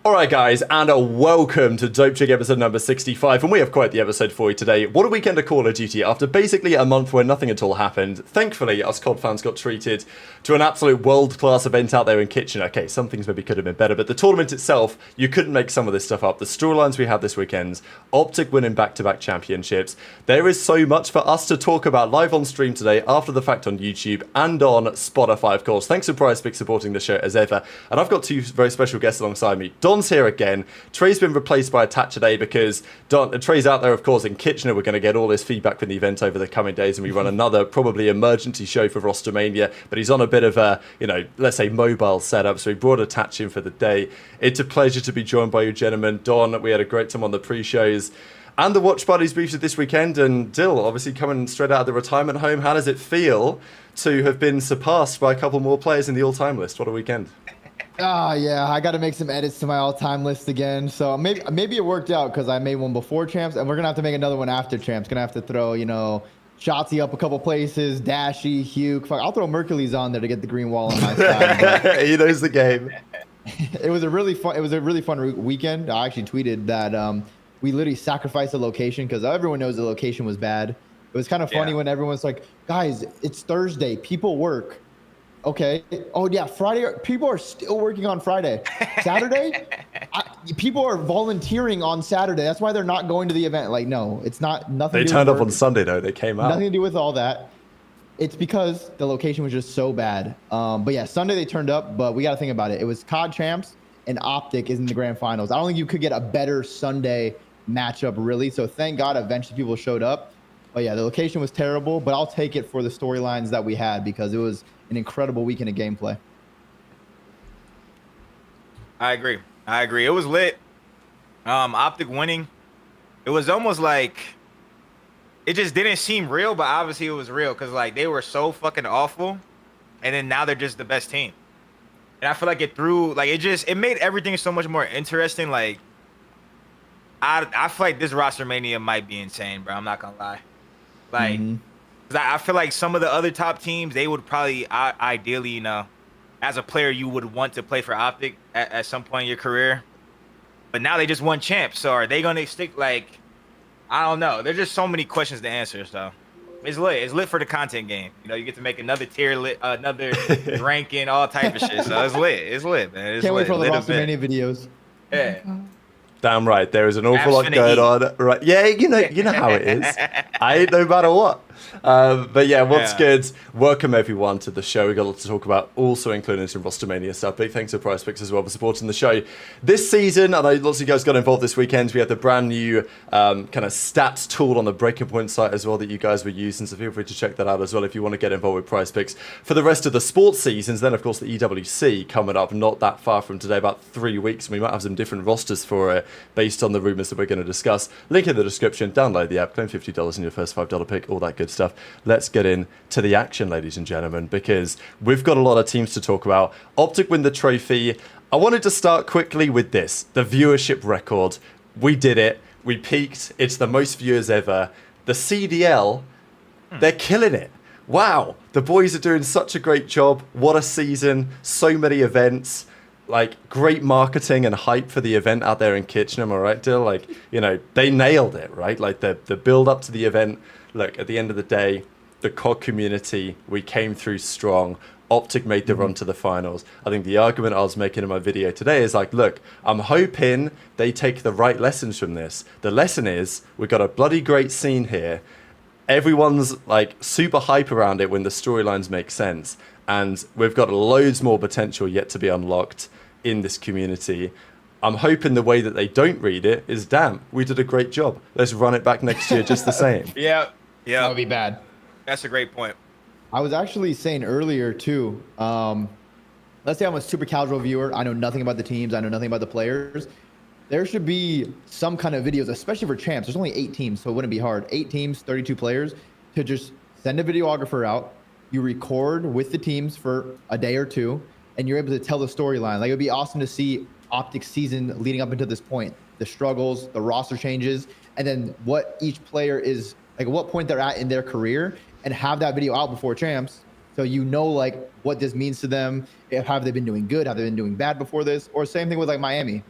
Alright guys, and welcome to Dope Chick episode number 65, and we have quite the episode for you today. What a weekend of Call of Duty after basically a month where nothing at all happened. Thankfully, us COD fans got treated to an absolute world-class event out there in Kitchener. Okay, some things maybe could have been better, but the tournament itself, you couldn't make some of this stuff up. The storylines we had this weekend, OpTic winning back-to-back championships. There is so much for us to talk about live on stream today, after the fact on YouTube, and on Spotify, of course. Thanks to PrizePicks supporting the show as ever. And I've got two very special guests alongside me. Don's here again. Trei's been replaced by a Tat today because Trei's out there, of course, in Kitchener. We're going to get all his feedback from the event over the coming days, and we run another probably emergency show for ROSTERMANIA, but he's on a bit of a, let's say mobile setup, so we brought a Tat in for the day. It's a pleasure to be joined by you gentlemen. Don, we had a great time on the pre-shows and the watch parties briefly this weekend, and Dill, obviously coming straight out of the retirement home. How does it feel to have been surpassed by a couple more players in the all-time list? What a weekend. Yeah, I got to make some edits to my all-time list again. So maybe it worked out because I made one before Champs, and we're going to have to make another one after Champs. Going to have to throw, Shotzi up a couple places, Dashy, Hugh. I'll throw Mercules on there to get the green wall on my side. He knows the game. It was a really fun weekend. I actually tweeted that we literally sacrificed the location because everyone knows the location was bad. It was kind of funny when everyone's like, guys, it's Thursday. People work. Okay. Oh, yeah. Friday. People are still working on Friday. Saturday? People are volunteering on Saturday. That's why they're not going to the event. Like, no, it's not nothing. They turned up on Sunday, though. They came out. Nothing to do with all that. It's because the location was just so bad. But yeah, Sunday they turned up, but we got to think about it. It was COD Champs and OpTic is in the grand finals. I don't think you could get a better Sunday matchup, really. So thank God eventually people showed up. But yeah, the location was terrible, but I'll take it for the storylines that we had because it was an incredible weekend of gameplay. I agree. It was lit. OpTic winning. It was almost like it just didn't seem real, but obviously it was real because like they were so fucking awful, and then now they're just the best team. And I feel like it made everything so much more interesting. Like I feel like this ROSTERMANIA might be insane, bro. I'm not gonna lie. Like, cause I feel like some of the other top teams, they would probably ideally, as a player, you would want to play for OpTic at some point in your career. But now they just won champs, so are they gonna stick? Like, I don't know. There's just so many questions to answer. So it's lit. It's lit for the content game. You get to make another tier lit, another ranking, all type of shit. So it's lit. It's lit, man. It's Can't lit. wait for the ROSTERMANIA videos. Yeah. Damn right, there is an awful lot going on. Right? Yeah, you know how it is. I ain't no matter what. But yeah, what's good? Welcome everyone to the show. We got a lot to talk about, also including some ROSTERMANIA stuff. Big thanks to PrizePicks as well for supporting the show this season. I know lots of you guys got involved this weekend. We had the brand new kind of stats tool on the Breaking Point site as well that you guys were using. So feel free to check that out as well if you want to get involved with PrizePicks for the rest of the sports seasons. Then of course the EWC coming up not that far from today, about 3 weeks. And we might have some different rosters for it based on the rumors that we're going to discuss. Link in the description. Download the app. Claim $50 in your first $5 pick. All that good stuff. Let's get into the action, ladies and gentlemen, because we've got a lot of teams to talk about. OpTic win the trophy. I wanted to start quickly with this, the viewership record. We did it. We peaked. It's the most viewers ever. The CDL, they're killing it. Wow. The boys are doing such a great job. What a season. So many events. Like, great marketing and hype for the event out there in Kitchener, am I right, Dill? Like, they nailed it, right? Like, the build up to the event. Look, at the end of the day, the COD community, we came through strong. OpTic made the run to the finals. I think the argument I was making in my video today is like, look, I'm hoping they take the right lessons from this. The lesson is, we've got a bloody great scene here. Everyone's like super hype around it when the storylines make sense. And we've got loads more potential yet to be unlocked in this community. I'm hoping the way that they don't read it is, damn, we did a great job. Let's run it back next year just the same. Yeah. That would be bad. That's a great point. I was actually saying earlier too, let's say I'm a super casual viewer. I know nothing about the teams. I know nothing about the players. There should be some kind of videos, especially for champs. There's only 8 teams, so it wouldn't be hard. 8 teams, 32 players, to just send a videographer out. You record with the teams for a day or two, and you're able to tell the storyline. Like, it would be awesome to see OpTic season leading up into this point, the struggles, the roster changes, and then what each player is, like what point they're at in their career, and have that video out before champs So you know like what this means to them. Have they been doing good? Have they been doing bad before this? Or same thing with like Miami.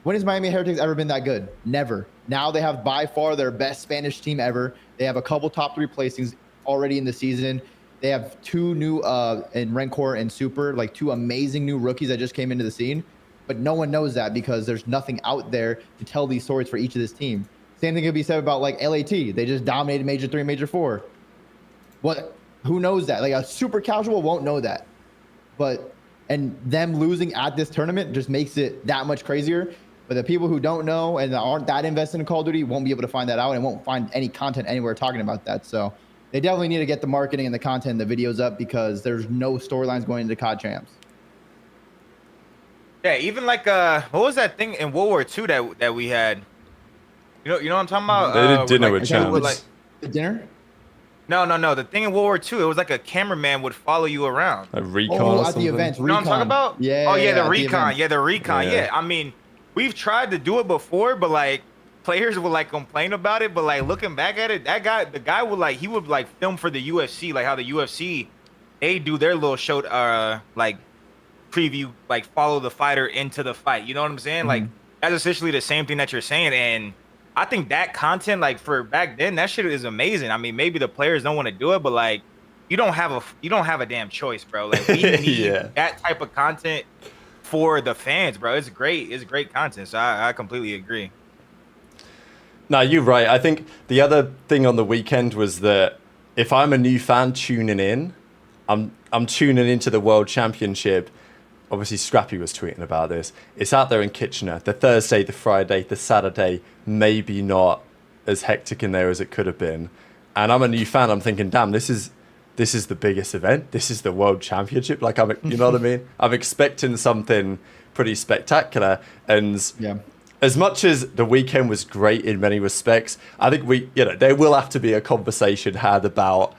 When has Miami Heretics ever been that good? Never. Now they have by far their best Spanish team ever. They have a couple top 3 placings already in the season. They have 2 new in Rancor and Super, like 2 amazing new rookies that just came into the scene. But no one knows that because there's nothing out there to tell these stories for each of this team. Same thing could be said about like LAT. They just dominated Major 3, Major 4. What? Who knows that? Like a super casual won't know that. And them losing at this tournament just makes it that much crazier. But the people who don't know and aren't that invested in Call of Duty won't be able to find that out and won't find any content anywhere talking about that. So they definitely need to get the marketing and the content and the videos up because there's no storylines going into COD Champs. Yeah, even like what was that thing in World War II that we had? You know what I'm talking about? They did dinner with Champs. Like, the dinner? No. The thing in World War II, it was like a cameraman would follow you around. A recon or at something? the events. You know what I'm talking about? Yeah. Oh yeah, the recon. Yeah, the recon. Yeah. Yeah. I mean, we've tried to do it before, but like players would like complain about it. But like looking back at it, the guy would like film for the UFC, like how the UFC they do their little show, like preview, like follow the fighter into the fight. You know what I'm saying? Mm-hmm. Like that's essentially the same thing that you're saying. And I think that content, like for back then, that shit is amazing. I mean, maybe the players don't want to do it, but like you don't have a damn choice, bro. Like we need that type of content for the fans, bro. It's great. It's great content. So I completely agree. No, you're right. I think the other thing on the weekend was that if I'm a new fan tuning in, I'm tuning into the World Championship. Obviously, Scrappy was tweeting about this. It's out there in Kitchener. The Thursday, the Friday, the Saturday, maybe not as hectic in there as it could have been. And I'm a new fan. I'm thinking, damn, this is the biggest event. This is the World Championship. Like, you know what I mean? I'm expecting something pretty spectacular. And as much as the weekend was great in many respects, I think there will have to be a conversation had about.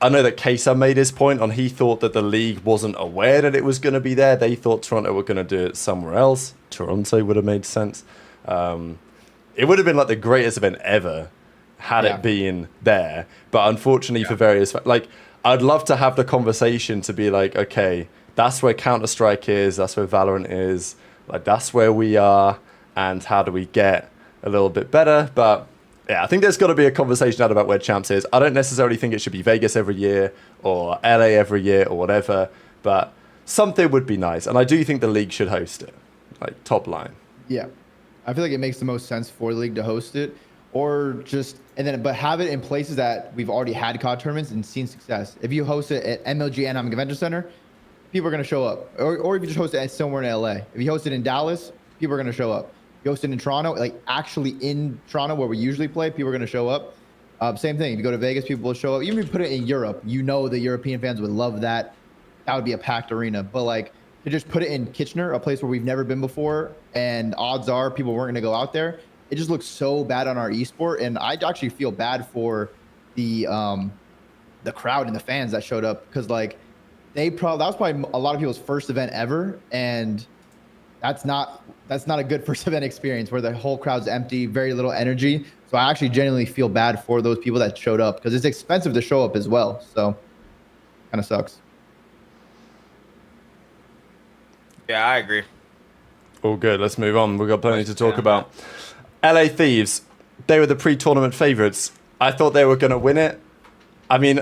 I know that Kesa made his point on he thought that the league wasn't aware that it was going to be there. They thought Toronto were going to do it somewhere else. Toronto would have made sense. It would have been like the greatest event ever had it been there. But unfortunately for various... Like, I'd love to have the conversation to be like, okay, that's where Counter-Strike is. That's where Valorant is. Like, that's where we are. And how do we get a little bit better? But... yeah, I think there's got to be a conversation out about where Champs is. I don't necessarily think it should be Vegas every year or LA every year or whatever, but something would be nice. And I do think the league should host it, like top line. Yeah, I feel like it makes the most sense for the league to host it, but have it in places that we've already had COD tournaments and seen success. If you host it at MLG Anaheim Convention Center, people are going to show up. Or if you just host it somewhere in LA. If you host it in Dallas, people are going to show up. You host it in Toronto, like actually in Toronto where we usually play, people are going to show up. Same thing. If you go to Vegas, people will show up. Even if you put it in Europe, you know the European fans would love that. That would be a packed arena. But like to just put it in Kitchener, a place where we've never been before, and odds are people weren't going to go out there. It just looks so bad on our esport, and I actually feel bad for the crowd and the fans that showed up because like that was probably a lot of people's first event ever, and that's not a good first event experience where the whole crowd's empty, very little energy. So I actually genuinely feel bad for those people that showed up because it's expensive to show up as well. So kind of sucks. Yeah, I agree. All good. Let's move on. We've got plenty to talk about. LA Thieves, they were the pre-tournament favorites. I thought they were going to win it. I mean,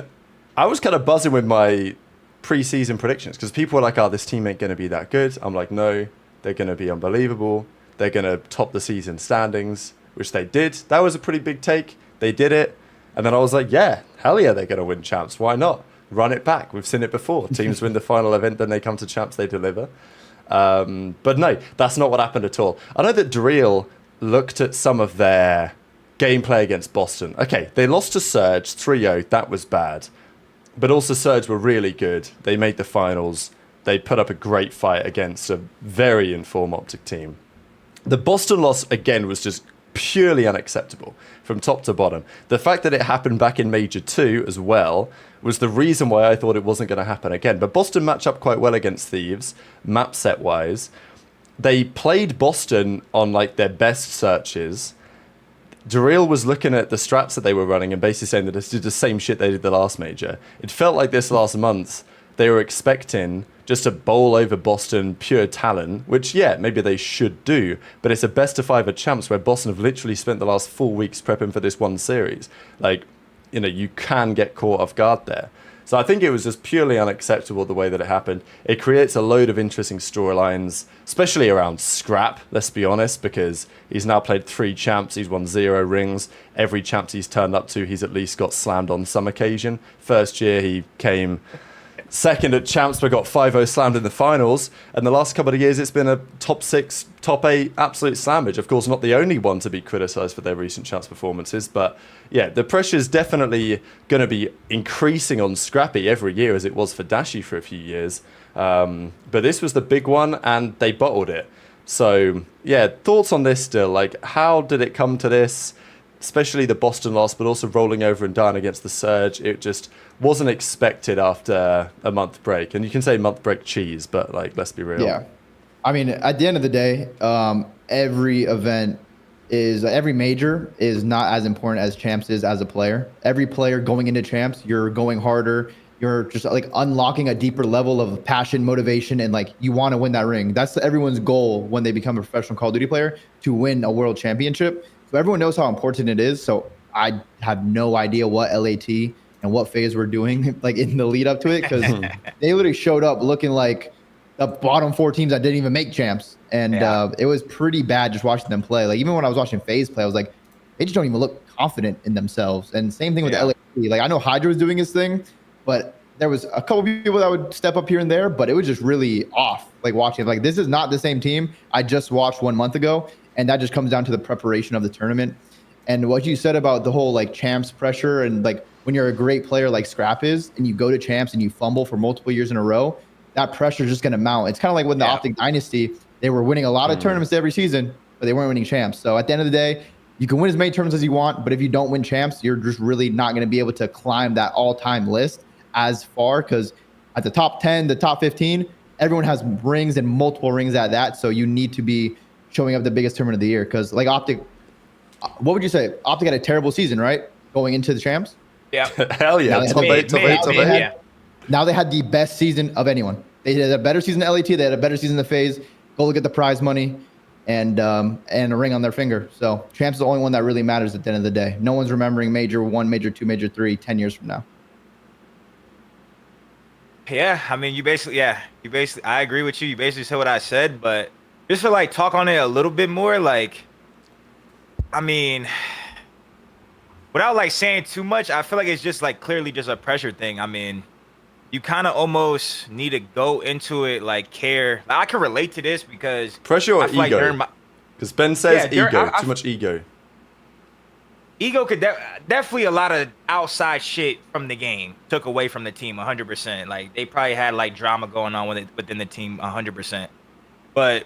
I was kind of buzzing with my pre-season predictions because people were like, oh, this team ain't going to be that good. I'm like, no. They're going to be unbelievable. They're going to top the season standings, which they did. That was a pretty big take. They did it. And then I was like, yeah, hell yeah, they're going to win Champs. Why not? Run it back. We've seen it before. Teams win the final event, then they come to Champs, they deliver. But no, that's not what happened at all. I know that Drill looked at some of their gameplay against Boston. Okay, they lost to Surge 3-0. That was bad. But also Surge were really good. They made the finals. They put up a great fight against a very informed OpTic team. The Boston loss, again, was just purely unacceptable from top to bottom. The fact that it happened back in Major 2 as well was the reason why I thought it wasn't going to happen again. But Boston matched up quite well against Thieves, map set-wise. They played Boston on like their best searches. Daryl was looking at the straps that they were running and basically saying that this did the same shit they did the last major. It felt like this last month they were expecting just to bowl over Boston pure talent, which, yeah, maybe they should do, but it's a best of 5 at Champs where Boston have literally spent the last 4 weeks prepping for this one series. Like, you know, you can get caught off guard there. So I think it was just purely unacceptable the way that it happened. It creates a load of interesting storylines, especially around Scrap, let's be honest, because he's now played 3 champs, he's won 0 rings. Every champs he's turned up to, he's at least got slammed on some occasion. First year he came second at champs but got 5-0 slammed in the finals, and the last couple of years it's been a top 6, top 8 absolute slammage. Of course, not the only one to be criticised for their recent champs performances, but yeah, the pressure is definitely going to be increasing on Scrappy every year as it was for Dashi for a few years, but this was the big one and they bottled it. So yeah, thoughts on this still? Like, how did it come to this? Especially the Boston loss, but also rolling over and down against the Surge. It just wasn't expected after a month break. And you can say month break cheese, but like, let's be real. Yeah. I mean, at the end of the day, every major is not as important as champs is as a player. Every player going into champs, you're going harder. You're just like unlocking a deeper level of passion, motivation, and like you want to win that ring. That's everyone's goal when they become a professional Call of Duty player, to win a world championship. So everyone knows how important it is. So I have no idea what LAT and what FaZe were doing like in the lead up to it, because they literally showed up looking like the bottom 4 teams that didn't even make champs. And it was pretty bad just watching them play. Like even when I was watching FaZe play, I was like, they just don't even look confident in themselves. And same thing with LAT. Like I know Hydra was doing his thing, but there was a couple people that would step up here and there, but it was just really off. Like watching, like this is not the same team I just watched 1 month ago. And that just comes down to the preparation of the tournament. And what you said about the whole like champs pressure, and like when you're a great player like Scrap is, and you go to champs and you fumble for multiple years in a row, that pressure is just going to mount. It's kind of like when the OpTic Dynasty, they were winning a lot of tournaments every season, but they weren't winning champs. So at the end of the day, you can win as many tournaments as you want, but if you don't win champs, you're just really not going to be able to climb that all-time list as far, because at the top 10, the top 15, everyone has rings and multiple rings at that. So you need to be showing up the biggest tournament of the year. Because like OpTic, what would you say? OpTic had a terrible season, right? Going into the champs? Yeah. Hell yeah. Now they had the best season of anyone. They had a better season than LAT. They had a better season than FaZe. Go look at the prize money and a ring on their finger. So champs is the only one that really matters at the end of the day. No one's remembering major 1, major 2, major 3 10 years from now. Yeah, I mean, I agree with you. You basically said what I said, but just to like talk on it a little bit more, like, I mean, without like saying too much, I feel like it's just like clearly just a pressure thing. I mean, you kind of almost need to go into it like care. I can relate to this because pressure or ego. Because Ben says ego, too much ego. Ego could definitely a lot of outside shit from the game took away from the team 100%. Like they probably had like drama going on within the team 100%. But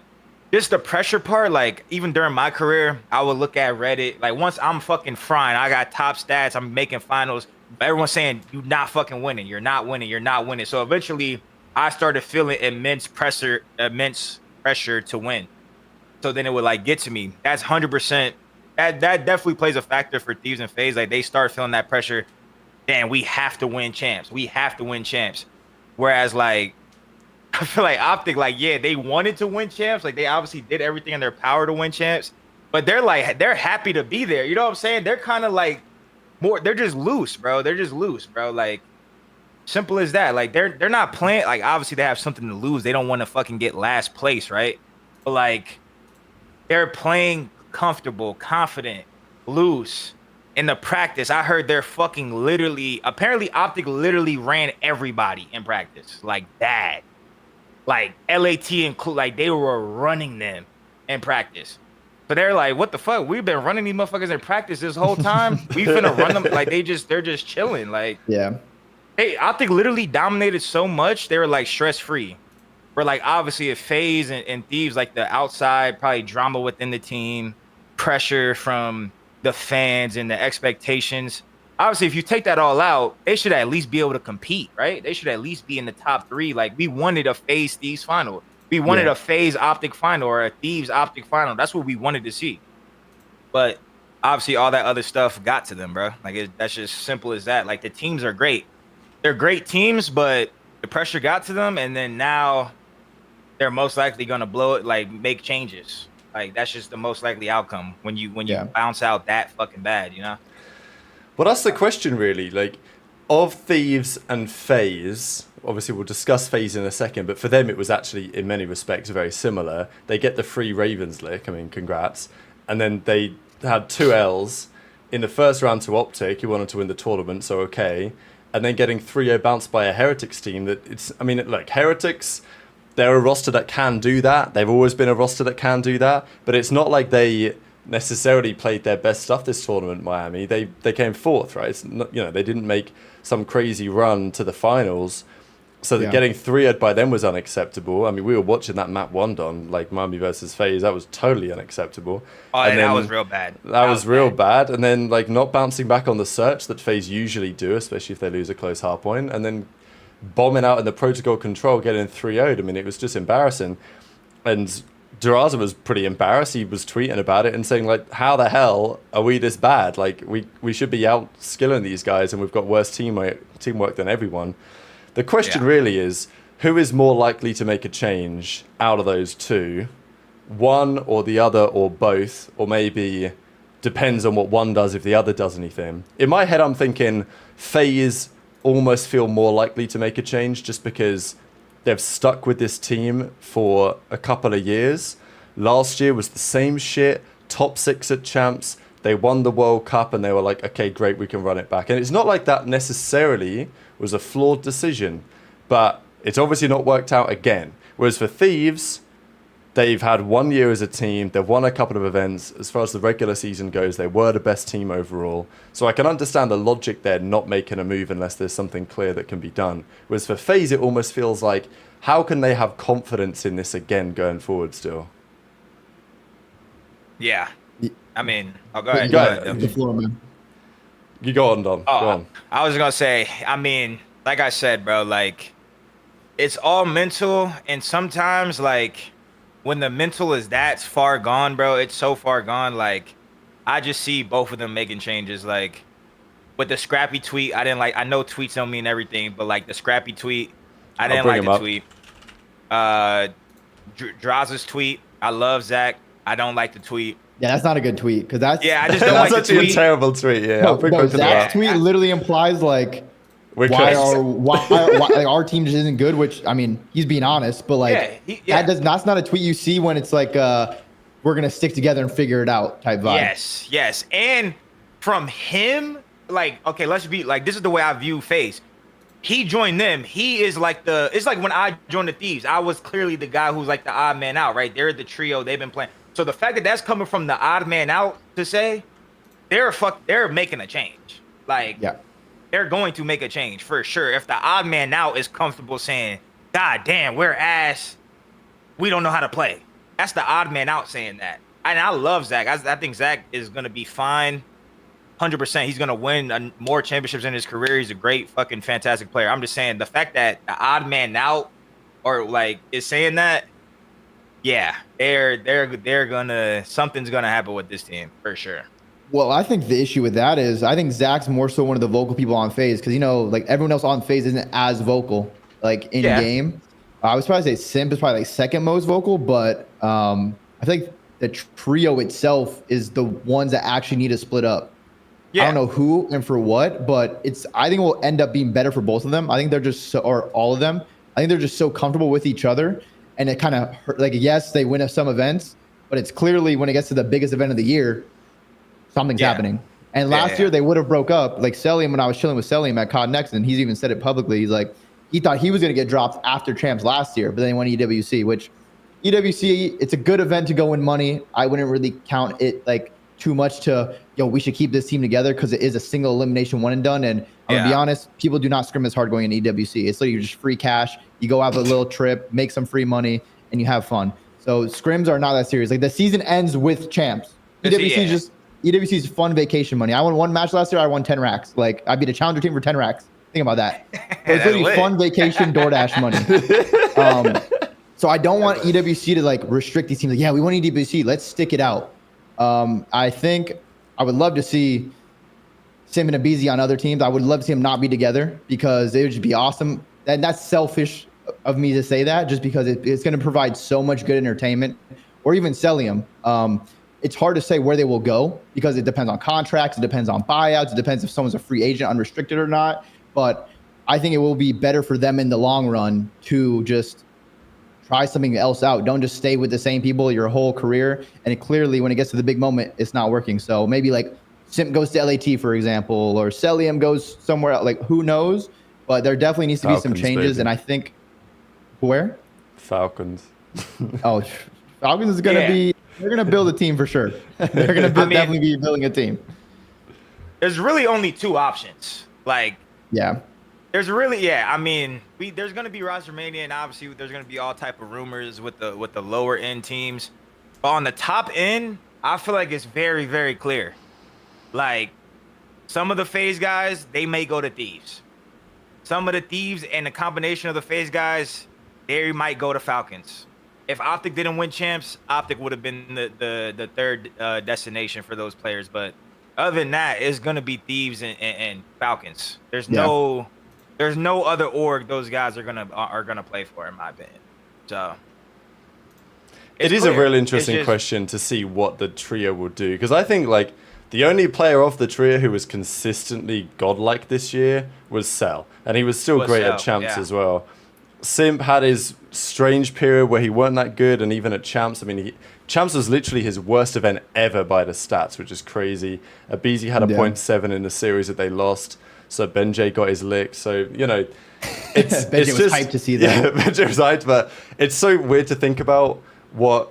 just the pressure part, like even during my career, I would look at Reddit. Like once I'm fucking frying, I got top stats, I'm making finals. Everyone's saying you're not fucking winning, you're not winning, you're not winning. So eventually, I started feeling immense pressure to win. So then it would like get to me. That's 100%. That definitely plays a factor for Thieves and FaZe. Like they start feeling that pressure. Damn, we have to win champs. We have to win champs. Whereas like, I feel like OpTic, like, yeah, they wanted to win champs. Like they obviously did everything in their power to win champs. But they're happy to be there. You know what I'm saying? They're kind of like they're just loose, bro. They're just loose, bro. Like simple as that. Like they're not playing. Like obviously they have something to lose. They don't want to fucking get last place, right? But like they're playing comfortable, confident, loose. In the practice, I heard they're fucking apparently OpTic literally ran everybody in practice. Like that. Like LAT include, like they were running them in practice. But they're like, what the fuck? We've been running these motherfuckers in practice this whole time. We finna run them. Like they're just chilling. Like yeah. OpTic literally dominated so much, they were like stress free. Where like obviously if FaZe and Thieves, like the outside, probably drama within the team, pressure from the fans and the expectations. Obviously, if you take that all out, they should at least be able to compete, right? They should at least be in the top 3. Like we wanted a FaZe Thieves final. We wanted a FaZe OpTic final or a Thieves OpTic final. That's what we wanted to see. But obviously all that other stuff got to them, bro. Like that's just simple as that. Like the teams are great. They're great teams, but the pressure got to them, and then now they're most likely gonna blow it, like make changes. Like that's just the most likely outcome when you bounce out that fucking bad, you know? Well, that's the question, really. Like, of Thieves and FaZe, obviously we'll discuss FaZe in a second, but for them it was actually, in many respects, very similar. They get the free Ravens lick, I mean, congrats. And then they had 2 L's in the first round to OpTic, who wanted to win the tournament, so okay. And then getting 3-0 bounced by a Heretics team that it's, I mean, look, Heretics, they're a roster that can do that. They've always been a roster that can do that, but it's not like they necessarily played their best stuff this tournament, Miami. They came 4th, right? It's not, they didn't make some crazy run to the finals. So that getting 3-0'd by them was unacceptable. I mean, we were watching that map 1 on, like Miami versus FaZe. That was totally unacceptable. Oh, and that was real bad. That was real bad. And then, like, not bouncing back on the search that FaZe usually do, especially if they lose a close hardpoint. And then bombing out in the protocol control, getting 3-0'd. I mean, it was just embarrassing. And Duraza was pretty embarrassed. He was tweeting about it and saying, like, how the hell are we this bad? Like, we should be out skilling these guys, and we've got worse teamwork than everyone. The question really is, who is more likely to make a change out of those 2? One or the other or both, or maybe depends on what one does if the other does anything. In my head, I'm thinking FaZe almost feel more likely to make a change just because they've stuck with this team for a couple of years. Last year was the same shit, top 6 at Champs. They won the World Cup and they were like, okay, great, we can run it back. And it's not like that necessarily was a flawed decision, but it's obviously not worked out again. Whereas for Thieves, they've had 1 year as a team. They've won a couple of events. As far as the regular season goes, they were the best team overall. So I can understand the logic there, not making a move unless there's something clear that can be done. Whereas for FaZe, it almost feels like, how can they have confidence in this again going forward still? Yeah. I mean, I'll go ahead. Go ahead. The floor, man. You go on, Don. Go on. I was going to say, I mean, like I said, bro, like, it's all mental. And sometimes, like, when the mental is that far gone, bro, it's so far gone. Like, I just see both of them making changes. Like, with the scrappy tweet, I didn't like, I know tweets don't mean everything, but, like, the scrappy tweet, I didn't like the tweet. Draza's tweet, I love Zach. I don't like the tweet. Yeah, that's not a good tweet because that's I just don't like the tweet. That's actually a terrible tweet. Yeah, no, Zach's tweet literally implies like why our team just isn't good. Which I mean, he's being honest, but like that's not a tweet you see when it's like we're gonna stick together and figure it out type vibe. Yes, and from him, like okay, let's be like this is the way I view FaZe. He joined them. He is like it's like when I joined the Thieves. I was clearly the guy who's like the odd man out, right? They're the trio. They've been playing. So the fact that that's coming from the odd man out to say they're making a change. Like they're going to make a change for sure. If the odd man out is comfortable saying, God damn, we're ass. We don't know how to play. That's the odd man out saying that. And I love Zach. I think Zach is going to be fine. 100%. He's going to win more championships in his career. He's a great fucking fantastic player. I'm just saying the fact that the odd man out or like is saying that, yeah, they're gonna something's gonna happen with this team for sure. Well, I think the issue with that is I think Zach's more so one of the vocal people on FaZe because like everyone else on FaZe isn't as vocal like in game. I would probably say Simp is probably like second most vocal, but I think the trio itself is the ones that actually need to split up. I don't know who and for what, but I think it will end up being better for both of them. I think they're just or all of them. I think they're just so comfortable with each other. And it kind of like, yes, they win at some events, but it's clearly when it gets to the biggest event of the year, something's happening. And last year they would have broke up. Like Selim, when I was chilling with Selim at COD Next, and he's even said it publicly. He's like, he thought he was going to get dropped after Champs last year, but then he won EWC, which EWC, it's a good event to go win money. I wouldn't really count it like too much to, we should keep this team together because it is a single elimination one and done. And I'm gonna be honest, people do not scrim as hard going in EWC. It's literally just free cash. You go have a little trip, make some free money, and you have fun. So scrims are not that serious. Like the season ends with Champs. EWC is fun vacation money. I won one match last year. I won 10 racks. Like I beat a challenger team for 10 racks. Think about that. So it's literally fun vacation DoorDash money. So I don't want EWC to like restrict these teams. Like, we want EWC. Let's stick it out. I think I would love to see Sim and Abizi on other teams. I would love to see them not be together because it would just be awesome. And that's selfish of me to say that, just because it's going to provide so much good entertainment. Or even Celium. It's hard to say where they will go because it depends on contracts, it depends on buyouts, it depends if someone's a free agent, unrestricted or not. But I think it will be better for them in the long run to just try something else out. Don't just stay with the same people your whole career. And clearly, when it gets to the big moment, it's not working. So maybe like Simp goes to LAT, for example, or Celium goes somewhere else. Like, who knows? But there definitely needs to be some changes. Baby. And I think where? Falcons. Oh, Falcons is going to be. They're going to build a team for sure. They're going to definitely be building a team. There's really only two options. Like, yeah. There's really, I mean, there's going to be ROSTERMANIA, and obviously there's going to be all type of rumors with the lower end teams. But on the top end, I feel like it's very, very clear. Like, some of the FaZe guys, they may go to Thieves. Some of the Thieves and the combination of the FaZe guys, they might go to Falcons. If OpTic didn't win champs, OpTic would have been the third destination for those players. But other than that, it's gonna be Thieves and Falcons. There's no other org those guys are gonna play for, in my opinion. So it is a real interesting question to see what the trio will do, because I think like the only player of the trio who was consistently godlike this year was Cell, and he was still great at champs as well. Simp had his strange period where he weren't that good, and even at champs, I mean, champs was literally his worst event ever by the stats, which is crazy. Abizi had a 0.7 in the series that they lost, so Benjay got his lick. So, you know, it's Benjay was hyped to see that. Yeah, Benjay was hyped, but it's so weird to think about what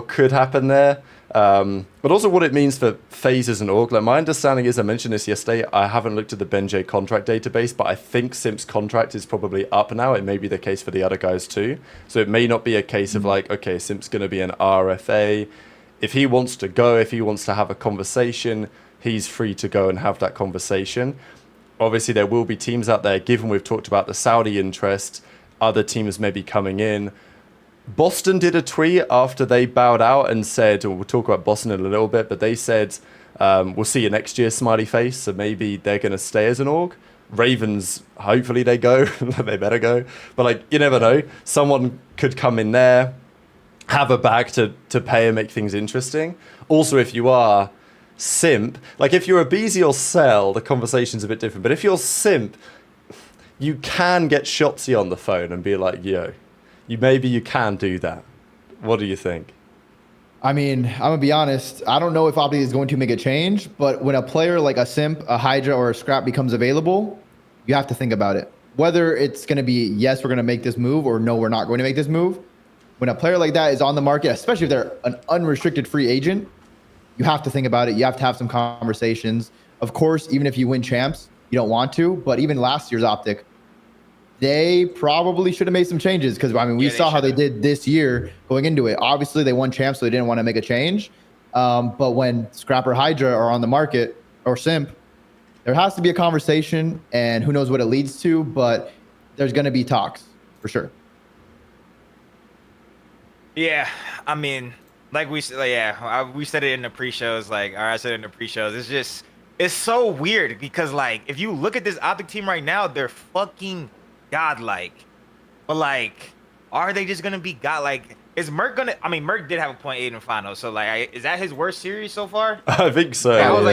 could happen there. But also what it means for FaZe as an org. Like, my understanding is, I mentioned this yesterday, I haven't looked at the Benjay contract database, but I think Simp's contract is probably up now. It may be the case for the other guys too. So it may not be a case of like, okay, Simp's going to be an RFA. If he wants to go, if he wants to have a conversation, he's free to go and have that conversation. Obviously, there will be teams out there, given we've talked about the Saudi interest, other teams may be coming in. Boston did a tweet after they bowed out and said, and we'll talk about Boston in a little bit, but they said, we'll see you next year, smiley face. So maybe they're going to stay as an org. Ravens, hopefully they go. They better go. But like, you never know. Someone could come in there, have a bag to pay and make things interesting. Also, if you are Simp, like if you're a Abizi or Cell, the conversation's a bit different. But if you're Simp, you can get Shotsy on the phone and be like, yo, maybe you can do that. What do you think? I mean, I'm going to be honest. I don't know if OpTic is going to make a change, but when a player like a Simp, a Hydra, or a Scrap becomes available, you have to think about it. Whether it's going to be, yes, we're going to make this move, or no, we're not going to make this move. When a player like that is on the market, especially if they're an unrestricted free agent, you have to think about it. You have to have some conversations. Of course, even if you win champs, you don't want to. But even last year's OpTic, they probably should have made some changes, because I mean, we saw how they did this year going into it. Obviously, they won champs, so they didn't want to make a change. But when Scrap or Hydra are on the market, or Simp, there has to be a conversation, and who knows what it leads to, but there's going to be talks for sure. Yeah, I mean, like we said, we said it in the pre-shows. Like, I said it in the pre-shows. It's so weird because, like, if you look at this OpTic team right now, they're fucking godlike. But like, are they just gonna be godlike? Is Merc gonna? I mean, Merc did have a 0.8 in finals, so like, is that his worst series so far? I think so. Yeah, I was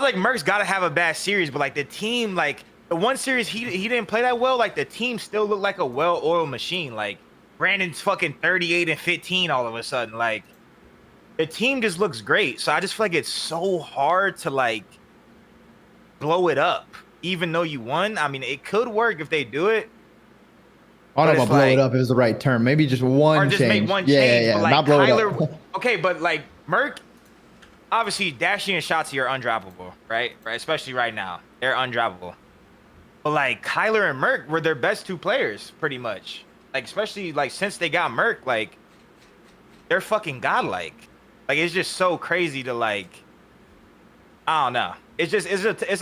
like, Merc's gotta have a bad series, but like the team, like the one series he didn't play that well. Like the team still looked like a well-oiled machine. Like Brandon's fucking 38 and 15 all of a sudden. Like the team just looks great. So I just feel like it's so hard to like blow it up. Even though you won, I mean, it could work if they do it. I don't know about blow it up is the right term. Maybe just one change. Or just make one change. Yeah, but like not blow it up. Okay, but like Merc, obviously Dashy and Shotzzy are undroppable, right? Especially right now. They're undroppable. But like Kyler and Merc were their best two players, pretty much. Like, especially like since they got Merc, like they're fucking godlike. Like, it's just so crazy to like, I don't know. It's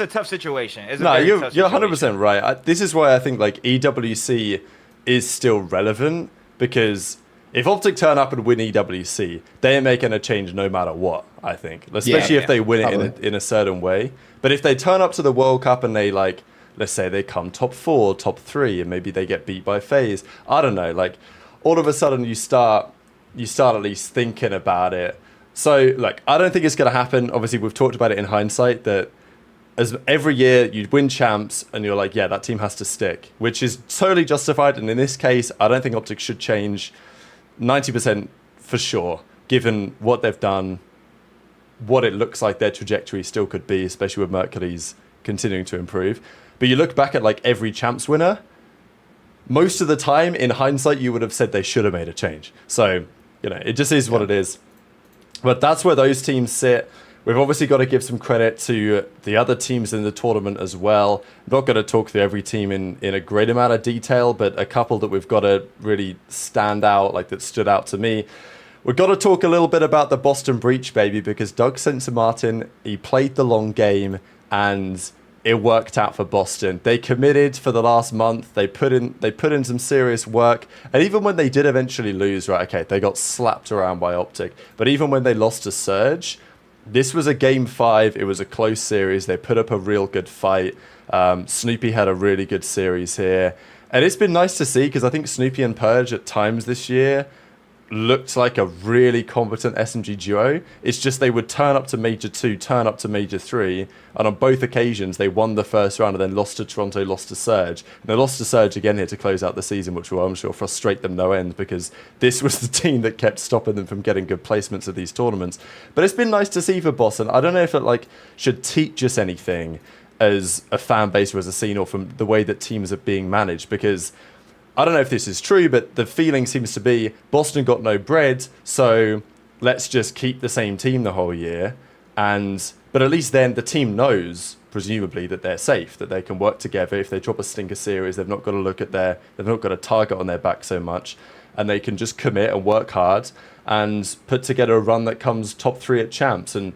a tough situation. You're 100% right. This is why I think like EWC is still relevant, because if OpTic turn up and win EWC, they ain't making a change no matter what, I think. Especially if they win it in a certain way. But if they turn up to the World Cup and they, like, let's say they come top 4, top 3, and maybe they get beat by FaZe, I don't know, like, all of a sudden you start at least thinking about it. So, like, I don't think it's going to happen. Obviously, we've talked about it in hindsight that as every year you'd win champs and you're like, yeah, that team has to stick, which is totally justified. And in this case, I don't think OpTic should change 90% for sure, given what they've done, what it looks like their trajectory still could be, especially with Mercury's continuing to improve. But you look back at like every champs winner, most of the time in hindsight, you would have said they should have made a change. So, you know, it just is what it is. But that's where those teams sit. We've obviously got to give some credit to the other teams in the tournament as well. I'm not going to talk through every team in a great amount of detail, but a couple that we've got to really stand out, like that stood out to me. We've got to talk a little bit about the Boston Breach, baby, because Doug Martin, he played the long game and it worked out for Boston. They committed for the last month. They put in some serious work. And even when they did eventually lose, right, okay, they got slapped around by OpTic. But even when they lost to Surge, this was a game 5. It was a close series. They put up a real good fight. Snoopy had a really good series here. And it's been nice to see because I think Snoopy and Purge at times this year looked like a really competent SMG duo. It's just they would turn up to Major 2, turn up to Major 3, and on both occasions they won the first round and then lost to Toronto, lost to Surge. And they lost to Surge again here to close out the season, which will, I'm sure, frustrate them no end because this was the team that kept stopping them from getting good placements at these tournaments. But it's been nice to see for Boston. I don't know if it like should teach us anything as a fan base or as a scene or from the way that teams are being managed, because I don't know if this is true, but the feeling seems to be Boston got no bread, so let's just keep the same team the whole year. But at least then the team knows, presumably, that they're safe, that they can work together. If they drop a stinker series, they've not got to they've not got a target on their back so much, and they can just commit and work hard and put together a run that comes top 3 at champs. And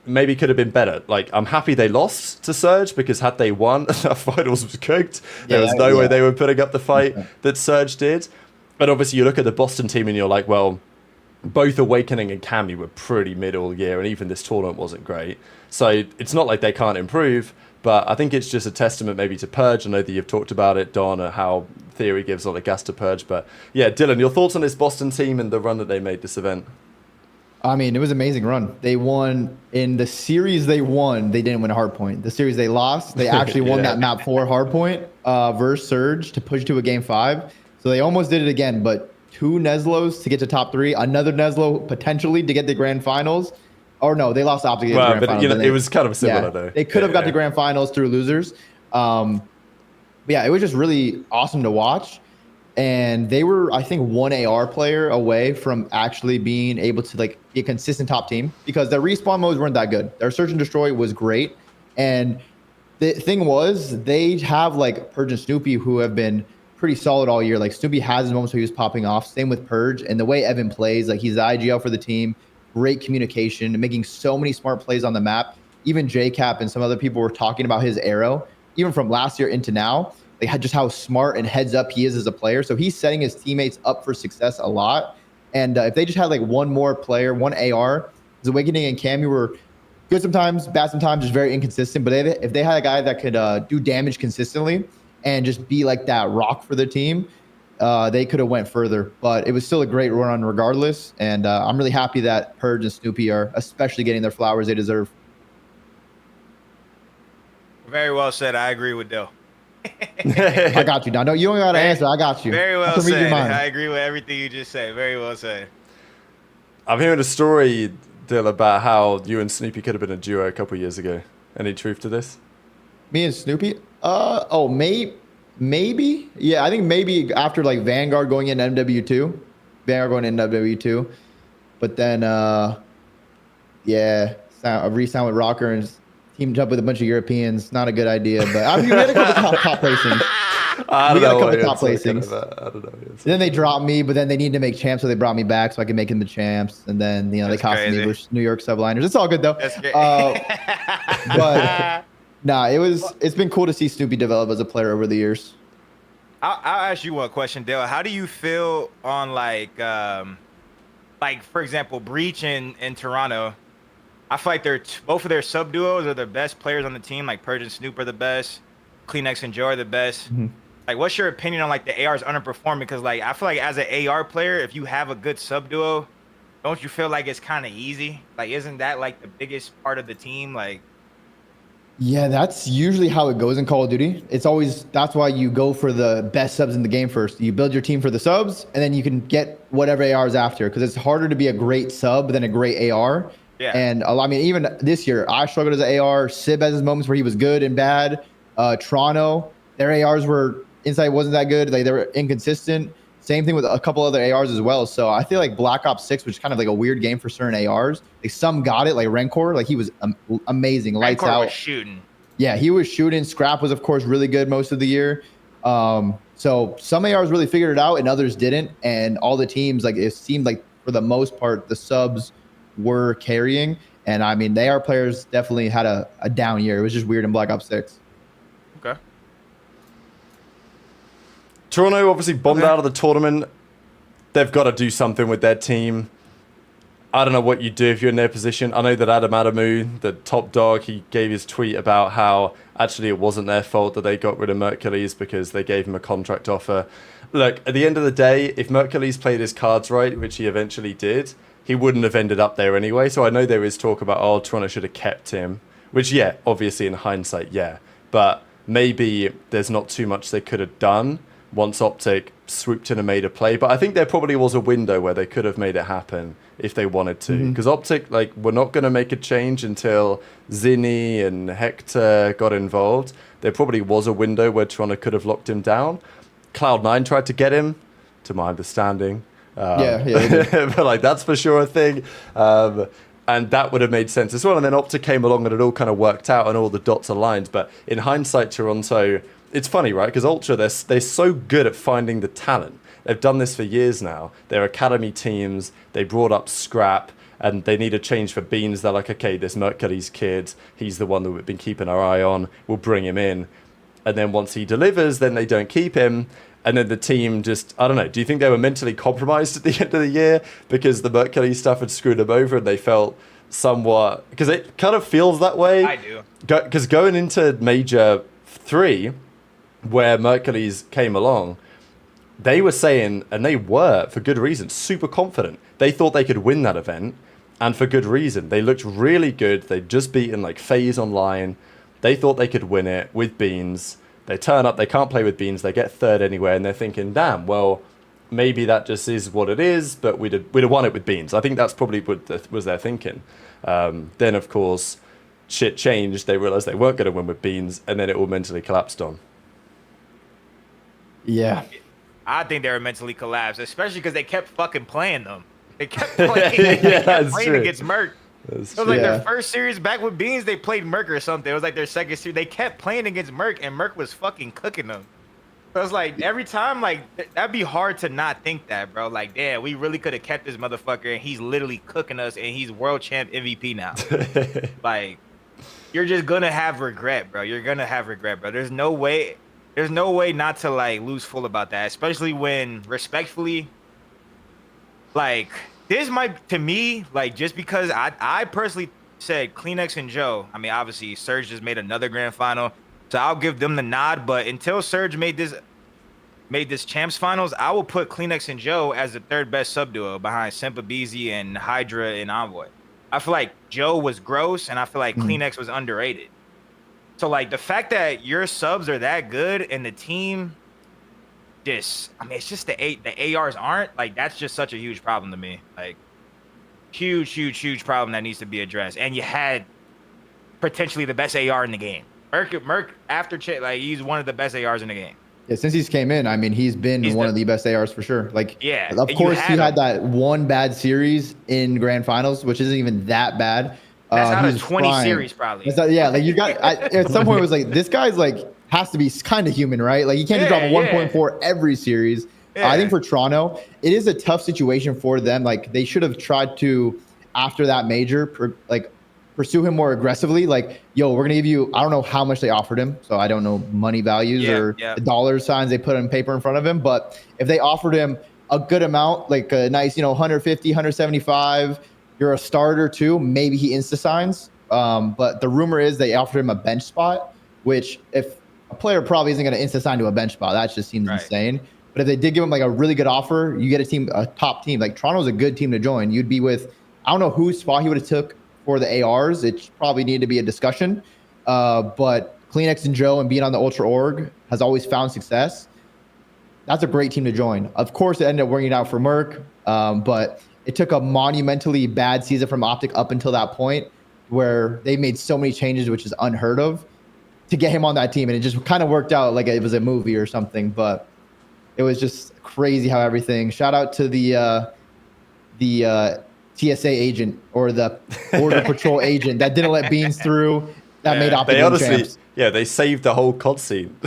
maybe could have been better. Like, I'm happy they lost to Surge because had they won, that finals was cooked. There was no way they were putting up the fight that Surge did. But obviously you look at the Boston team and you're like, well, both Awakening and Cammy were pretty mid all year, and even this tournament wasn't great. So it's not like they can't improve, but I think it's just a testament maybe to Purge. I know that you've talked about it, Don, how Theory gives a lot of gas to Purge. But yeah, Dylan, your thoughts on this Boston team and the run that they made this event? I mean, it was an amazing run. They won in the series they won. They didn't win a hardpoint. The series they lost, they actually won that map 4 hardpoint versus Surge to push to a game 5. So they almost did it again, but 2 Neslos to get to top 3, another Neslo potentially to get the grand finals. Or no, they lost OpTic to the grand finals. You know, it was kind of similar though. They could have got the grand finals through losers. But yeah, it was just really awesome to watch. And they were, I think, 1 AR player away from actually being able to like be a consistent top team because their respawn modes weren't that good. Their search and destroy was great. And the thing was, they have like Purge and Snoopy who have been pretty solid all year. Like Snoopy has his moments where he was popping off. Same with Purge. And the way Evan plays, like he's the IGL for the team, great communication, making so many smart plays on the map. Even JCap and some other people were talking about his arrow, even from last year into now. Like just how smart and heads up he is as a player. So he's setting his teammates up for success a lot. And if they just had like one more player, 1 AR, his Awakening and Cammy were good sometimes, bad sometimes, just very inconsistent. But if they had a guy that could do damage consistently and just be like that rock for the team, they could have went further. But it was still a great run regardless. And I'm really happy that Purge and Snoopy are especially getting their flowers they deserve. Very well said. I agree with Dill. I got you, Don. No, you don't got to answer. I got you. Very well said. I agree with everything you just said. Very well said. I'm hearing a story, Dill, about how you and Snoopy could have been a duo a couple of years ago. Any truth to this? Me and Snoopy? Maybe. Yeah, I think maybe after like Vanguard going in MW2. Vanguard going in MW2. But then, yeah, re-signed with Rocker and teamed up with a bunch of Europeans. Not a good idea, but I mean, we had a couple top placings. We got a couple top placings. I don't know. Then they dropped me, but then they needed to make champs, so they brought me back so I could make them the champs. And then they costed me with New York subliners. It's all good though. That's great. But nah, it's been cool to see Snoopy develop as a player over the years. I'll ask you one question, Dale. How do you feel on like for example, Breach and Toronto? I feel like both of their sub duos are the best players on the team. Like Purge and Snoop are the best. Kleenex and Joe are the best. Like, what's your opinion on like the ARs underperforming? Because like I feel like as an AR player, if you have a good sub duo, don't you feel like it's kind of easy? Like, isn't that like the biggest part of the team? Like, yeah, that's usually how it goes in Call of Duty. It's always, that's why you go for the best subs in the game first. You build your team for the subs, and then you can get whatever ARs after, because it's harder to be a great sub than a great AR. yeah. And I mean, even this year, I struggled as an AR. Sib has his moments where he was good and bad. Toronto, their ARs were, Insight wasn't that good. Like, they were inconsistent. Same thing with a couple other ARs as well. So I feel like Black Ops 6, which is kind of like a weird game for certain ARs. Like, some got it, like Rancor. Like, he was amazing. Lights Rancor out. was shooting. Yeah, he was shooting. Scrap was, of course, really good most of the year. So some ARs really figured it out and others didn't. And all the teams, like, it seemed like for the most part, the subs were carrying. And I mean, the AR players definitely had a down year. It was just weird in Black Ops 6. Okay. Toronto obviously bombed out of the tournament. They've got to do something with their team. I don't know what you do if you're in their position. I know that Adam Adamu, the top dog, he gave his tweet about how actually it wasn't their fault that they got rid of Mercules because they gave him a contract offer. Look, at the end of the day, if Mercules played his cards right, which he eventually did, he wouldn't have ended up there anyway. So I know there is talk about, oh, Toronto should have kept him, which, yeah, obviously in hindsight, yeah. But maybe there's not too much they could have done once OpTic swooped in and made a play. But I think there probably was a window where they could have made it happen if they wanted to. Because OpTic, like, were not going to make a change until Zinni and Hector got involved. There probably was a window where Toronto could have locked him down. Cloud9 tried to get him, to my understanding. But like, that's for sure a thing. And that would have made sense as well. And then OpTic came along and it all kind of worked out and all the dots aligned. But in hindsight, Toronto, it's funny, right? Because Ultra, they're so good at finding the talent. They've done this for years now. They're academy teams. They brought up Scrap, and they need a change for Beans. They're like, okay, this Mercury's kid. He's the one that we've been keeping our eye on. We'll bring him in. And then once he delivers, then they don't keep him. And then the team just, I don't know. Do you think they were mentally compromised at the end of the year because the Mercury stuff had screwed them over and they felt somewhat... Because it kind of feels that way. I do. Because going into Major 3... where Mercules came along, they were saying, and they were, for good reason, super confident. They thought they could win that event, and for good reason. They looked really good. They'd just beaten, like, FaZe online. They thought they could win it with Beans. They turn up, they can't play with Beans, they get third anyway, and they're thinking, damn, well, maybe that just is what it is, but we'd have won it with Beans. I think that's probably what was their thinking. Then, of course, shit changed. They realized they weren't going to win with Beans, and then it all mentally collapsed on. Yeah. I think they were mentally collapsed, especially because they kept fucking playing them. They kept playing, playing against Merc. It was like their first series back with Beans, they played Merc or something. It was like their second series. They kept playing against Merc, and Merc was fucking cooking them. So it was like, every time, like, that'd be hard to not think that, bro. Like, damn, we really could have kept this motherfucker, and he's literally cooking us, and he's world champ MVP now. Like, you're just going to have regret, bro. You're going to have regret, bro. There's no way not to, like, lose full about that, especially when, respectfully, like, this might, to me, like, just because I personally said Kleenex and Joe, I mean, obviously, Surge just made another grand final, so I'll give them the nod, but until Surge made this Champs finals, I will put Kleenex and Joe as the third best sub duo behind Sempa Beezy and Hydra and Envoy. I feel like Joe was gross, and I feel like Kleenex was underrated. So, like, the fact that your subs are that good and the team just, I mean, it's just the ARs aren't, like, that's just such a huge problem to me. Like, huge problem that needs to be addressed. And you had potentially the best AR in the game. Merc after like, he's one of the best ARs in the game. Yeah, since he's came in, I mean, he's been one of the best ARs for sure. Like, yeah, of course, he had that one bad series in grand finals, which isn't even that bad. That's out of 20 series, probably. Yeah, like, you got, at some point, it was like, this guy's, like, has to be kind of human, right? Like, you can't just drop a 1.4 every series. I think for Toronto, it is a tough situation for them. Like, they should have tried to, after that major, pursue him more aggressively. Like, yo, we're gonna give you. I don't know how much they offered him, so I don't know money values or the dollar signs they put on paper in front of him. But if they offered him a good amount, like a nice, 150, 175, you're a starter too. Maybe he insta signs. But the rumor is they offered him a bench spot, which if a player probably isn't going to insta sign to a bench spot, that just seems insane. But if they did give him like a really good offer, you get a top team. Like Toronto's a good team to join. You'd be with, I don't know whose spot he would have took for the ARs. It probably needed to be a discussion. But CleanX and Joe and being on the Ultra Org has always found success. That's a great team to join. Of course, it ended up working out for Merc, but it took a monumentally bad season from OpTic up until that point where they made so many changes, which is unheard of, to get him on that team. And it just kind of worked out like it was a movie or something, but it was just crazy how everything. Shout out to the TSA agent or the Border Patrol agent that didn't let Beans through. That made OpTic win champs. Yeah, they saved the whole COD scene,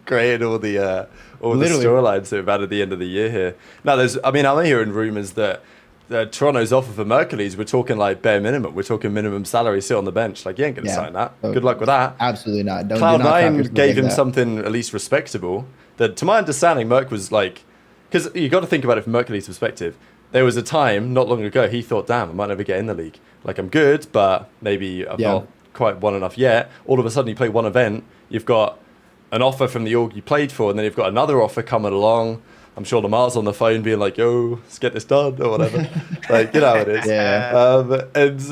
created all the storylines that we've had at the end of the year here. Now, I'm hearing rumors that Toronto's offer for Mercules, we're talking like bare minimum. We're talking minimum salary, sit on the bench. Like, you ain't going to sign that. Good luck with that. Absolutely not. Cloud9 gave him something at least respectable. That, to my understanding, Merc was like, because you got to think about it from Mercules' perspective. There was a time not long ago he thought, damn, I might never get in the league. Like, I'm good, but maybe I've not quite won enough yet. All of a sudden you play one event, you've got an offer from the org you played for, and then you've got another offer coming along. I'm sure Lamar's on the phone being like, yo, let's get this done or whatever. Like, you know how it is.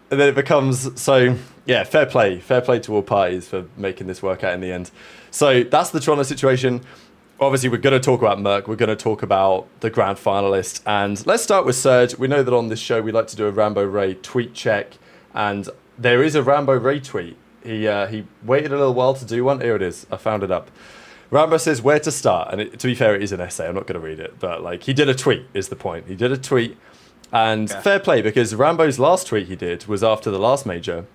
And then it becomes, so yeah, fair play to all parties for making this work out in the end. So that's the Toronto situation. Obviously, we're going to talk about Merc. We're going to talk about the grand finalist. And let's start with Surge. We know that on this show, we like to do a Rambo Ray tweet check. And there is a Rambo Ray tweet. He waited a little while to do one. Here it is. I found it up. Rambo says where to start. And to be fair, it is an essay. I'm not going to read it. But like, he did a tweet is the point. He did a tweet. And fair play, because Rambo's last tweet he did was after the last major,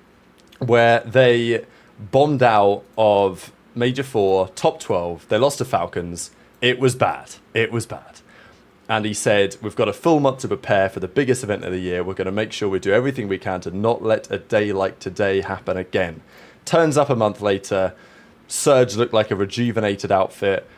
where they bombed out of Major 4, top 12. They lost to Falcons. It was bad. And he said, we've got a full month to prepare for the biggest event of the year. We're going to make sure we do everything we can to not let a day like today happen again. Turns up a month later. Surge looked like a rejuvenated outfit.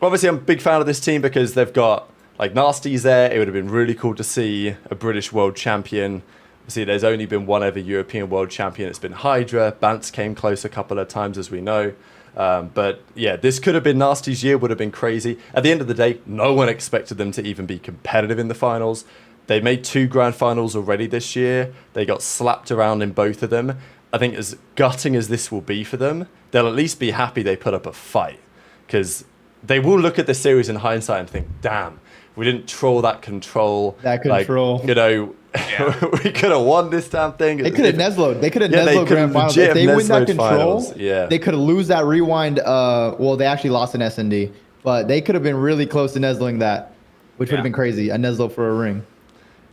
Obviously, I'm a big fan of this team because they've got like Nasty's there. It would have been really cool to see a British world champion. Obviously, there's only been one ever European world champion. It's been Hydra. Bance came close a couple of times, as we know. But yeah, this could have been Nasty's year, would have been crazy. At the end of the day, no one expected them to even be competitive in the finals. They made 2 grand finals already this year. They got slapped around in both of them. I think as gutting as this will be for them, they'll at least be happy they put up a fight. Because they will look at this series in hindsight and think, damn, we didn't troll that control. That control. Like, we could have won this damn thing. They could have Neslo'd. They could have Neslo'd grand finals. If they win that control, they could lose that rewind. Well, they actually lost an S&D, but they could have been really close to Neslo'ing that, which would have been crazy. A Neslo for a ring.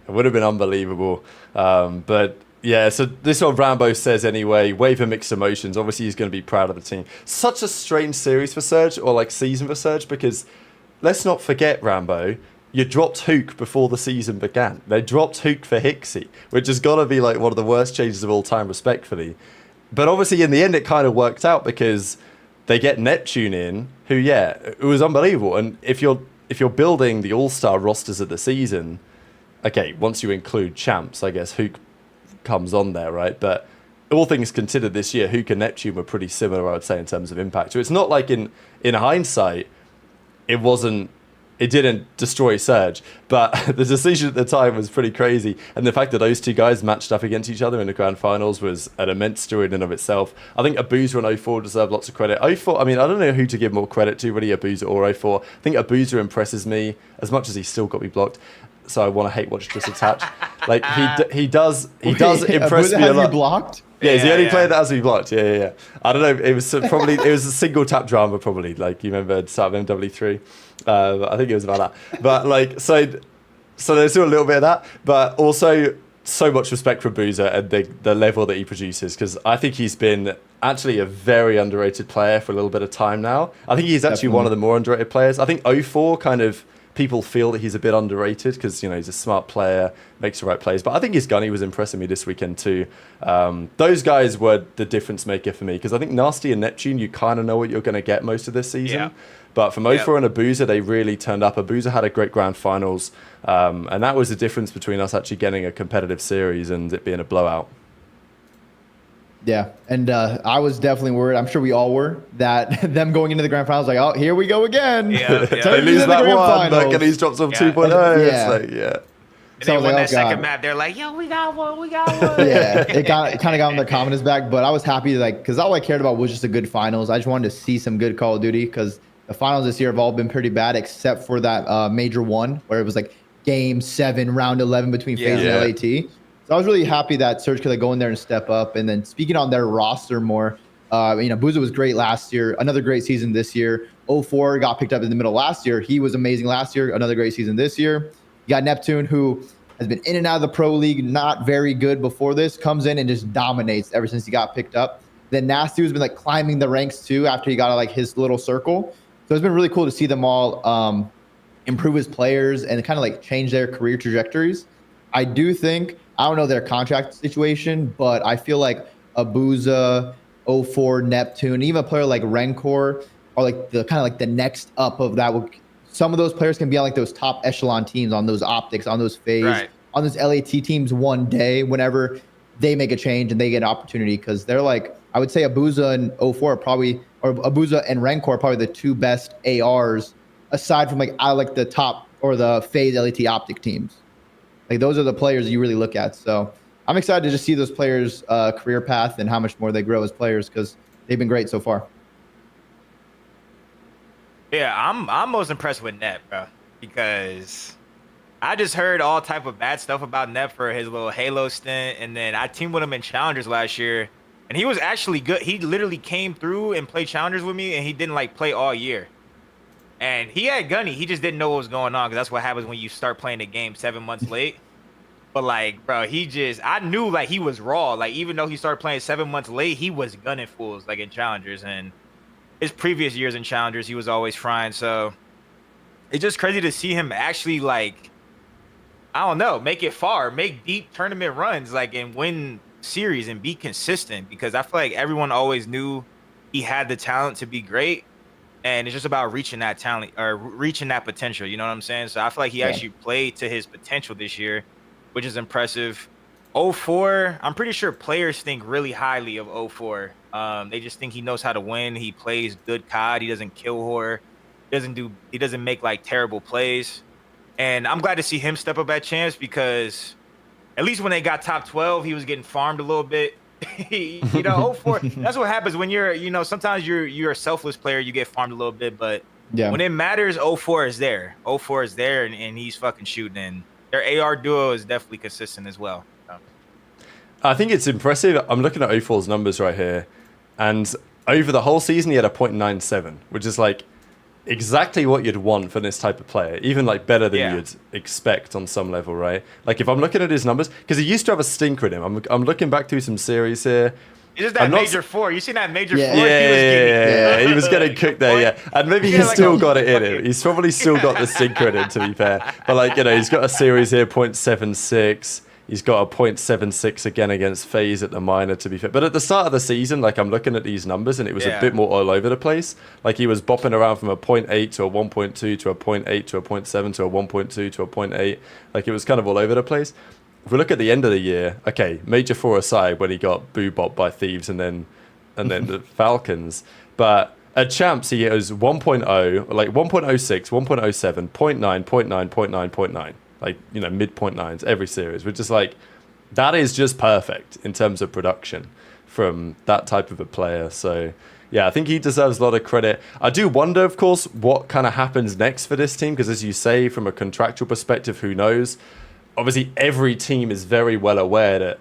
It would have been unbelievable. But yeah, so this one Rambo says anyway, wave of mixed emotions. Obviously, he's going to be proud of the team. Such a strange series for Surge, or like season for Surge, because let's not forget, Rambo, you dropped Hook before the season began. They dropped Hook for Hixie, which has got to be like one of the worst changes of all time, respectfully. But obviously, in the end, it kind of worked out because they get Neptune in, who, it was unbelievable. And if you're building the all-star rosters of the season, okay, once you include champs, I guess Hook comes on there, right? But all things considered, this year, Hook and Neptune were pretty similar, I would say, in terms of impact. So it's not like in hindsight, it didn't destroy Surge, but the decision at the time was pretty crazy. And the fact that those two guys matched up against each other in the grand finals was an immense story in and of itself. I think Abuza and 04 deserve lots of credit. 04, I mean, I don't know who to give more credit to, really, Abuza or 04. I think Abuza impresses me as much as he still got me blocked. So I want to hate watch just attach. Like he does impress me a lot. Blocked? Yeah, he's the only player that has me blocked. Yeah. I don't know. It was a single tap drama probably. Like you remember start of MW3. I think it was about that. But like so there's still a little bit of that, but also so much respect for Boozer and the level that he produces, because I think he's been actually a very underrated player for a little bit of time now. I think he's actually one of the more underrated players. I think 04 kind of people feel that he's a bit underrated because, you know, he's a smart player, makes the right plays. But I think his gunny was impressing me this weekend too. Those guys were the difference maker for me because I think Nasty and Neptune, you kind of know what you're going to get most of this season. Yeah. But for Mo4 and Abuza, they really turned up. Abuza had a great grand finals. And that was the difference between us actually getting a competitive series and it being a blowout. Yeah, and I was definitely worried. I'm sure we all were that them going into the grand finals, like, oh, here we go again. Yeah, they lose that one. Like, and he drops off 2.0. Yeah. It's like, yeah. And then when that second map, they're like, yo, we got one. Yeah, it kind of got on their confidence back, but I was happy, like, because all I cared about was just a good finals. I just wanted to see some good Call of Duty because the finals this year have all been pretty bad except for that major one where it was like game 7, round 11 between FaZe and LAT. So I was really happy that Surge could go in there and step up. And then speaking on their roster more, you know, Booza was great last year. Another great season this year. 04 got picked up in the middle last year. He was amazing last year. Another great season this year. You got Neptune, who has been in and out of the pro league, not very good before this, comes in and just dominates ever since he got picked up. Then Nasty, who's been like climbing the ranks too after he got like his little circle. So it's been really cool to see them all improve as players and kind of like change their career trajectories. I do think, I don't know their contract situation, but I feel like Abuza, 04, Neptune, even a player like Rencor are like the kind of like the next up of that. Some of those players can be on like those top echelon teams, on those OpTics, on those FaZe, on those LAT teams one day whenever they make a change and they get an opportunity, because they're like, I would say Abuza and 04 are probably, or Abuza and Rencor are probably the two best ARs aside from like out of like the top or the FaZe LAT OpTic teams. Like those are the players you really look at. So I'm excited to just see those players' career path and how much more they grow as players because they've been great so far. Yeah, I'm most impressed with Nep, bro, because I just heard all type of bad stuff about Nep for his little Halo stint, and then I teamed with him in Challengers last year, and he was actually good. He literally came through and played Challengers with me, and he didn't like play all year. And he had gunny. He just didn't know what was going on because that's what happens when you start playing the game 7 months late. But, like, bro, I knew, like, he was raw. Like, even though he started playing 7 months late, he was gunning fools, like, in Challengers. And his previous years in Challengers, he was always frying. So it's just crazy to see him actually, like, I don't know, make it far, make deep tournament runs, like, and win series and be consistent. Because I feel like everyone always knew he had the talent to be great. And it's just about reaching that talent or reaching that potential. You know what I'm saying? So I feel like he actually played to his potential this year, which is impressive. 04, I'm pretty sure players think really highly of 04. They just think he knows how to win. He plays good COD. He doesn't kill whore. He doesn't make like terrible plays. And I'm glad to see him step up at Champs because at least when they got top 12, he was getting farmed a little bit. You know, 04, that's what happens when you're, you know, sometimes you're a selfless player, you get farmed a little bit, but when it matters, 04 is there. 04 is there, and he's fucking shooting. And their AR duo is definitely consistent as well. So. I think it's impressive. I'm looking at 04's numbers right here, and over the whole season, he had a .97, which is like exactly what you'd want for this type of player, even like better than you'd expect on some level, right? Like if I'm looking at his numbers, because he used to have a stinker in him. I'm looking back through some series here. It's just that major 4. You seen that major 4? He was getting cooked there, and maybe he's still got it in him. He's probably still got the stinker in him, to be fair. But like, you know, he's got a series here, .76. He's got a .76 again against FaZe at the minor, to be fair. But at the start of the season, like I'm looking at these numbers, and it was a bit more all over the place. Like he was bopping around from a .8 to a 1.2 to a .8 to a .7 to a 1.2 to a .8. Like it was kind of all over the place. If we look at the end of the year, okay, major 4 aside when he got boo-bopped by Thieves and then the Falcons. But at Champs, he was 1.0, like 1.06, 1.07, 0.9, 0.9, 0.9, 0.9. Like, you know, mid .9s every series, which is like, that is just perfect in terms of production from that type of a player. So, yeah, I think he deserves a lot of credit. I do wonder, of course, what kind of happens next for this team, because as you say, from a contractual perspective, who knows? Obviously, every team is very well aware that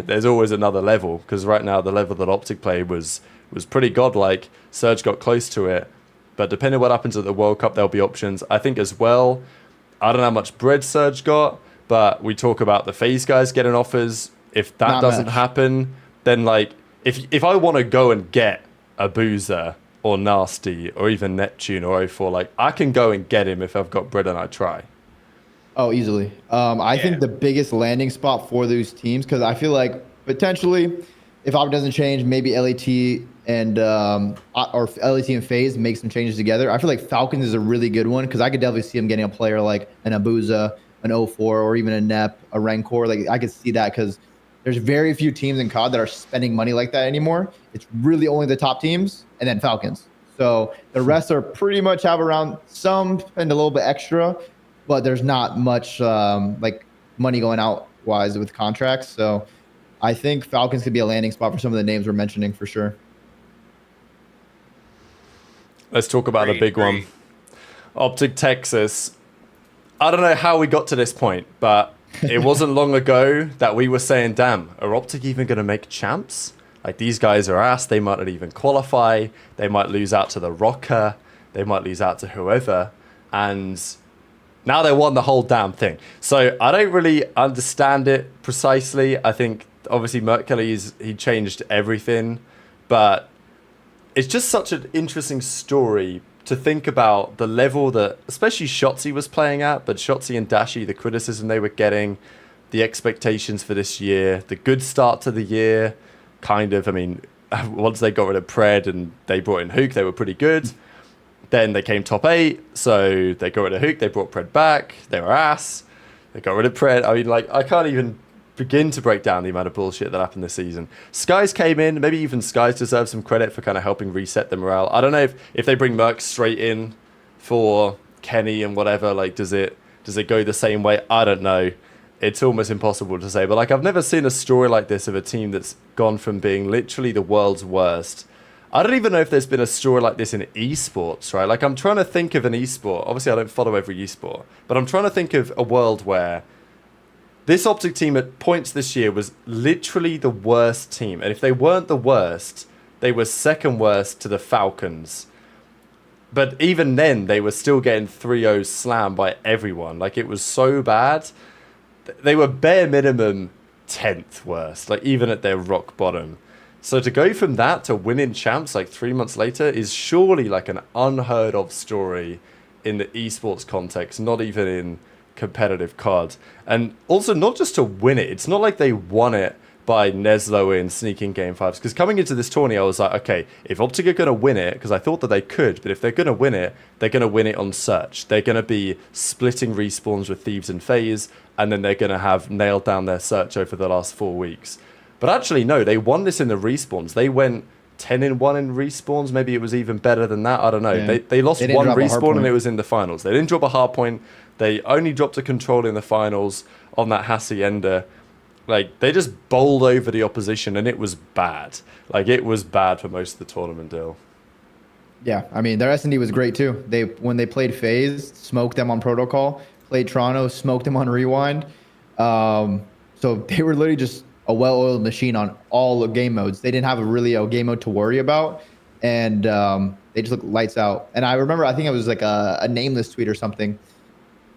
there's always another level, because right now the level that OpTic played was pretty godlike. Surge got close to it, but depending on what happens at the World Cup, there'll be options. I think as well, I don't know how much bread Surge got, but we talk about the FaZe guys getting offers. If that doesn't happen, then like if I want to go and get a Boozer or Nasty or even Neptune or O4, like I can go and get him if I've got bread and I try. Oh, easily. I think the biggest landing spot for those teams, because I feel like potentially, if OpTic doesn't change, maybe LAT and or LAT and FaZe make some changes together. I feel like Falcons is a really good one because I could definitely see them getting a player like an Abuza, an O4, or even a Nep, a Rancor. Like I could see that because there's very few teams in COD that are spending money like that anymore. It's really only the top teams and then Falcons. So the rest are pretty much have around some spend a little bit extra, but there's not much like money going out wise with contracts. So I think Falcons could be a landing spot for some of the names we're mentioning for sure. Let's talk about the big one. OpTic Texas. I don't know how we got to this point, but it wasn't long ago that we were saying, damn, are OpTic even going to make champs? Like, these guys are ass. They might not even qualify. They might lose out to the Rocker. They might lose out to whoever. And now they won the whole damn thing. So I don't really understand it precisely. I think, obviously, Mercury's, he changed everything. But it's just such an interesting story to think about the level that, especially Shotzi was playing at, but Shotzi and Dashi, the criticism they were getting, the expectations for this year, the good start to the year, kind of, I mean, once they got rid of Pred and they brought in Hook, they were pretty good. Then they came top 8, so they got rid of Hook, they brought Pred back, they were ass, they got rid of Pred. I mean, like, I can't even begin to break down the amount of bullshit that happened this season. Skies came in, maybe even Skies deserves some credit for kind of helping reset the morale. I don't know if they bring Merc straight in for Kenny and whatever, like, does it go the same way? I don't know. It's almost impossible to say, but like, I've never seen a story like this of a team that's gone from being literally the world's worst. I don't even know if there's been a story like this in eSports, right? Like, I'm trying to think of an eSport. Obviously, I don't follow every eSport, but I'm trying to think of a world where this OpTic team at points this year was literally the worst team. And if they weren't the worst, they were second worst to the Falcons. But even then, they were still getting 3-0 slammed by everyone. Like, it was so bad. They were bare minimum 10th worst, like even at their rock bottom. So to go from that to winning champs like 3 months later is surely like an unheard of story in the esports context, not even in competitive cards. And also not just to win it. It's not like they won it by Neslo in sneaking game 5s. Because coming into this tourney, I was like, okay, if OpTic are going to win it, because I thought that they could, but if they're going to win it, they're going to win it on search. They're going to be splitting respawns with Thieves and FaZe, and then they're going to have nailed down their search over the last 4 weeks. But actually, no, they won this in the respawns. They went 10-1 in respawns. Maybe it was even better than that. I don't know. Yeah. They lost one respawn and it was in the finals. They didn't drop a hard point. They only dropped a control in the finals on that Hacienda. Like, they just bowled over the opposition and it was bad. Like, it was bad for most of the tournament deal. Yeah, I mean, their S&D was great too. When they played FaZe, smoked them on Protocol. Played Toronto, smoked them on Rewind. So they were literally just a well-oiled machine on all game modes. They didn't have a game mode to worry about. And they just looked lights out. And I remember, I think it was like a nameless tweet or something.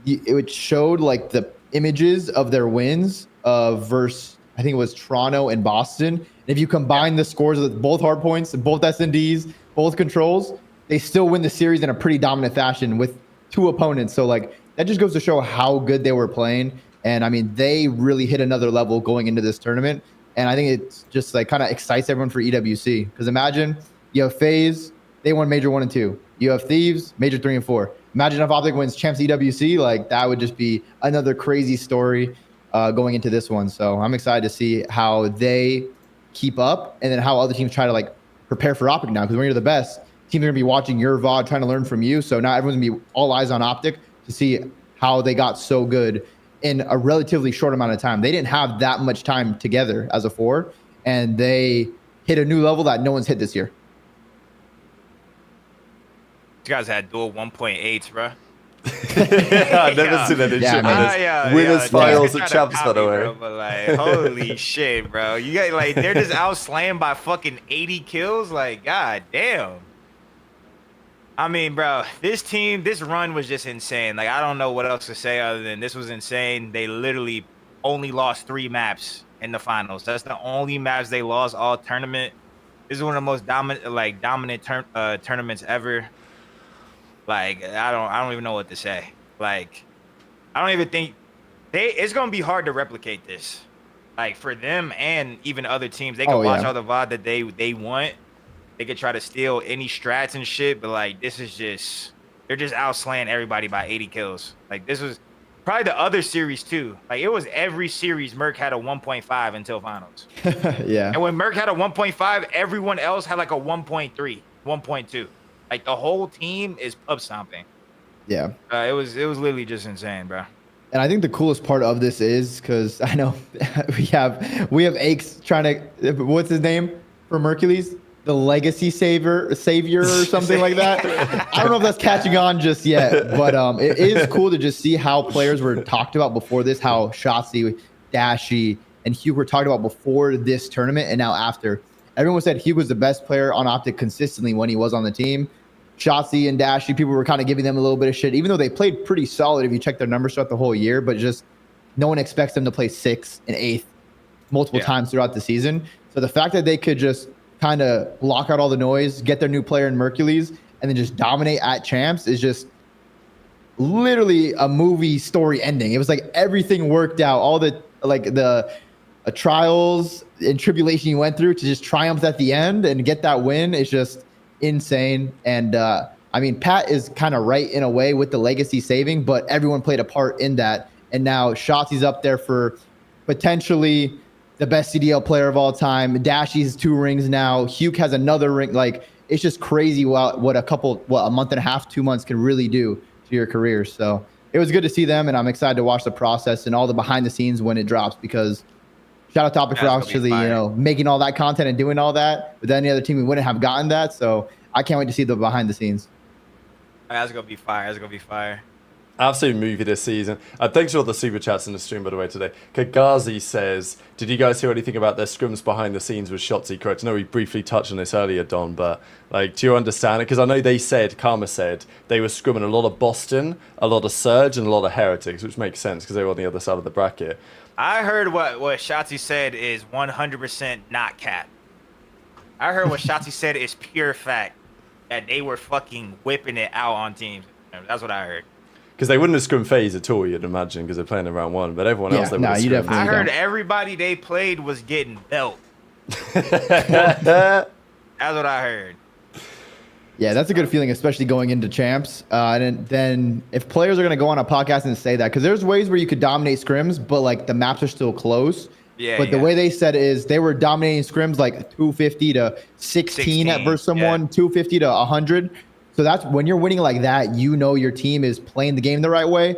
It showed like the images of their wins versus, I think it was Toronto and Boston. And if you combine the scores of both hard points, both S&Ds, both controls, they still win the series in a pretty dominant fashion with 2 opponents. So like, that just goes to show how good they were playing. And I mean, they really hit another level going into this tournament. And I think it's just like kind of excites everyone for EWC. Because imagine you have FaZe, they won Major 1 and 2. You have Thieves, Major 3 and 4. Imagine if OpTic wins Champs EWC, like that would just be another crazy story going into this one. So I'm excited to see how they keep up and then how other teams try to like prepare for OpTic now. Because when you're the best, teams are going to be watching your VOD, trying to learn from you. So now everyone's going to be all eyes on OpTic to see how they got so good in a relatively short amount of time. They didn't have that much time together as a 4, and they hit a new level that no one's hit this year. You guys had dual 1.8s, bro. I've never seen that in shit. Winners finals at champs, by the way. Bro, but like, holy shit, bro. You got like, they're just out slaying by fucking 80 kills. Like, god damn. I mean, bro, this run was just insane. Like, I don't know what else to say other than this was insane. They literally only lost 3 maps in the finals. That's the only maps they lost all tournament. This is one of the most dominant tournaments ever. Like I don't even know what to say. Like I don't even think it's gonna be hard to replicate this. Like for them and even other teams, they can watch all the VOD that they want. They could try to steal any strats and shit, but like this is just they're just outslaying everybody by 80 kills. Like this was probably the other series too. Like it was every series Merc had a 1.5 until finals. Yeah. And when Merc had a 1.5, everyone else had like a 1.3, 1.2. Like the whole team is pub stomping. Yeah. It was literally just insane, bro. And I think the coolest part of this is because I know we have Aches trying to, what's his name for Mercules? The legacy savior or something like that. I don't know if that's catching on just yet, but it is cool to just see how players were talked about before this, how Shotzzy, Dashy, and Hugh were talked about before this tournament and now after. Everyone said he was the best player on OpTic consistently when he was on the team. Shotzzy and Dashy, people were kind of giving them a little bit of shit, even though they played pretty solid if you check their numbers throughout the whole year, but just no one expects them to play 6th and 8th multiple times throughout the season. So the fact that they could just kind of block out all the noise, get their new player in Mercules, and then just dominate at champs is just literally a movie story ending. It was like everything worked out, all the trials and tribulation you went through to just triumph at the end and get that win is just insane. And I mean, Pat is kind of right in a way with the legacy saving, but everyone played a part in that. And now Shotzi's up there for potentially the best CDL player of all time. Dashy's 2 rings now. Hugh has another ring. Like, it's just crazy what a month and a half, 2 months can really do to your career. So it was good to see them, and I'm excited to watch the process and all the behind the scenes when it drops, because shout out to OpTic for actually, making all that content and doing all that. With any other team, we wouldn't have gotten that. So I can't wait to see the behind the scenes. That's going to be fire. That's going to be fire. Absolute movie this season. Thanks for all the super chats in the stream, by the way, today. Kagazi says, did you guys hear anything about their scrims behind the scenes with Shotzzy? Correct. I know we briefly touched on this earlier, Don, but like, do you understand it? Because I know Karma said they were scrimming a lot of Boston, a lot of Surge, and a lot of Heretics, which makes sense because they were on the other side of the bracket. I heard what Shotzzy said is 100% not cap. I heard what Shotzzy said is pure fact, that they were fucking whipping it out on teams. That's what I heard. Because they wouldn't have scrimmed FaZe at all, you'd imagine, because they're playing in round 1. But everyone else, they would have scrimmed. I heard everybody they played was getting belt. That's what I heard. Yeah, that's a good feeling, especially going into champs. And then if players are going to go on a podcast and say that, because there's ways where you could dominate scrims, but like the maps are still close. Yeah. But the way they said it is they were dominating scrims like 250 to 16 at versus someone, 250 to 100. So that's when you're winning like that, you know your team is playing the game the right way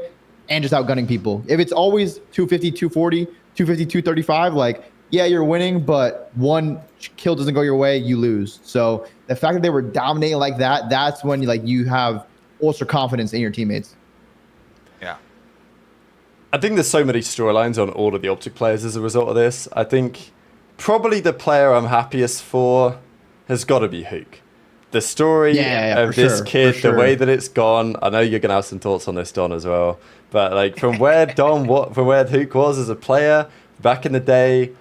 and just outgunning people. If it's always 250, 240, 250, 235, like, yeah, you're winning, but one kill doesn't go your way, you lose. So the fact that they were dominating like that, that's when you have ultra confidence in your teammates. Yeah. I think there's so many storylines on all of the OpTic players as a result of this. I think probably the player I'm happiest for has got to be Hook. The story of this kid, the way that it's gone. I know you're gonna have some thoughts on this, Don, as well. But like from where Hook was as a player back in the day,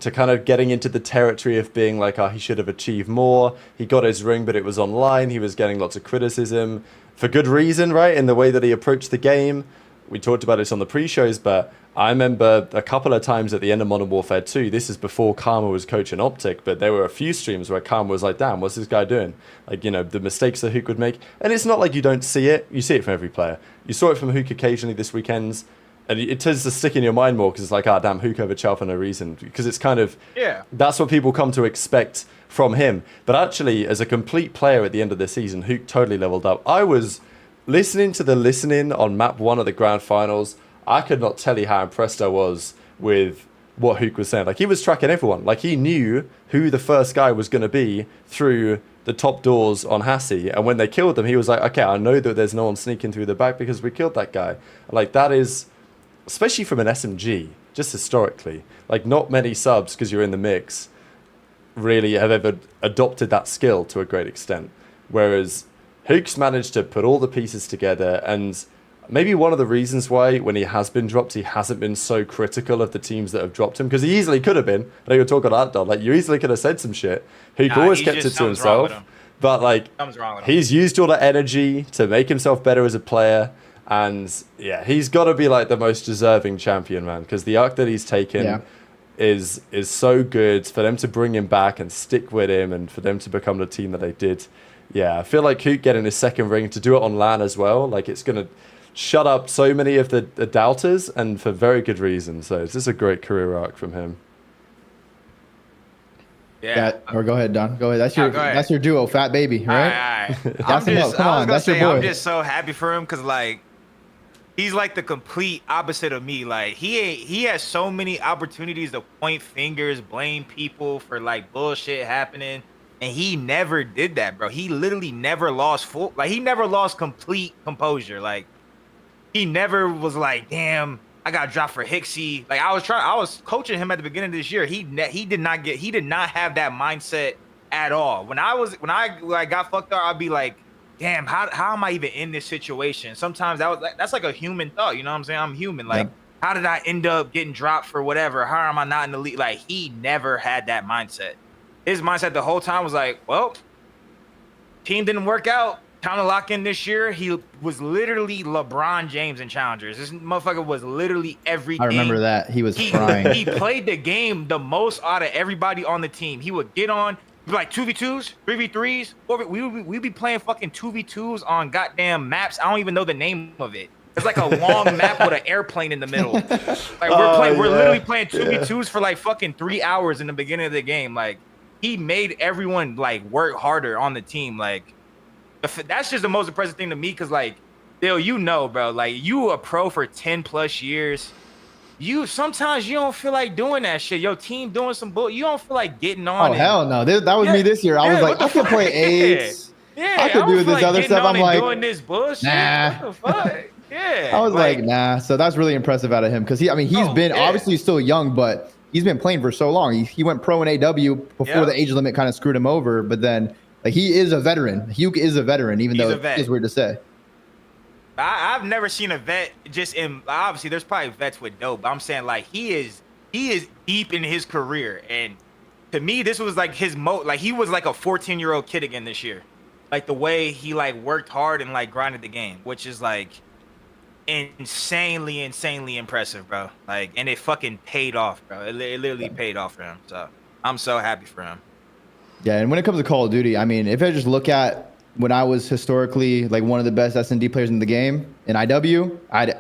to kind of getting into the territory of being like, he should have achieved more. He got his ring, but it was online. He was getting lots of criticism for good reason, right? In the way that he approached the game. We talked about this on the pre-shows, but I remember a couple of times at the end of Modern Warfare 2, this is before Karma was coaching OpTic, but there were a few streams where Karma was like, damn, what's this guy doing? Like, the mistakes that Hook would make. And it's not like you don't see it. You see it from every player. You saw it from Hook occasionally this weekend, and it tends to stick in your mind more because it's like, damn, Hook over Chow for no reason. Because it's kind of, that's what people come to expect from him. But actually, as a complete player at the end of the season, Hook totally leveled up. I was listening to the listening on map 1 of the grand finals. I could not tell you how impressed I was with what Hook was saying. Like, he was tracking everyone. Like, he knew who the first guy was going to be through the top doors on Hassie. And when they killed them, he was like, okay, I know that there's no one sneaking through the back because we killed that guy. Like, that is, especially from an SMG, just historically, like, not many subs, because you're in the mix, really have ever adopted that skill to a great extent. Whereas Hook's managed to put all the pieces together, and maybe one of the reasons why when he has been dropped, he hasn't been so critical of the teams that have dropped him, because he easily could have been. I know you're talking about that, like you easily could have said some shit. He always kept it to himself, but like he's used all that energy to make himself better as a player. And yeah, he's got to be like the most deserving champion, man, because the arc that he's taken is so good. For them to bring him back and stick with him, and for them to become the team that they did. Yeah, I feel like Hook getting his second ring, to do it on LAN as well, like it's going to shut up so many of the doubters, and for very good reason. So it's just a great career arc from him. Yeah. Or go ahead, Don. Go ahead. That's your duo, Fat Baby, right? All right. I'm just so happy for him, because like he's like the complete opposite of me. Like he has so many opportunities to point fingers, blame people for like bullshit happening, and he never did that, bro. He literally never lost he never lost complete composure. Like he never was like, damn, I got dropped for Hixie. Like I was coaching him at the beginning of this year. He did not have that mindset at all. When I like got fucked up, I'd be like, damn, how am I even in this situation? Sometimes that's like a human thought, you know what I'm saying? I'm human. Like, how did I end up getting dropped for whatever? How am I not in the league? Like, he never had that mindset. His mindset the whole time was like, well, team didn't work out. Time to lock in this year. He was literally LeBron James in challengers. This motherfucker was literally everything. I remember that. He was crying. He played the game the most out of everybody on the team. He would get on, like 2v2s, 3v3s. We'd be playing fucking 2v2s on goddamn maps. I don't even know the name of it. It's like a long map with an airplane in the middle. Like we're literally playing 2v2s for like fucking 3 hours in the beginning of the game. Like he made everyone like work harder on the team. Like that's just the most impressive thing to me, because like, Dale, you know, bro, like you a pro for 10 plus years. Sometimes you don't feel like doing that shit. Your team doing some bull. You don't feel like getting on. Oh hell no! That was me this year. I was like, I could play AIDS. Yeah, I could do this other stuff. I'm like, doing this bullshit. Nah. What the fuck? Yeah. I was like, nah. So that's really impressive out of him, because he's been obviously still young, but he's been playing for so long. He went pro in AW before the age limit kind of screwed him over. But then like he is a veteran. Hugh is a veteran, even though it's weird to say. I've never seen a vet just in. Obviously, there's probably vets with dope, but I'm saying like he is deep in his career, and to me, this was like like he was like a 14-year-old kid again this year. Like the way he like worked hard and like grinded the game, which is like insanely impressive, bro. Like, and it fucking paid off, bro. It literally paid off for him. So I'm so happy for him. Yeah, and when it comes to Call of Duty, I mean, if I just look at when I was historically like one of the best S&D players in the game in IW, I had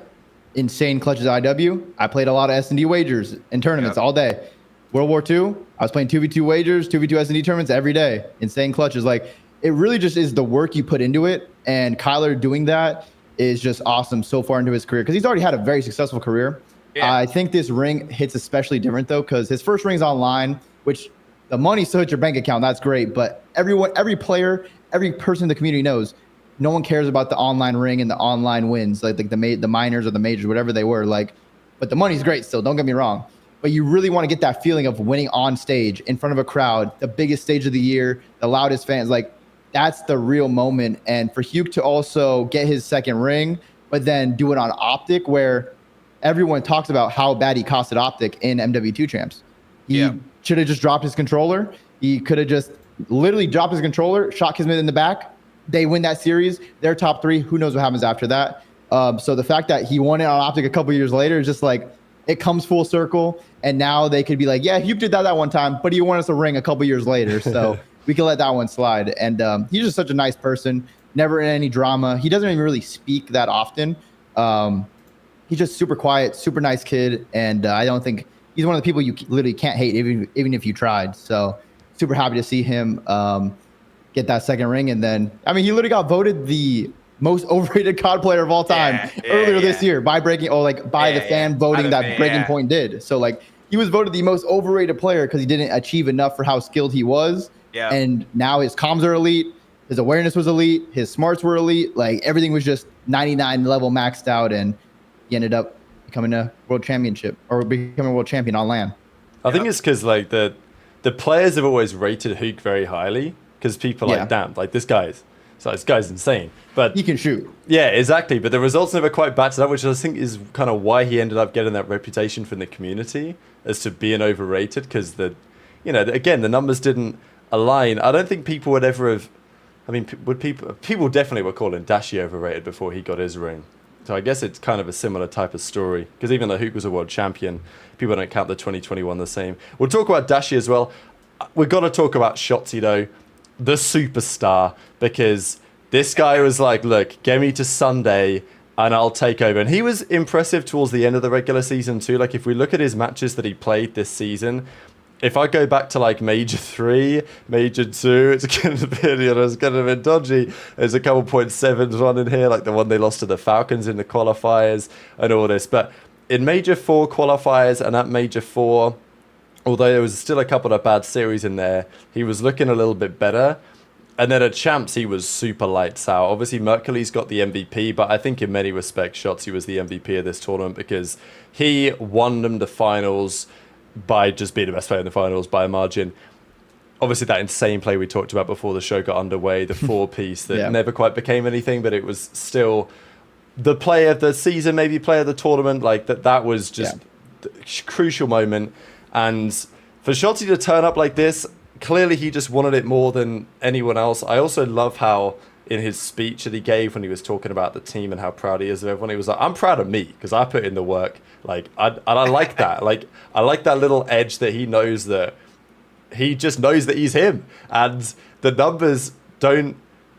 insane clutches at IW. I played a lot of S&D wagers and tournaments all day. World War II, I was playing 2v2 wagers, 2v2 S&D tournaments every day. Insane clutches. Like, it really just is the work you put into it. And Kyler doing that is just awesome so far into his career, because he's already had a very successful career. Yeah. I think this ring hits especially different though, because his first ring's online, which the money still hits your bank account. That's great. But every player, every person in the community knows no one cares about the online ring and the online wins, like the minors or the majors, whatever they were. Like, but the money's great still. Don't get me wrong. But you really want to get that feeling of winning on stage in front of a crowd, the biggest stage of the year, the loudest fans. Like, that's the real moment. And for Hugh to also get his second ring, but then do it on OpTic, where everyone talks about how bad he costed OpTic in MW2 champs. He should have just dropped his controller. He could have just literally dropped his controller, shot Kismet in the back. They win that series. They're top 3. Who knows what happens after that? So the fact that he won it on OpTic a couple years later is just like, it comes full circle. And now they could be like, yeah, Hugh did that one time, but he won us a ring a couple years later. So we can let that one slide. And he's just such a nice person, never in any drama. He doesn't even really speak that often. He's just super quiet, super nice kid. And I don't think he's one of the people you literally can't hate, even if you tried. So super happy to see him get that second ring. And then, I mean, he literally got voted the most overrated COD player of all time earlier this year by the fan voting that Breaking Point did. So like, he was voted the most overrated player because he didn't achieve enough for how skilled he was. Yeah. And now his comms are elite. His awareness was elite. His smarts were elite. Like, everything was just 99 level maxed out. And he ended up becoming a world championship, or becoming a world champion on LAN. I think it's because like the players have always rated Hook very highly, because people are like, damn, like this guy is So this guy's insane. But he can shoot. Yeah, exactly. But the results never quite backed it up, which I think is kind of why he ended up getting that reputation from the community as to being overrated, because again, the numbers didn't align. I don't think people would ever have. I mean, people definitely were calling Dashi overrated before he got his ring. So I guess it's kind of a similar type of story, because even though Hook was a world champion, people don't count the 2021 the same. We'll talk about Dashi as well. We've got to talk about Shotzzy though, the superstar, because this guy was like, look, get me to Sunday and I'll take over. And he was impressive towards the end of the regular season too. Like if we look at his matches that he played this season, if I go back to like Major 3, Major 2, it's going to be dodgy. There's a couple .7s on in here, like the one they lost to the Falcons in the qualifiers and all this. But in Major 4 qualifiers and at Major 4, although there was still a couple of bad series in there, he was looking a little bit better. And then at Champs, he was super lights out. Obviously, Mercury's got the MVP, but I think in many respects, Shotzzy was the MVP of this tournament because he won them the finals by just being the best player in the finals by a margin. Obviously, that insane play we talked about before the show got underway, the 4-piece that never quite became anything, but it was still the play of the season, maybe play of the tournament. Like that was just a crucial moment. And for Shotzzy to turn up like this, clearly he just wanted it more than anyone else. I also love how in his speech that he gave when he was talking about the team and how proud he is of everyone, he was like, I'm proud of me because I put in the work. Like, I like that. Like, I like that little edge that he knows that he just knows that he's him. And the numbers don't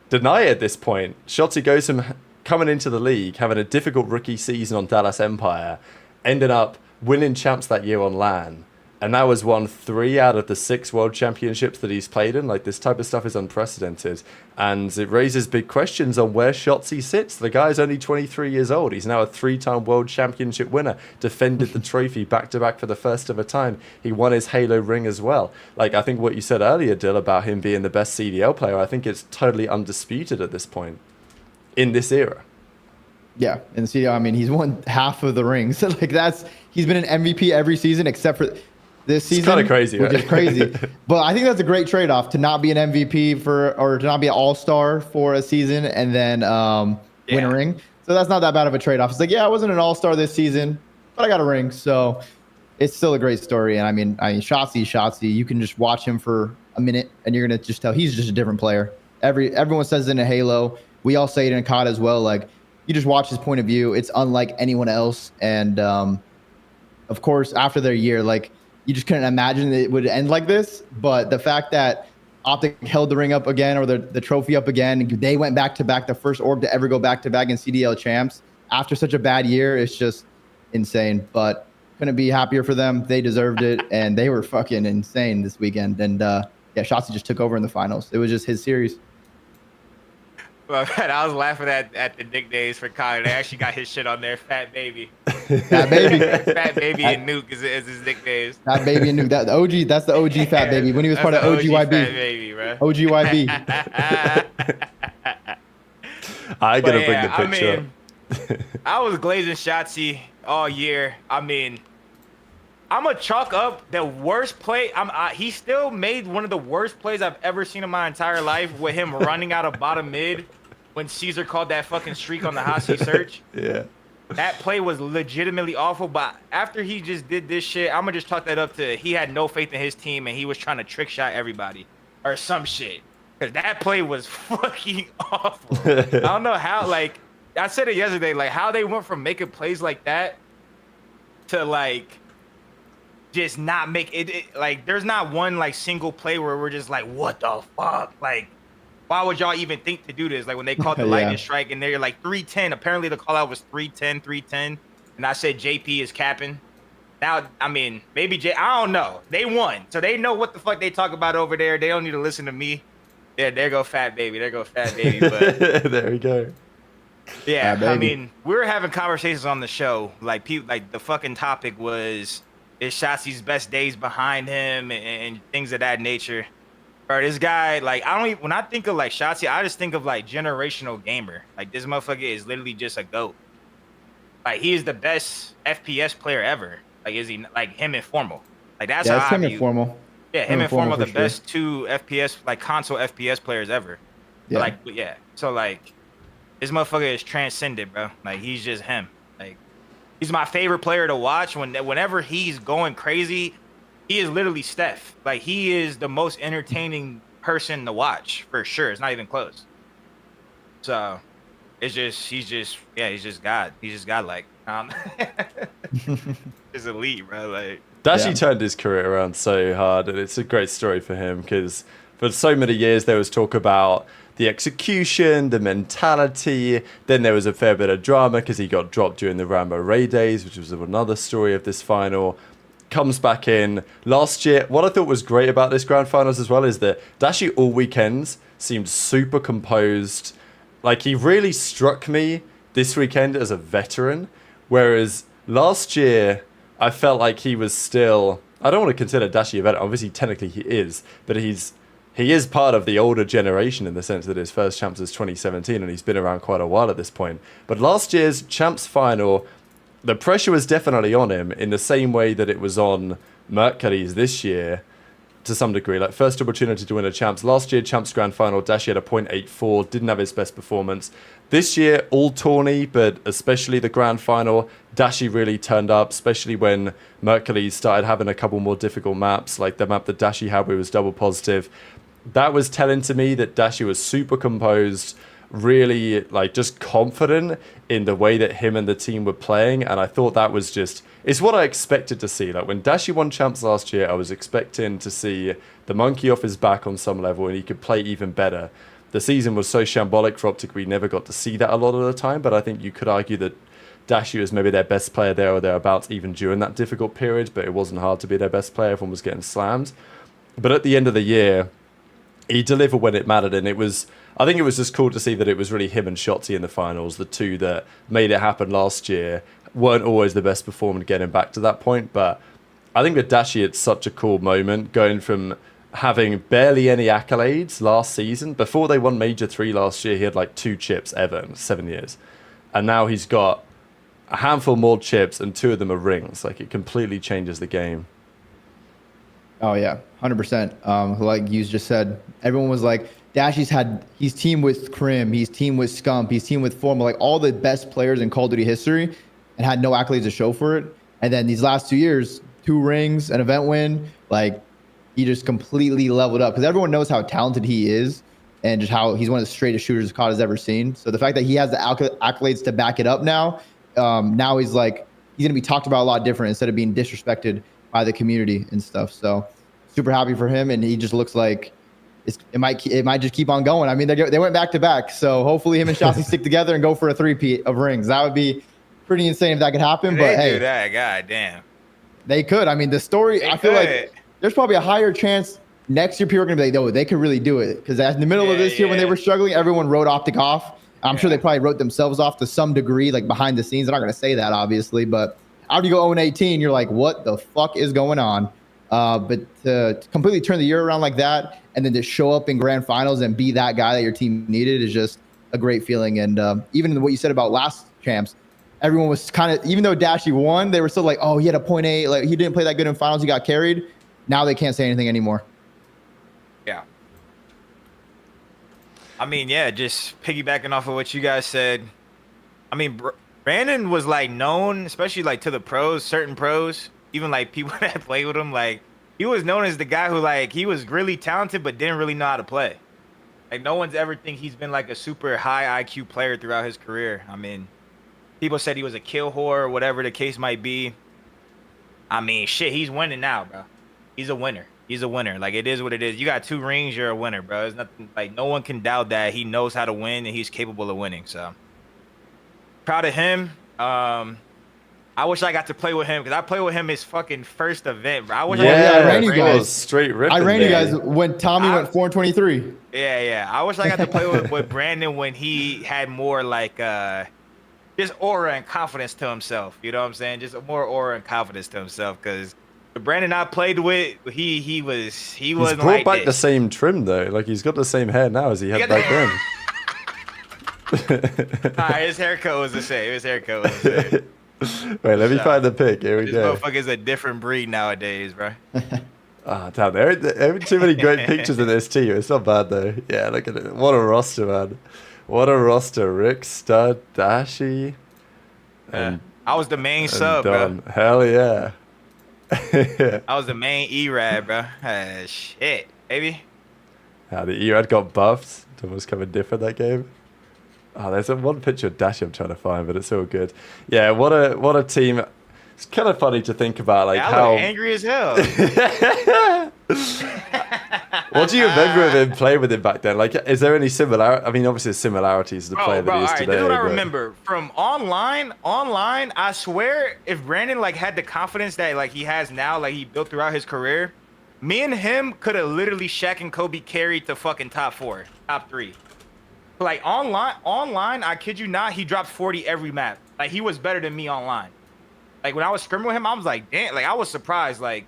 deny it at this point. Shotzzy goes from coming into the league, having a difficult rookie season on Dallas Empire, ending up winning champs that year on LAN. And that was won 3 out of the 6 world championships that he's played in. Like, this type of stuff is unprecedented. And it raises big questions on where Shotzzy sits. The guy's only 23 years old. He's now a 3-time world championship winner. Defended the trophy back-to-back for the first of a time. He won his Halo ring as well. Like, I think what you said earlier, Dill, about him being the best CDL player, I think it's totally undisputed at this point in this era. Yeah, in the CDL, I mean, he's won half of the rings. Like, he's been an MVP every season except for this season. It's kind of crazy, which is crazy. But I think that's a great trade-off to not be an MVP or to not be an all-star for a season and then win a ring. So that's not that bad of a trade-off. It's like, yeah, I wasn't an all-star this season, but I got a ring. So it's still a great story. And I mean, Shotzzy, you can just watch him for a minute and you're gonna just tell he's just a different player. Everyone says it in a Halo. We all say it in COD as well. Like, you just watch his point of view. It's unlike anyone else. And of course, after their year, like, you just couldn't imagine that it would end like this. But the fact that OpTic held the ring up again, or the trophy up again, they went back-to-back, the first org to ever go back-to-back in CDL champs after such a bad year, it's just insane. But couldn't be happier for them. They deserved it, and they were fucking insane this weekend. And Shotzzy just took over in the finals. It was just his series. Well, man, I was laughing at the nicknames for Connor. They actually got his shit on there. Fat Baby. Fat Baby. Fat Baby and Nuke is his nicknames. Fat Baby and Nuke. That's the OG Fat Baby when he was part of OGYB. Fat Baby, bro. OGYB. I gotta bring the picture up. I was glazing Shotzzy all year. I mean, I'm gonna chalk up the worst play. He still made one of the worst plays I've ever seen in my entire life with him running out of bottom mid when Caesar called that fucking streak on the hot seat search. Yeah. That play was legitimately awful, but after he just did this shit, I'm gonna just chalk that up to he had no faith in his team and he was trying to trick shot everybody or some shit. Cause that play was fucking awful. I don't know how, like, I said it yesterday, like how they went from making plays like that to like just not make it like there's not one like single play where we're just like, what the fuck? Like, why would y'all even think to do this? Like when they called the lightning strike and they're like 310, apparently the call out was 310, and I said JP is capping. Now, I mean, maybe I don't know. They won, so they know what the fuck they talk about over there. They don't need to listen to me. Yeah, there go Fat Baby. There go Fat Baby. But there we go. Yeah, I mean, we were having conversations on the show. Like people, like the fucking topic was, is Shotzzy's best days behind him and things of that nature. Bro, this guy, like, when I think of like Shotzzy, I just think of like generational gamer. Like this motherfucker is literally just a GOAT. Like he is the best FPS player ever. Like is he like him and Formal? Like that's how I him and Formal. Yeah, him and Formal the best 2 FPS like console FPS players ever. Yeah. Like, yeah. So like, this motherfucker is transcended, bro. Like, he's just him. Like, he's my favorite player to watch. Whenever he's going crazy, he is literally Steph. Like, he is the most entertaining person to watch for sure. It's not even close. So, he's just God. He's just godlike. It's elite, bro. Like, Dashie turned his career around so hard, and it's a great story for him because for so many years there was talk about the execution, the mentality. Then there was a fair bit of drama because he got dropped during the Rambo Ray days, which was another story of this final. Comes back in last year. What I thought was great about this grand finals as well is that Dashie all weekends seemed super composed. Like, he really struck me this weekend as a veteran, whereas last year I felt like he was still, I don't want to consider Dashie a veteran. Obviously, technically he is, but he is part of the older generation in the sense that his first champs is 2017 and he's been around quite a while at this point. But last year's champs final, the pressure was definitely on him in the same way that it was on Mercury's this year to some degree. Like, first opportunity to win a champs. Last year, champs grand final, Dashie had a .84, didn't have his best performance. This year, all tourney, but especially the grand final, Dashie really turned up, especially when Mercury started having a couple more difficult maps, like the map that Dashie had where it was double positive. That was telling to me that Dashie was super composed, really like just confident in the way that him and the team were playing, and I thought that was just, it's what I expected to see. Like, when Dashie won champs last year, I was expecting to see the monkey off his back on some level and he could play even better. The season was so shambolic for OpTic, we never got to see that a lot of the time, but I think you could argue that Dashie was maybe their best player there or thereabouts even during that difficult period, but it wasn't hard to be their best player. Everyone was getting slammed. But at the end of the year, he delivered when it mattered, and I think it was just cool to see that it was really him and Shotzi in the finals, the two that made it happen last year. Weren't always the best performer getting back to that point, but I think with Dashie, it's such a cool moment going from having barely any accolades last season. Before they won Major 3 last year, he had like 2 chips ever in 7 years. And now he's got a handful more chips and 2 of them are rings. Like, it completely changes the game. Oh yeah, 100%. Like you just said, everyone was like, he's teamed with Krim, he's teamed with Scump, he's teamed with Forma, like all the best players in Call of Duty history, and had no accolades to show for it. And then these last 2 years, 2 rings, an event win, like he just completely leveled up because everyone knows how talented he is and just how he's one of the straightest shooters COD has ever seen. So the fact that he has the accolades to back it up now he's like, he's gonna be talked about a lot different instead of being disrespected by the community and stuff. So super happy for him, and he just looks like it might just keep on going. I mean, they went back to back, so hopefully him and Shotzi stick together and go for a 3-peat of rings. That would be pretty insane if that could happen. But hey, do that, god damn, they could. I mean, the story. I feel like there's probably a higher chance next year people are gonna be like, no, they could really do it, because in the middle of this year when they were struggling, everyone wrote OpTic off. I'm sure they probably wrote themselves off to some degree, like behind the scenes. They're not gonna say that obviously, but after you go 0-18, you're like, what the fuck is going on? But to completely turn the year around like that, and then to show up in grand finals and be that guy that your team needed is just a great feeling. And even what you said about last champs, everyone was kind of, even though Dashie won, they were still like, oh, he had a .8, like he didn't play that good in finals, he got carried. Now they can't say anything anymore. Yeah. I mean, yeah, just piggybacking off of what you guys said. I mean, Brandon was like known, especially like to the pros, certain pros, even like people that play with him, like he was known as the guy who like he was really talented but didn't really know how to play. Like no one's ever think he's been like a super high IQ player throughout his career. I mean, people said he was a kill whore or whatever the case might be. I mean, shit, he's winning now, bro. He's a winner. He's a winner. Like, it is what it is. You got 2 rings, you're a winner, bro. There's nothing, like, no one can doubt that he knows how to win and he's capable of winning. So proud of him. I wish I got to play with him because I played with him his fucking first event, bro. I wish I ran you guys straight ripping. I ran you guys when Tommy went 4-23. Yeah. I wish I got to play with Brandon when he had more like just aura and confidence to himself. You know what I'm saying? Just more aura and confidence to himself, because the Brandon I played with, he wasn't brought like back this. the same trim though. Like, he's got the same hair now as he had back then. His haircut was the same. Wait, let me find the pic. Here we go. This motherfucker's a different breed nowadays, bro. Damn, there are too many great pictures in this team. It's not bad though. Yeah, look at it. What a roster, man. What a roster. Rick, Stud, Dashy. I was the main sub, Don. Bro. Hell yeah. I was the main E-Rad, bro. Shit, baby. Yeah, the E-Rad got buffed. It was kind of different that game. There's one picture of Dashy I'm trying to find, but it's all good. Yeah, what a team. It's kind of funny to think about, like, how angry as hell. What do you remember of him playing with him back then? Like, is there any similar? I mean, obviously, there's similarities to the player that he is today. This is what I remember from online. I swear, if Brandon like had the confidence that like he has now, like he built throughout his career, me and him could have literally Shaq and Kobe carried to fucking top 4, top 3. Like online, I kid you not, he dropped 40 every map. Like he was better than me online. Like when I was scrimming with him, I was like, damn, like I was surprised. Like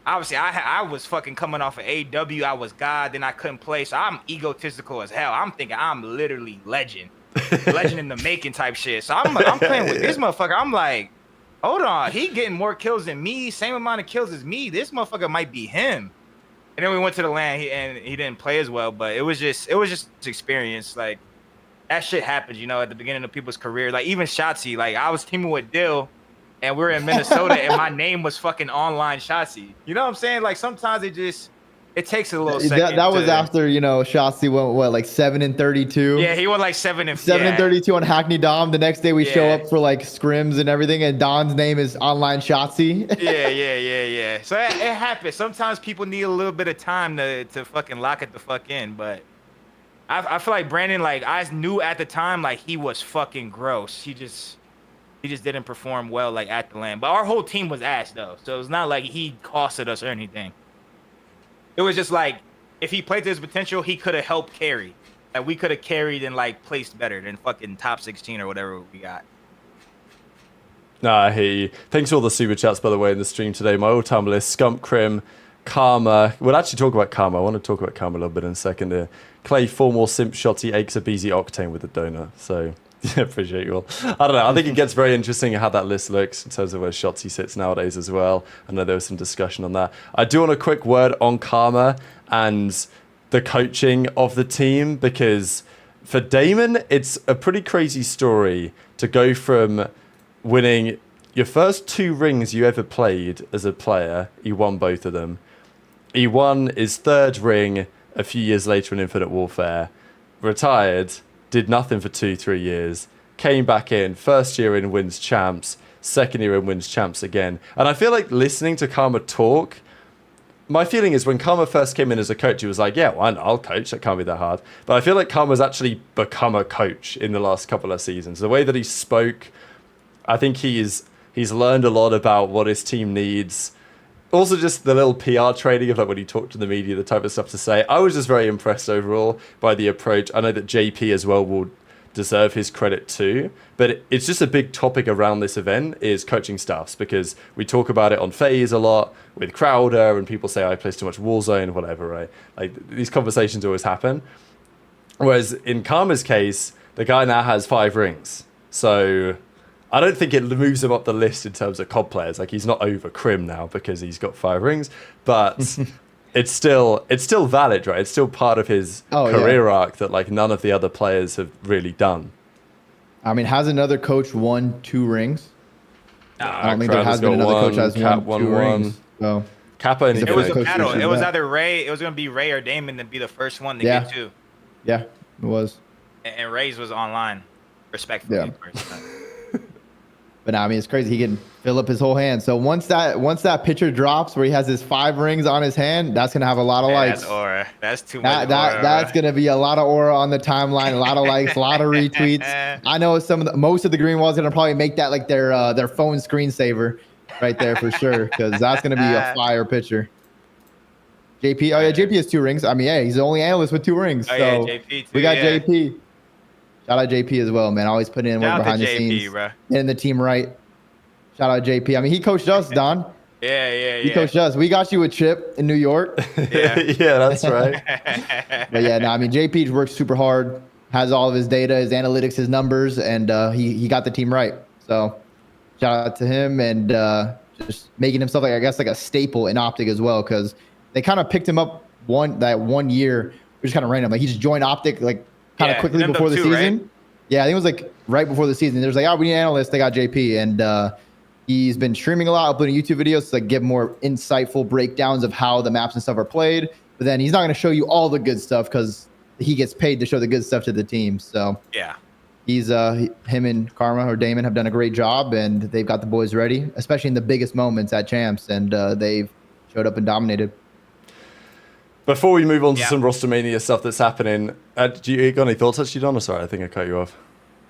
obviously I was fucking coming off of AW, I was God, then I couldn't play, so I'm egotistical as hell. I'm thinking I'm literally legend in the making type shit. So I'm playing with this motherfucker. I'm like, hold on, he getting more kills than me, same amount of kills as me. This motherfucker might be him. And then we went to the LAN, and he didn't play as well, but it was just experience. Like that shit happens, you know, at the beginning of people's career. Like even Shotzi, like I was teaming with Dill, and we were in Minnesota, and my name was fucking online Shotzi. You know what I'm saying? Like sometimes it takes a little second. That was after, you know, Shotzi went what, like 7-32. Yeah, he went like 7 and 32 on Hackney Dom. The next day we show up for like scrims and everything, and Don's name is online Shotzi. yeah. So it happens. Sometimes people need a little bit of time to fucking lock it the fuck in. But I feel like Brandon, like I knew at the time, like he was fucking gross. He just didn't perform well like at the LAN. But our whole team was ass though, so it's not like he costed us or anything. It was just like, if he played to his potential, he could have helped carry. Like, we could have carried and, like, placed better than fucking top 16 or whatever we got. Nah, I hear you. Thanks for all the super chats, by the way, in the stream today. My all-time list, Scump Crim, Karma. We'll actually talk about Karma. I want to talk about Karma a little bit in a second here. Clay, Formore, Simp, Shotty, Axa, BZ, Octane with the donor. So, yeah, appreciate you all. I don't know. I think it gets very interesting how that list looks in terms of where Shotzi sits nowadays as well. I know there was some discussion on that. I do want a quick word on Karma and the coaching of the team, because for Damon, it's a pretty crazy story to go from winning your first 2 rings you ever played as a player. He won both of them. He won his 3rd ring a few years later in Infinite Warfare, retired, did nothing for 2-3 years, came back in, first year in, wins champs, second year in, wins champs again. And I feel like listening to Karma talk, my feeling is when Karma first came in as a coach, he was like, yeah, well, I'll coach, that can't be that hard. But I feel like Karma's actually become a coach in the last couple of seasons. The way that he spoke, I think he's learned a lot about what his team needs. Also, just the little PR training of like when he talked to the media, the type of stuff to say. I was just very impressed overall by the approach. I know that JP as well will deserve his credit too, but it's just a big topic around this event is coaching staffs, because we talk about it on FaZe a lot with Crowder, and people say I play too much Warzone, whatever, right? Like these conversations always happen. Whereas in Karma's case, the guy now has 5 rings, so I don't think it moves him up the list in terms of COD players. Like he's not over Crim now because he's got 5 rings, but it's still valid, right? It's still part of his career arc that like none of the other players have really done. I mean, has another coach won 2 rings? I don't think there has been another coach that has won 2 rings. So Kappa and it was a battle. It was either Ray. It was going to be Ray or Damon to be the first one to get 2. Yeah, it was. And Ray's was online, respectfully. Yeah. But now, I mean, it's crazy. He can fill up his whole hand. So once that picture drops where he has his 5 rings on his hand, that's gonna have a lot of likes. That's aura. That's too much. That's gonna be a lot of aura on the timeline, a lot of likes, a lot of retweets. I know most of the green walls gonna probably make that like their phone screensaver right there for sure, because that's gonna be a fire picture. JP, JP has 2 rings. I mean, yeah, he's the only analyst with 2 rings. So JP too, we got JP. Shout out JP as well, man. Always putting in work behind the scenes. Bro. Getting the team right. Shout out JP. I mean, he coached us, Don. He coached us. We got you a chip in New York. Yeah, that's right. But yeah, no, I mean, JP works super hard, has all of his data, his analytics, his numbers, and he got the team right. So shout out to him. And just making himself like, I guess, like a staple in OpTic as well, because they kind of picked him up one year, which is kind of random. Like he just joined OpTic like kind of quickly before the season. Right? Yeah, I think it was like right before the season. There's like, oh, we need an analyst. They got JP, and he's been streaming a lot, uploading YouTube videos to like give more insightful breakdowns of how the maps and stuff are played. But then he's not going to show you all the good stuff because he gets paid to show the good stuff to the team. So yeah, he's him and Karma or Damon have done a great job, and they've got the boys ready, especially in the biggest moments at Champs, and they've showed up and dominated. Before we move on to some ROSTERMANIA stuff that's happening, do you got any thoughts actually, Don? Sorry, I think I cut you off.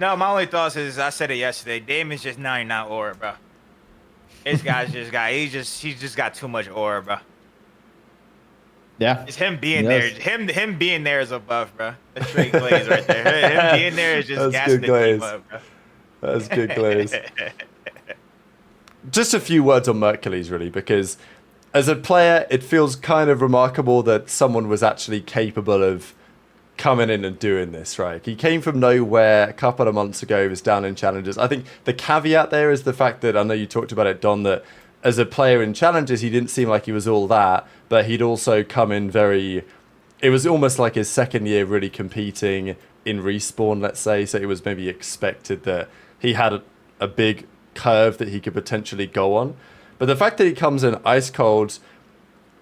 No, my only thoughts is I said it yesterday. Damon's just 99 aura, bro. This guy's he's just got too much aura, bro. Yeah, it's him being there. Him being there is a buff, bro. That's straight glaze right there. Him being there is just gassing the team up, bro. That's good glaze. Just a few words on Mercules, really, because as a player, it feels kind of remarkable that someone was actually capable of coming in and doing this, right? He came from nowhere a couple of months ago. He was down in challenges. I think the caveat there is the fact that, I know you talked about it, Don, that as a player in challenges, he didn't seem like he was all that, but he'd also come in it was almost like his second year really competing in Respawn, let's say, so it was maybe expected that he had a big curve that he could potentially go on. But the fact that he comes in ice cold,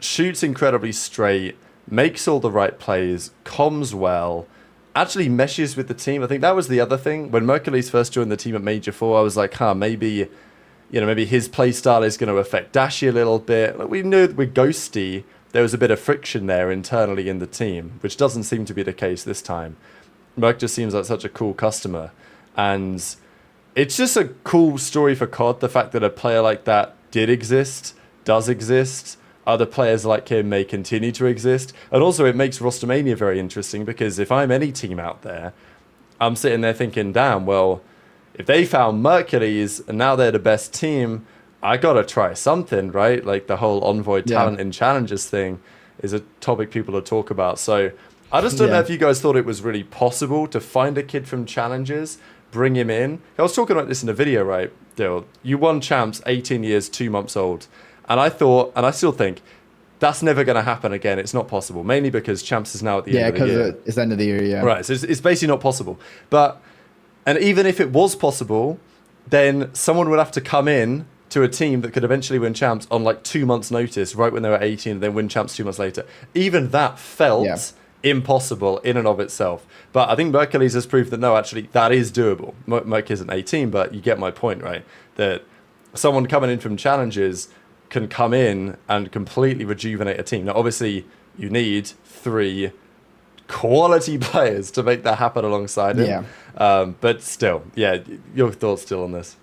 shoots incredibly straight, makes all the right plays, comms well, actually meshes with the team. I think that was the other thing. When Mercules first joined the team at Major 4, I was like, maybe his play style is going to affect Dashy a little bit. Like, we knew with Ghosty, there was a bit of friction there internally in the team, which doesn't seem to be the case this time. Merc just seems like such a cool customer. And it's just a cool story for COD, the fact that a player like that does exist. Other players like him may continue to exist. And also it makes ROSTERMANIA very interesting, because if I'm any team out there, I'm sitting there thinking, damn, well, if they found Mercules and now they're the best team, I gotta try something, right? Like the whole Envoy talent in challenges thing is a topic people will talk about. So I just don't know if you guys thought it was really possible to find a kid from challenges, bring him in. I was talking about this in a video, right, Dill? You won Champs 18 years, 2 months old. And I thought, and I still think, that's never going to happen again. It's not possible, mainly because Champs is now at the end of the year. Yeah, because it's the end of the year, yeah. Right, so it's basically not possible. And even if it was possible, then someone would have to come in to a team that could eventually win Champs on like 2 months' notice, right when they were 18, and then win Champs 2 months later. Even that felt impossible in and of itself. But I think Mercules has proved that, no, actually, that is doable. Merc isn't 18, but you get my point, right? That someone coming in from challenges can come in and completely rejuvenate a team. Now, obviously, you need 3 quality players to make that happen alongside him. But still, your thoughts still on this?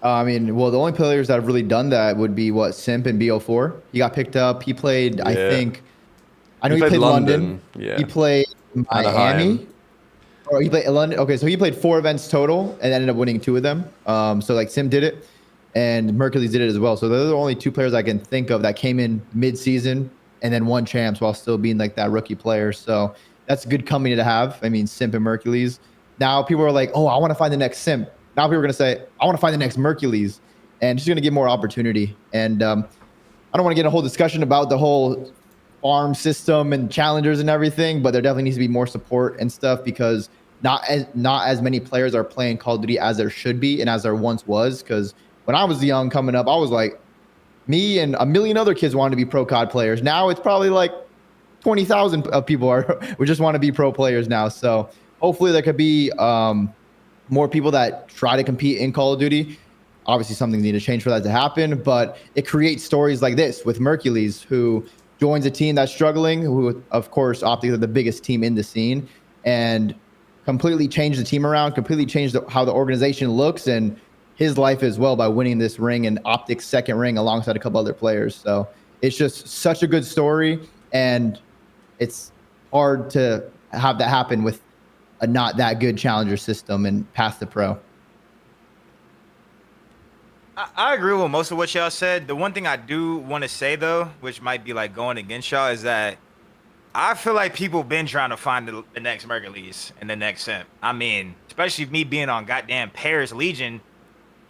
I mean, well, the only players that have really done that would be Simp and BO4. He got picked up. He played, I know he played London. Yeah. He played Miami. Or he played London. Okay, so he played 4 events total and ended up winning 2 of them. So like Sim did it, and Mercules did it as well. So those are the only 2 players I can think of that came in mid-season and then won Champs while still being like that rookie player. So that's a good company to have. I mean, Simp and Mercules. Now people are like, oh, I want to find the next Simp. Now people are going to say, I want to find the next Mercules. And just going to get more opportunity. And I don't want to get a whole discussion about the whole farm system and challengers and everything, but there definitely needs to be more support and stuff, because not as many players are playing Call of Duty as there should be and as there once was. Because when I was young coming up, I was like, me and a million other kids wanted to be pro COD players. Now it's probably like 20,000 of people we just want to be pro players now. So hopefully there could be more people that try to compete in Call of Duty. Obviously something needs to change for that to happen, but it creates stories like this with Mercules, who joins a team that's struggling, who of course OpTic are the biggest team in the scene, and completely changed the team around, completely changed how the organization looks and his life as well by winning this ring and OpTic's second ring alongside a couple other players. So it's just such a good story, and it's hard to have that happen with a not that good challenger system and path to pro. I agree with most of what y'all said. The one thing I do want to say, though, which might be like going against y'all, is that I feel like people been trying to find the next Mercules and the next Simp. I mean, especially me being on goddamn Paris Legion,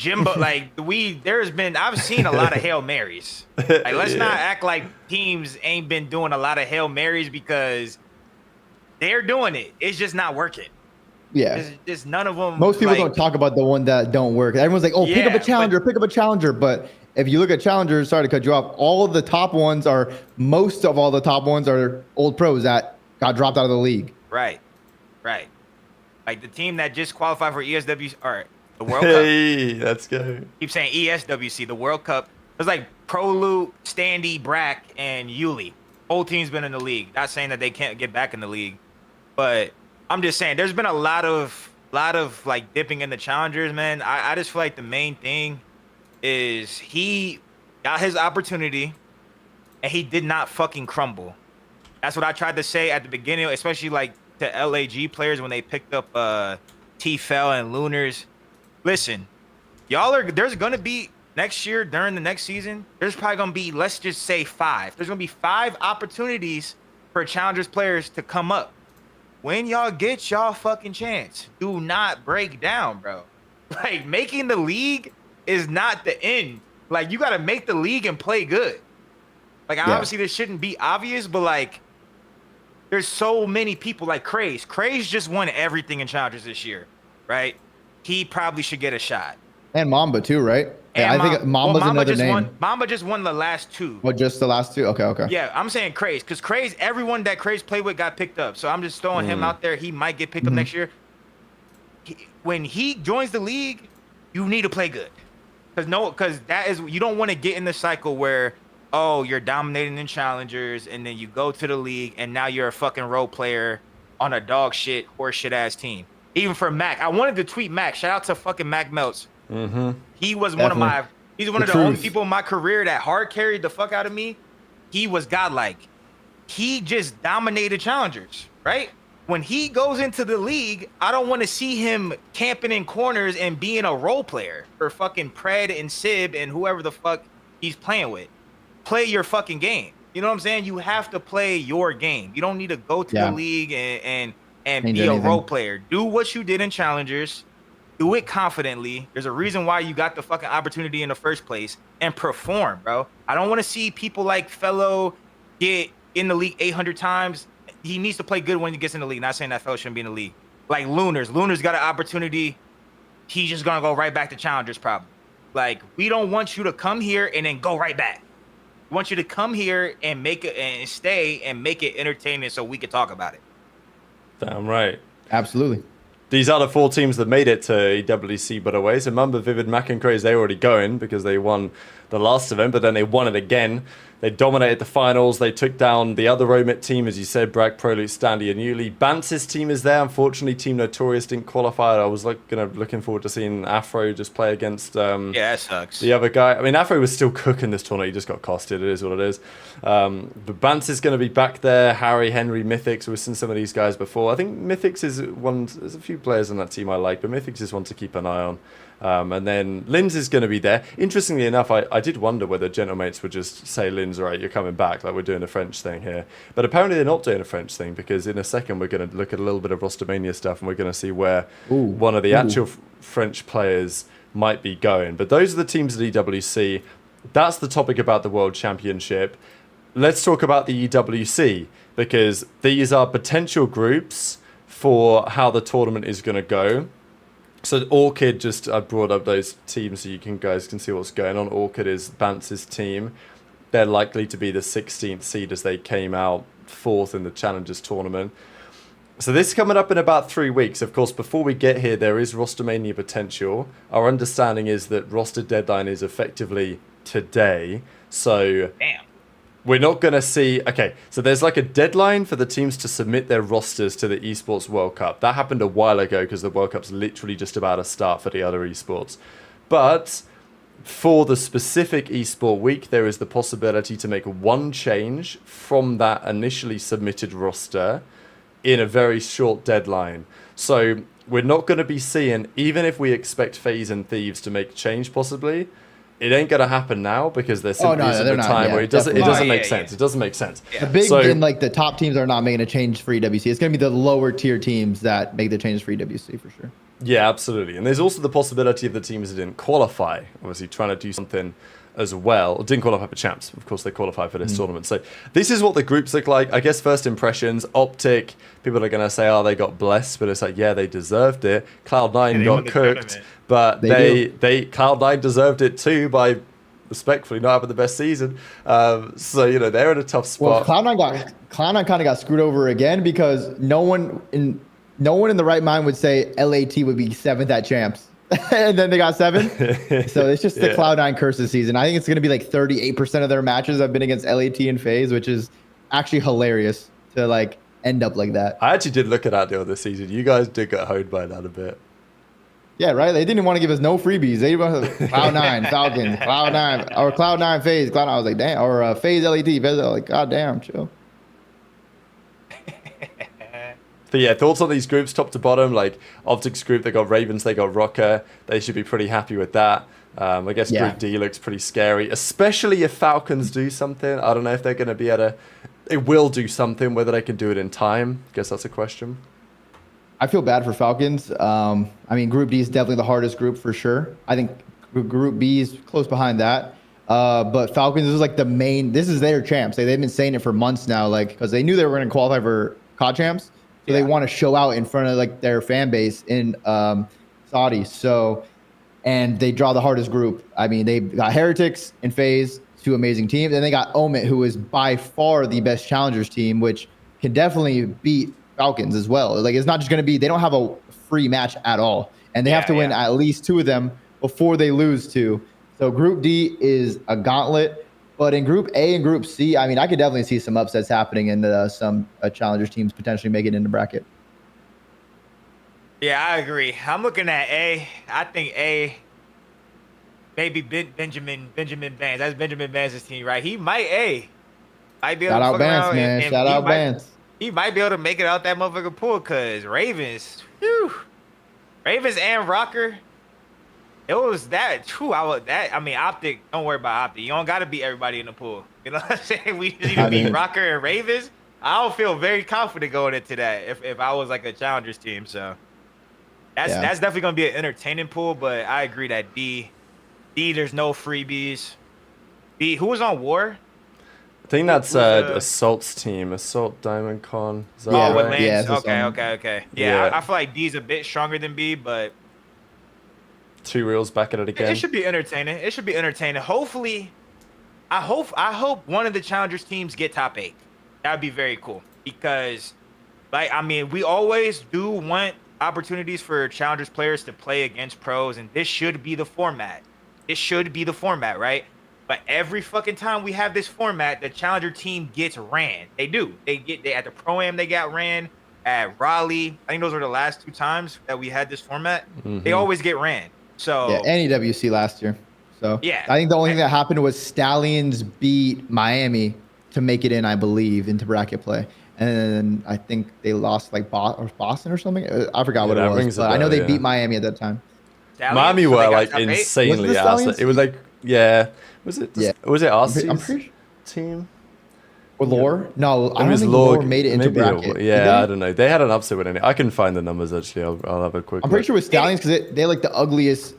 Jimbo, like I've seen a lot of Hail Marys. Like, let's not act like teams ain't been doing a lot of Hail Marys because they're doing it. It's just not working. Yeah. Just none of them. Most people don't talk about the one that don't work. Everyone's like, oh, pick up a challenger, pick up a challenger. But if you look at challengers, sorry to cut you off, most of all the top ones are old pros that got dropped out of the league. Right. Like the team that just qualified for ESWC, or the World Cup. Hey, let's go. Keep saying ESWC, the World Cup. It was like Prolute, Standy, Brack, and Yuli. Whole team's been in the league. Not saying that they can't get back in the league, but I'm just saying there's been a lot of like dipping in the challengers, man. I just feel like the main thing is he got his opportunity and he did not fucking crumble. That's what I tried to say at the beginning, especially like to LAG players when they picked up T-Fel and Lunars. Listen, there's gonna be next year during the next season, there's probably gonna be, let's just say 5. There's gonna be 5 opportunities for challengers players to come up. When y'all get y'all fucking chance, do not break down, bro. Like, making the league is not the end. Like, you got to make the league and play good. Like, obviously this shouldn't be obvious, but like, there's so many people like Craze. Craze just won everything in challengers this year, right? He probably should get a shot. And Mamba too, right? Yeah, I think Mamba's another name. Mamba just won the last 2. Well, just the last 2? Okay. Yeah, I'm saying Craze, because Craze, everyone that Craze played with got picked up. So I'm just throwing him out there. He might get picked up next year. When he joins the league, you need to play good. Because you don't want to get in the cycle where, oh, you're dominating in challengers, and then you go to the league, and now you're a fucking role player on a dog shit, horse shit ass team. Even for Mac. I wanted to tweet Mac. Shout out to fucking Mac Melts. He was he's one of the only people in my career that hard carried the fuck out of me. He was godlike. He just dominated challengers, right? When he goes into the league, I don't want to see him camping in corners and being a role player for fucking Pred and Sib and whoever the fuck he's playing with. Play your fucking game. You know what I'm saying? You have to play your game. You don't need to go to the league and be a role player. Do what you did in challengers. Do it confidently. There's a reason why you got the fucking opportunity in the first place, and perform, bro. I don't want to see people like Fellow get in the league 800 times. He needs to play good when he gets in the league. Not saying that Fellow shouldn't be in the league. Like Lunar's got an opportunity. He's just gonna go right back to challengers probably. Like, we don't want you to come here and then go right back. We want you to come here and make it and stay and make it entertaining so we can talk about it. Damn right. Absolutely. These are the 4 teams that made it to EWC but away. So Mamba, Vivid, Mac and Craze, they were already going because they won the last event, but then they won it again. They dominated the finals. They took down the other Romit team, as you said, Bragg, Prolute, Standy, and Yuli. Bance's team is there. Unfortunately, Team Notorious didn't qualify. I was looking forward to seeing Afro just play against that sucks. The other guy. I mean, Afro was still cooking this tournament. He just got costed. It is what it is. But Bance is going to be back there. Harry, Henry, Mythics. We've seen some of these guys before. I think Mythics is one. There's a few players on that team I like, but Mythics is one to keep an eye on. And then Linz is going to be there. Interestingly enough, I did wonder whether Gentlemates would just say, Linz, all right, you're coming back, like we're doing a French thing here. But apparently they're not doing a French thing, because in a second we're going to look at a little bit of Rostermania stuff, and we're going to see where one of the actual French players might be going. But those are the teams at EWC. That's the topic about the World Championship. Let's talk about the EWC, because these are potential groups for how the tournament is going to go. So Orchid, I brought up those teams so you guys can see what's going on. Orchid is Bance's team. They're likely to be the 16th seed as they came out 4th in the Challengers tournament. So this is coming up in about 3 weeks. Of course, before we get here, there is Rostermania potential. Our understanding is that roster deadline is effectively today. So damn. We're not going to see... Okay, so there's like a deadline for the teams to submit their rosters to the eSports World Cup. That happened a while ago because the World Cup's literally just about to start for the other eSports. But for the specific eSport week, there is the possibility to make one change from that initially submitted roster in a very short deadline. So we're not going to be seeing, even if we expect FaZe and Thieves to make a change possibly, it ain't going to happen now because there simply isn't the time where it doesn't make sense. It doesn't make sense. The big and like the top teams are not making a change for EWC. It's going to be the lower tier teams that make the changes for EWC for sure. Yeah, absolutely. And there's also the possibility of the teams that didn't qualify, obviously trying to do something as well. Didn't qualify for champs. Of course, they qualify for this tournament. So this is what the groups look like. I guess first impressions, OpTic, people are going to say, oh, they got blessed. But it's like, yeah, they deserved it. Cloud9 got cooked. But they Cloud9 deserved it too by respectfully not having the best season. So, you know, they're in a tough spot. Well, Cloud9 kind of got screwed over again because no one in the right mind would say LAT would be 7th at champs. And then they got 7. So it's just the Cloud9 curse this season. I think it's going to be like 38% of their matches have been against LAT and FaZe, which is actually hilarious to like end up like that. I actually did look at that deal this season. You guys did get hoed by that a bit. Yeah, right. They didn't want to give us no freebies. They wanted Cloud9, Falcons, Cloud9, or Cloud9 FaZe. Cloud9, I was like, damn, or FaZe LAT. FaZe, I was like, god damn, chill. But yeah, thoughts on these groups, top to bottom, like OpTic's group, they got Ravens, they got Rocker. They should be pretty happy with that. I guess Group D looks pretty scary, especially if Falcons do something. I don't know if they're going to be able to, they will do something, whether they can do it in time. I guess that's a question. I feel bad for Falcons. I mean, Group D is definitely the hardest group for sure. I think Group B is close behind that. But Falcons is like the main, this is their champs. They've been saying it for months now, like, because they knew they were going to qualify for COD champs. So they want to show out in front of like their fan base in Saudi. So, and they draw the hardest group. I mean, they got Heretics and FaZe, 2 amazing teams. And they got Omit, who is by far the best challengers team, which can definitely beat Falcons as well. Like, it's not just going to be, they don't have a free match at all. And they have to win at least 2 of them before they lose 2. So Group D is a gauntlet. But in Group A and Group C, I mean, I could definitely see some upsets happening and some challengers teams potentially making it in the bracket. Yeah, I agree. I'm looking at A. I think A, maybe Benjamin Bands. That's Benjamin Bands' team, right? He might A. Might be able Shout out Bands, man. Shout out Bands. He might be able to make it out that motherfucker pool because Ravens, Ravens and Rocker. It was that true. I mean, OpTic. Don't worry about OpTic. You don't got to beat everybody in the pool. You know what I'm saying? We just need to beat Rocker and Ravens. I don't feel very confident going into that if I was like a challengers team. So that's definitely gonna be an entertaining pool. But I agree that D, there's no freebies. B, who was on War? I think that's Assault's team. Assault Diamond Con. With Lance. Okay. Yeah, I feel like D's a bit stronger than B, but. 2 reels back at it again. It should be entertaining. Hopefully, I hope one of the challengers teams get top 8. That would be very cool because, like, I mean, we always do want opportunities for challengers players to play against pros, and this should be the format. Right? But every fucking time we have this format, the challenger team gets ran. They do. They at the Pro-Am they got ran. At Raleigh, I think those were the last 2 times that we had this format. They always get ran. So yeah, and EWC last year. So yeah, I think the only thing that happened was Stallions beat Miami to make it in, I believe, into bracket play. And then I think they lost like Boston or something. I forgot what it was. But I know they beat Miami at that time. Stallions, Miami were like insanely ass. It was like, was it our team? Or Lore? No, I don't think Lore made it into bracket. I don't know. They had an upset with it. I can find the numbers actually. I'll have a quick. I'm pretty sure it was Stallions because they like the ugliest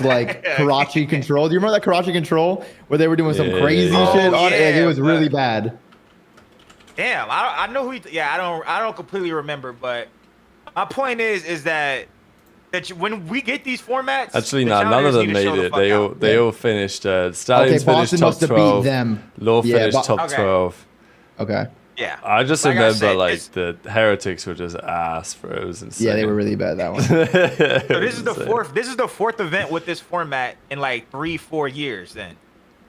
like Karachi control. Do you remember that Karachi control where they were doing some crazy shit on it? It was really bad. Damn, I know who. I don't completely remember, but my point is that when we get these formats, actually, none of them made it. They all finished. Stallions finished top 12. Law finished top 12. Okay. Yeah. I just remember like the Heretics were just ass, bro. It was insane. Yeah, they were really bad that one. So this is the fourth. This is the 4th event with this format in like 3-4 years. Then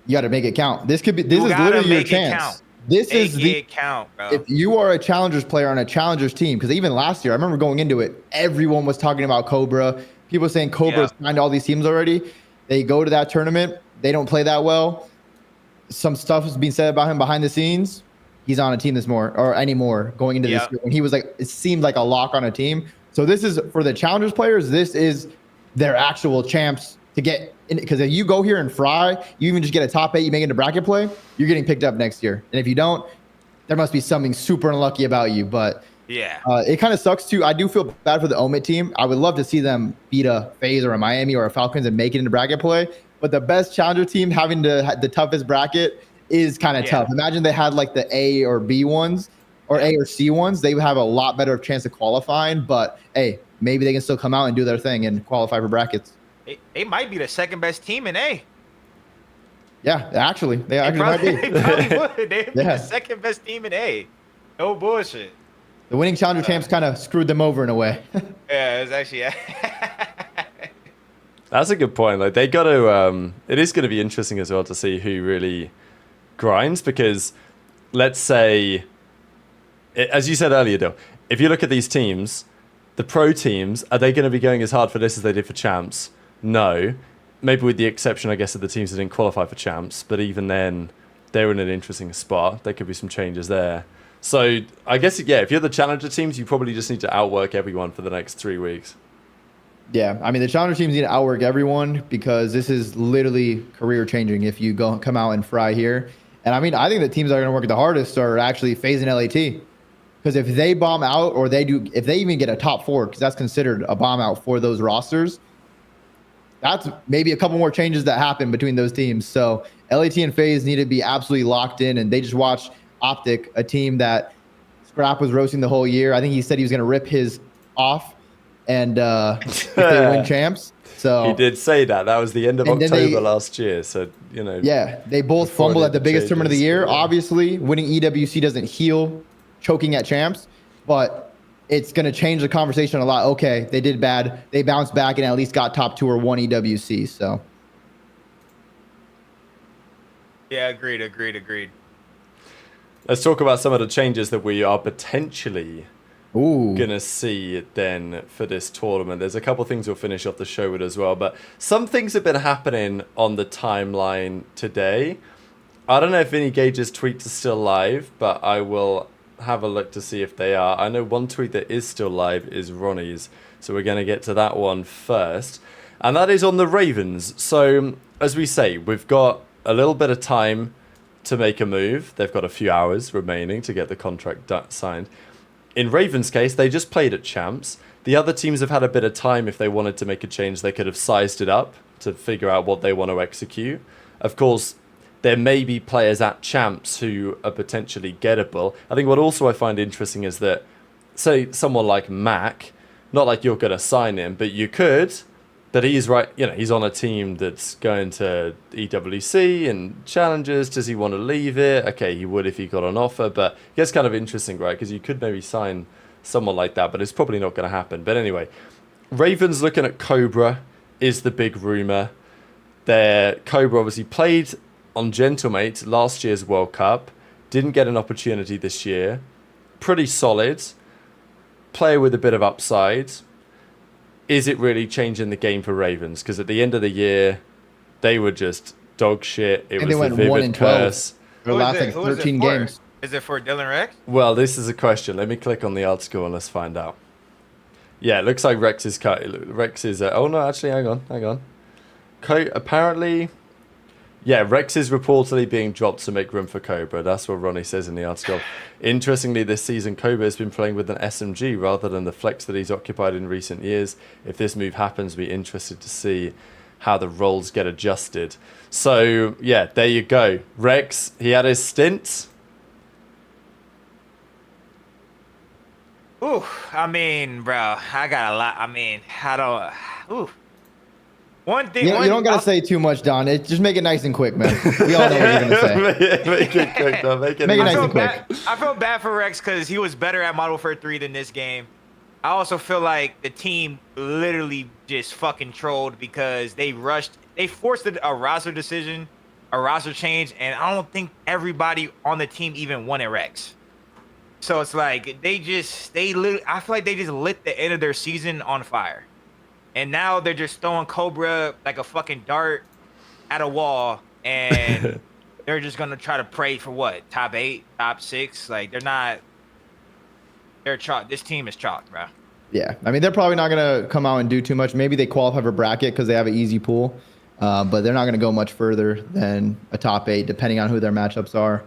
you got to make it count. This is literally your chance. This is the count, bro. If you are a challengers player on a challengers team, because even last year, I remember going into it, everyone was talking about Cobra. People saying Cobra signed all these teams already. They go to that tournament, they don't play that well. Some stuff is being said about him behind the scenes. He's on a team anymore going into this year when he was like, it seemed like a lock on a team. So this is for the challengers players. This is their actual champs to get in, because if you go here and fry, you even just get a top 8, you make it into bracket play, you're getting picked up next year. And if you don't, there must be something super unlucky about you. But Yeah. It kind of sucks too. I do feel bad for the Omit team. I would love to see them beat a FaZe or a Miami or a Falcons and make it into bracket play. But the best challenger team having the toughest bracket is kind of tough. Imagine they had like the A or B ones or A or C ones. They would have a lot better chance of qualifying. But hey, maybe they can still come out and do their thing and qualify for brackets. They might be the second best team in A. Yeah, actually, they actually might be. They probably would. They'd be the second best team in A. No bullshit. The winning challenger champs kind of screwed them over in a way. Yeah, it's actually. That's a good point. Like they got to. It is going to be interesting as well to see who really grinds, because let's say, as you said earlier, Dill, if you look at these teams, the pro teams, are they going to be going as hard for this as they did for champs? No. Maybe with the exception, I guess, of the teams that didn't qualify for champs. But even then, they're in an interesting spot. There could be some changes there. So I guess, yeah, if you're the challenger teams, you probably just need to outwork everyone for the next 3 weeks. Yeah, I mean, the challenger teams need to outwork everyone because this is literally career changing if you come out and fry here. And I mean, I think the teams that are going to work the hardest are actually FaZe and LA Thieves. Because if they bomb out, or if they even get a top 4, because that's considered a bomb out for those rosters, that's maybe a couple more changes that happen between those teams. So LAT and FaZe need to be absolutely locked in, and they just watched OpTic, a team that Scrap was roasting the whole year. I think he said he was going to rip his off, and if they win champs. So he did say that. That was the end of October last year. So, you know. Yeah, they both fumbled at the biggest tournament of the year. Yeah. Obviously, winning EWC doesn't heal choking at champs, but it's going to change the conversation a lot. Okay, they did bad. They bounced back and at least got top 2 or 1 EWC. So. Yeah, agreed. Let's talk about some of the changes that we are potentially going to see then for this tournament. There's a couple things we'll finish off the show with as well, but some things have been happening on the timeline today. I don't know if Vinny Gage's tweets are still live, but I will have a look to see if they are. I know one tweet that is still live is Ronnie's, so we're going to get to that one first. And that is on the Ravens. So, as we say, we've got a little bit of time to make a move. They've got a few hours remaining to get the contract signed. In Ravens' case, they just played at champs. The other teams have had a bit of time. If they wanted to make a change, they could have sized it up to figure out what they want to execute. Of course, there may be players at champs who are potentially gettable. I think what also I find interesting is that, say, someone like Mac, not like you're going to sign him, but you could, but he's right, you know, he's on a team that's going to EWC and challenges. Does he want to leave it? Okay, he would if he got an offer, but it gets kind of interesting, right? Because you could maybe sign someone like that, but it's probably not going to happen. But anyway, Ravens looking at Cobra is the big rumor. Cobra obviously played on Gentlemate last year's World Cup, didn't get an opportunity this year. Pretty solid. Player with a bit of upside. Is it really changing the game for Ravens? Because at the end of the year, they were just dog shit. It was the Vivid curse. Their last like 13 games. Is it for Dylan Rex? Well, this is a question. Let me click on the article and let's find out. Yeah, it looks like Rex is cut. Rex is... oh, no, actually, hang on. Apparently... Yeah, Rex is reportedly being dropped to make room for Cobra. That's what Ronnie says in the article. Interestingly, this season, Cobra has been playing with an SMG rather than the flex that he's occupied in recent years. If this move happens, we'll be interested to see how the roles get adjusted. So, yeah, there you go. Rex, he had his stint. Ooh, I mean, bro, I got a lot. I mean, ooh. One thing. You don't got to say too much, Don. Just make it nice and quick, man. We all know what you're going to say. Make it quick, Don. Make it nice and quick. I feel bad for Rex because he was better at Model Warfare 3 than this game. I also feel like the team literally just fucking trolled because they forced a roster decision, a roster change, and I don't think everybody on the team even wanted Rex. So it's like I feel like they just lit the end of their season on fire. And now they're just throwing Cobra like a fucking dart at a wall, and they're just gonna try to pray for what? Top 8, top 6? Like they're chalk. This team is chalk, bro. Yeah, I mean they're probably not gonna come out and do too much. Maybe they qualify for bracket because they have an easy pool, but they're not gonna go much further than a top 8, depending on who their matchups are.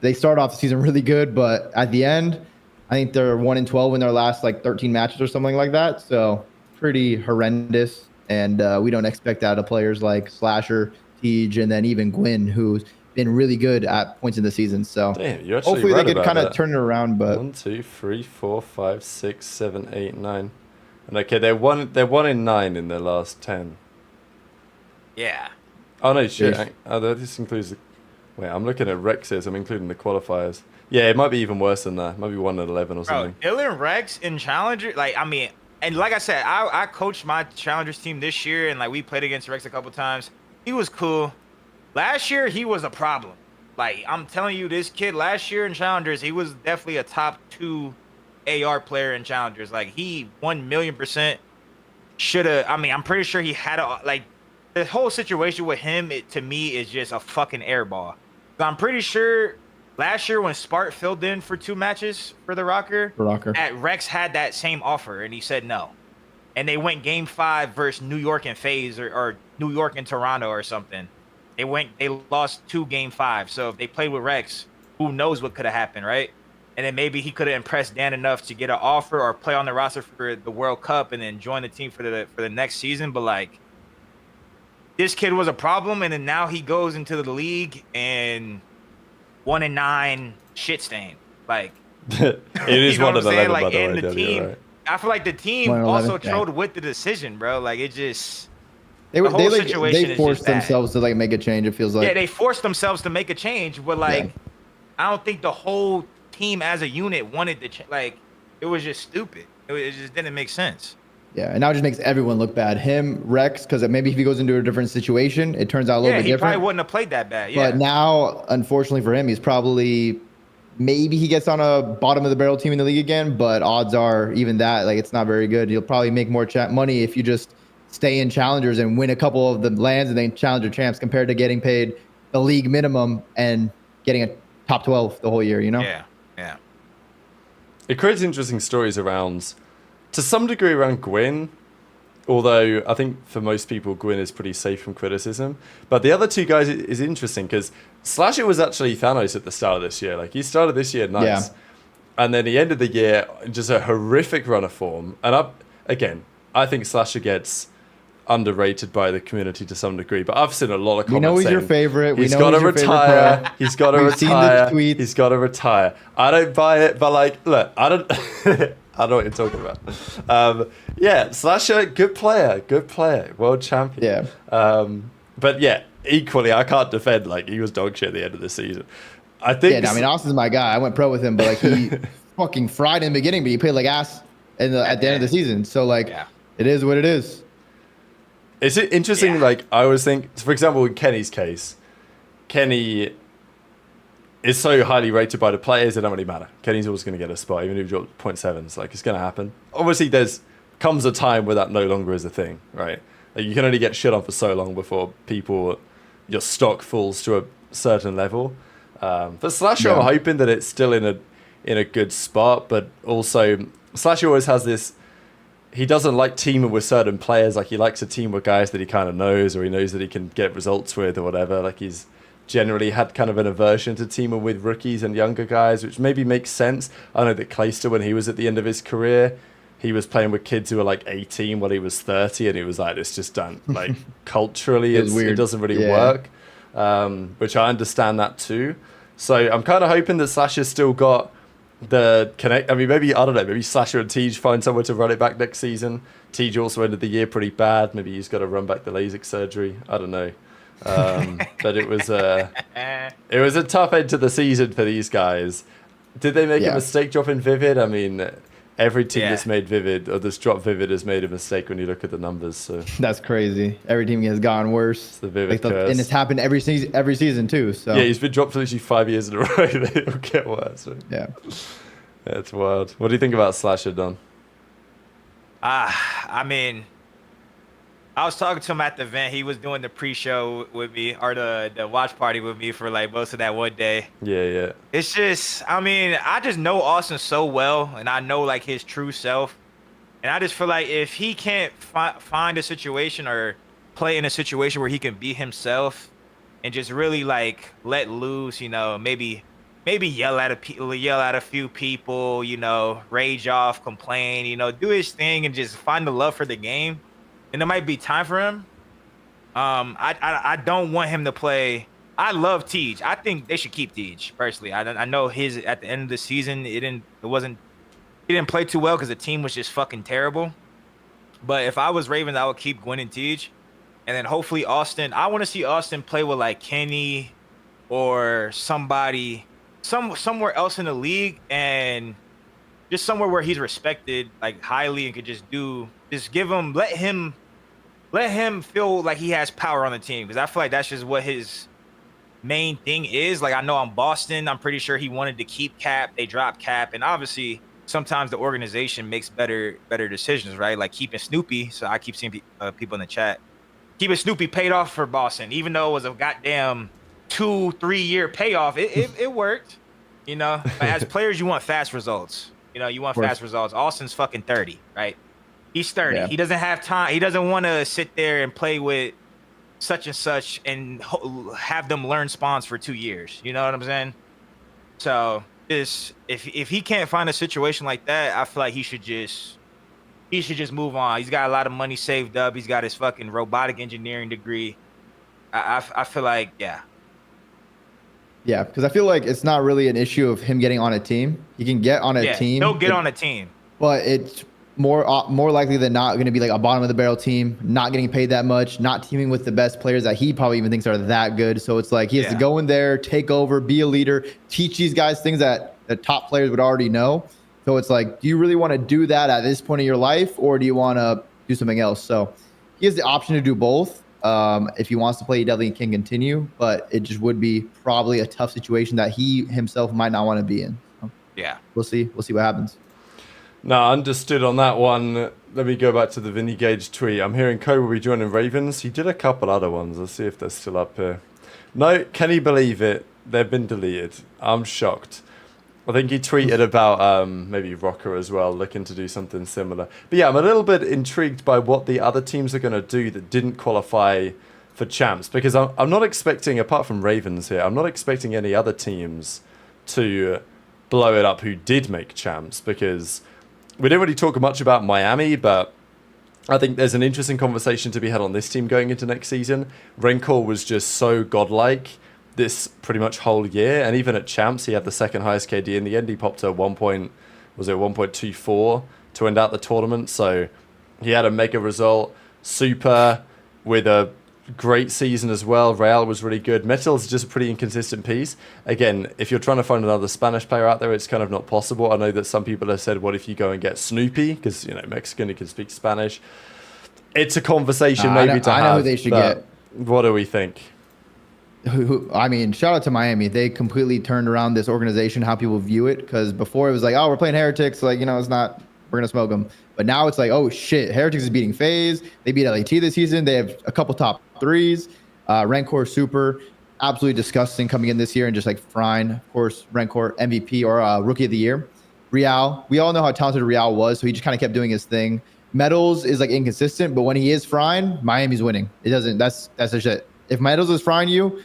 They start off the season really good, but at the end, I think they're 1-12 in their last like 13 matches or something like that. So pretty horrendous. And we don't expect that of players like Slasher, Tej, and then even Gwyn, who's been really good at points in the season. So damn, you're actually hopefully right they could about kind of that. turn it around. But 1, 2, 3, 4, 5, 6, 7, 8, 9. And okay, they're 1 in 9 in their last 10. Yeah. Oh no, shit. This includes. Wait, I'm looking at Rex's. I'm including the qualifiers. Yeah, it might be even worse than that. It might be 1 in 11 or something. Bro, Dylan Rex in Challenger, like, I mean, and like I said, I coached my Challengers team this year, and like we played against Rex a couple times. He was cool. Last year, he was a problem. Like, I'm telling you, this kid last year in Challengers, he was definitely a top 2 AR player in Challengers. Like, he 1,000,000% should have. I mean, I'm pretty sure he had a, like, the whole situation with him, to me, is just a fucking airball. So I'm pretty sure last year when Spart filled in for 2 matches for the Rocker, at Rex had that same offer, and he said no. And they went game 5 versus New York and FaZe, or New York and Toronto or something. They lost 2 game 5. So if they played with Rex, who knows what could have happened, right? And then maybe he could have impressed Dan enough to get an offer or play on the roster for the World Cup and then join the team for the next season. But like, this kid was a problem, and then now he goes into the league and 1 in 9 shit stain. Like, it is one of the 11, like, by the and way, the team. right. I feel like the team also trolled with the decision, bro. Like, it just. They forced themselves to like make a change. It feels like. Yeah, they forced themselves to make a change, but like, I don't think the whole team as a unit wanted to change. Like, it was just stupid. It just didn't make sense. Yeah, and now it just makes everyone look bad. Him, Rex, because maybe if he goes into a different situation, it turns out a little bit different. Yeah, he probably wouldn't have played that bad. Yeah. But now, unfortunately for him, he's probably maybe he gets on a bottom of the barrel team in the league again. But odds are even that like it's not very good. You'll probably make more money if you just stay in challengers and win a couple of the lands and then challenger champs compared to getting paid the league minimum and getting a top 12 the whole year, you know? Yeah. It creates interesting stories around, to some degree, around Gwyn, although I think for most people, Gwyn is pretty safe from criticism. But the other 2 guys is interesting because Slasher was actually Thanos at the start of this year. Like, he started this year nice. Yeah. And then he ended the year just a horrific run of form. And I think Slasher gets underrated by the community to some degree, but I've seen a lot of comments. We know he's your favorite. He's got to retire. He's got to retire. He's got to retire. I don't buy it, but like, look, I don't. I know what you're talking about. Yeah, Slasher, good player, world champion. Yeah. But yeah, equally, I can't defend. Like, he was dog shit at the end of the season. I think. Yeah, I mean, Austin's my guy. I went pro with him, but like he fucking fried in the beginning, but he played like ass at the end of the season. So like, it is what it is. Is it interesting? Like, I always think, for example, in Kenny's case, Kenny is so highly rated by the players, it don't really matter. Kenny's always going to get a spot, even if he drops 0.7s. Like, it's going to happen. Obviously, comes a time where that no longer is a thing, right? Like, you can only get shit on for so long before your stock falls to a certain level. For Slasher, I'm hoping that it's still in a good spot, but also Slasher always has this. He doesn't like teaming with certain players. Like, he likes a team with guys that he kind of knows, or he knows that he can get results with, or whatever. Like, he's generally had kind of an aversion to teaming with rookies and younger guys, which maybe makes sense. I know that Clayster, when he was at the end of his career, he was playing with kids who were like 18 when he was 30, and he was like, "It's just done." Like, culturally, it doesn't really work. Which I understand that too. So I'm kind of hoping that Slasher's still got the connect. I mean, maybe, I don't know, maybe Slasher and Tej find somewhere to run it back next season. Tej also ended the year pretty bad. Maybe he's got to run back the LASIK surgery. I don't know. But it was a tough end to the season for these guys. Did they make a mistake dropping Vivid? I mean, every team that's made Vivid or that's dropped Vivid has made a mistake when you look at the numbers. So that's crazy. Every team has gotten worse. It's the Vivid curse. And it's happened every season too. So yeah, he's been dropped for literally 5 years in a row. They'll get worse. Right? Yeah, it's wild. What do you think about Slasher, Don? I mean, I was talking to him at the event. He was doing the pre-show with me, or the watch party with me for like most of that one day. Yeah. It's just, I mean, I just know Austin so well, and I know like his true self. And I just feel like if he can't find a situation or play in a situation where he can be himself and just really like let loose, you know, maybe maybe yell at a few people, you know, rage off, complain, you know, do his thing and just find the love for the game. And there might be time for him. I don't want him to play. I love Tej. I think they should keep Tej personally. I know his at the end of the season he didn't play too well because the team was just fucking terrible. But if I was Ravens, I would keep Gwen and Tej, and then hopefully Austin. I want to see Austin play with like Kenny or somebody, somewhere else in the league, and just somewhere where he's respected like highly and could just give him let him feel like he has power on the team, because I feel like that's just what his main thing is. Like I know on Boston, I'm pretty sure he wanted to keep Cap. They dropped Cap, and obviously sometimes the organization makes better decisions, right? Like keeping Snoopy. So I keep seeing people in the chat keeping Snoopy paid off for Boston, even though it was a goddamn 2-3 year payoff. It worked, you know. But as players, you want fast results. You know, you want fast results. Austin's fucking 30, right? He's 30. Yeah. He doesn't have time. He doesn't want to sit there and play with such and such and have them learn spawns for 2 years. You know what I'm saying? So if he can't find a situation like that, I feel like he should just move on. He's got a lot of money saved up. He's got his fucking robotic engineering degree. I feel like, yeah. Yeah, because I feel like it's not really an issue of him getting on a team. He can get on a team. He'll get on a team. But it's more likely than not going to be like a bottom of the barrel team, not getting paid that much, not teaming with the best players that he probably even thinks are that good. So it's like he has to go in there, take over, be a leader, teach these guys things that the top players would already know. So it's like, do you really want to do that at this point in your life, or do you want to do something else? So he has the option to do both. If he wants to play, he definitely can continue, but it just would be probably a tough situation that he himself might not want to be in. So yeah, we'll see what happens. No, understood on that one. Let me go back to the Vinny Gage tweet. I'm hearing Cole will be joining Ravens. He did a couple other ones. Let's see if they're still up here. No, can you believe it? They've been deleted. I'm shocked. I think he tweeted about maybe Rocker as well, looking to do something similar. But yeah, I'm a little bit intrigued by what the other teams are going to do that didn't qualify for champs, because I'm not expecting, apart from Ravens here, I'm not expecting any other teams to blow it up who did make champs, because we didn't really talk much about Miami, but I think there's an interesting conversation to be had on this team going into next season. Rencor was just so godlike this pretty much whole year, and even at champs he had the second highest KD in the end. He popped to 1.24 to end out the tournament, so he had a mega result. Super with a great season as well. Real was really good. Metal's just a pretty inconsistent piece. Again, if you're trying to find another Spanish player out there, it's kind of not possible. I know that some people have said, what if you go and get Snoopy, because you know Mexican, he can speak Spanish. It's a conversation maybe to have. I know who they should get. What do we think? I mean, shout out to Miami. They completely turned around this organization, how people view it. Because before it was like, oh, we're playing Heretics. Like, you know, it's not, we're going to smoke them. But now it's like, oh, shit. Heretics is beating FaZe. They beat LAT this season. They have a couple top threes. Rancor Super, absolutely disgusting coming in this year and just like frying. Of course, Rancor MVP or Rookie of the Year. Real, we all know how talented Real was. So he just kind of kept doing his thing. Metals is like inconsistent. But when he is frying, Miami's winning. It doesn't, that's the shit. If Metals is frying you,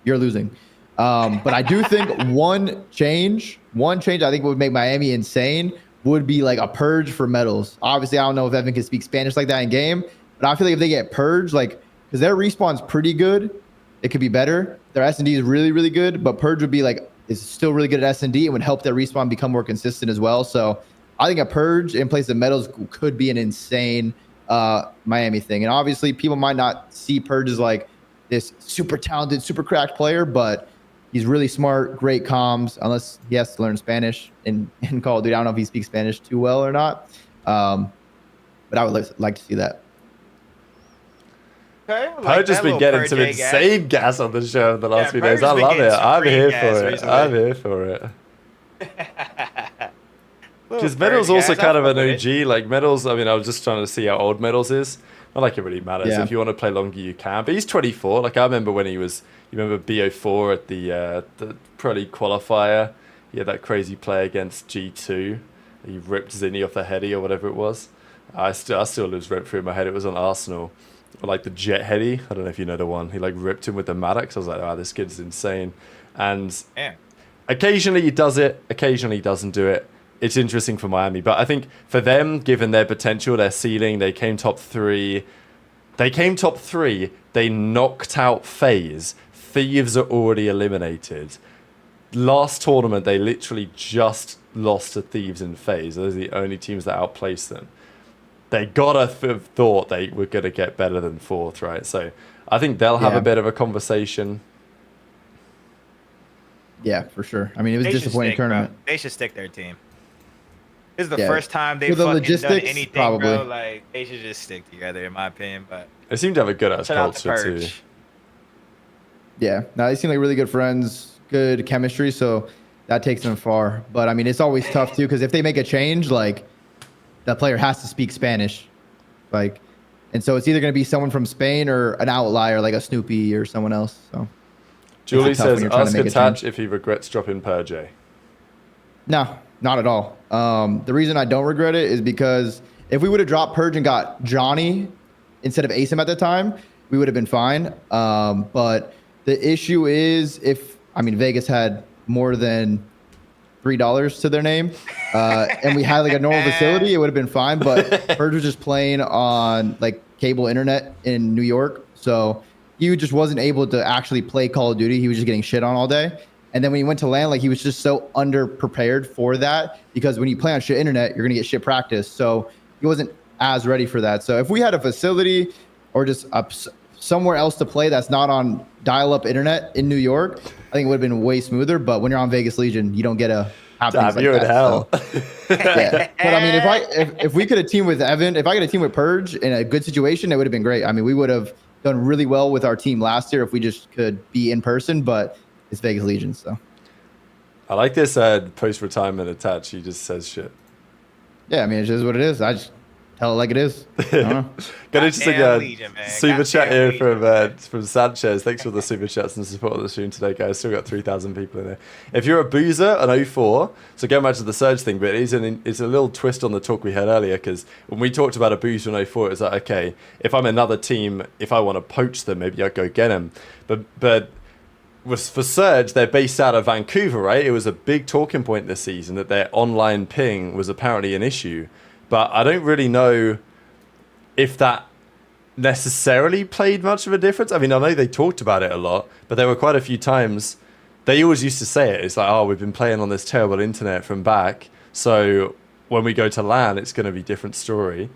you're losing. But I do think one change I think would make Miami insane would be like a purge for Metals. Obviously, I don't know if Evan can speak Spanish like that in game, but I feel like if they get purged, like, because their respawn's pretty good, it could be better. Their S&D is really, really good, but purge would be like, is still really good at S&D and would help their respawn become more consistent as well. So I think a purge in place of Metals could be an insane Miami thing. And obviously, people might not see purge as like this super talented, super cracked player, but he's really smart, great comms, unless he has to learn Spanish in Call of Duty. I don't know if he speaks Spanish too well or not, but I would like to see that. Okay, I've just been getting some insane gas on the show the last few days. I love it. I'm here for it. Because Medals also kind of an OG. Like Medals, I mean, I was just trying to see how old Medals is. Not like it really matters. Yeah. If you want to play longer, you can. But he's 24. Like I remember when he was. You remember BO4 at the Pro League qualifier? He had that crazy play against G2. He ripped Zinni off the heady or whatever it was. I still lives rent through in my head. It was on Arsenal. Or like the Jet heady. I don't know if you know the one. He like ripped him with the Maddox. I was like, wow, this kid's insane. And occasionally he does it, occasionally he doesn't do it. It's interesting for Miami, but I think for them, given their potential, their ceiling, they came top 3. They knocked out FaZe. Thieves are already eliminated. Last tournament, they literally just lost to Thieves and FaZe. Those are the only teams that outplaced them. They gotta have thought they were gonna get better than 4th, right? So I think they'll have a bit of a conversation. Yeah, for sure. I mean, it was a disappointing tournament. Bro. They should stick their team. This is the first time they've fucking done anything, bro. Like, they should just stick together, in my opinion. But they seem to have a good ass culture too. Yeah, no, they seem like really good friends, good chemistry, so that takes them far. But I mean, it's always tough too, because if they make a change, like, that player has to speak Spanish, like, and so it's either going to be someone from Spain or an outlier like a Snoopy or someone else. So Julie says, ask Attach if he regrets dropping Purge. No, not at all. The reason I don't regret it is because if we would have dropped Purge and got Johnny instead of Asem at the time, we would have been fine. But the issue is Vegas had more than $3 to their name, and we had like a normal facility, it would have been fine. But Purge was just playing on like cable internet in New York, so he just wasn't able to actually play Call of Duty. He was just getting shit on all day. And then when he went to LAN, like, he was just so underprepared for that, because when you play on shit internet, you're gonna get shit practice. So he wasn't as ready for that. So if we had a facility or just somewhere else to play that's not on dial-up internet in New York, I think it would have been way smoother. But when you're on Vegas Legion, you don't get a Damn, you're in hell. So, yeah. But I mean, if we could have teamed with Evan, if I could have teamed with Purge in a good situation, it would have been great. I mean, we would have done really well with our team last year if we just could be in person, but it's Vegas Legion, so. I like this post-retirement Attach. He just says shit. Yeah, I mean, it is what it is. I just tell it like it is. I don't know. Got interesting super chat here from Sanchez. Thanks for the super chats and support of the stream today, guys. Still got 3,000 people in there. If you're a boozer, an 04, so going back to the Surge thing, but it's a little twist on the talk we had earlier, because when we talked about a boozer in 04, it was like, okay, if I'm another team, if I want to poach them, maybe I'll go get them. But was for Surge, they're based out of Vancouver, right? It was a big talking point this season that their online ping was apparently an issue. But I don't really know if that necessarily played much of a difference. I mean, I know they talked about it a lot, but there were quite a few times they always used to say it. It's like, oh, we've been playing on this terrible internet from back, so when we go to LAN, it's going to be a different story.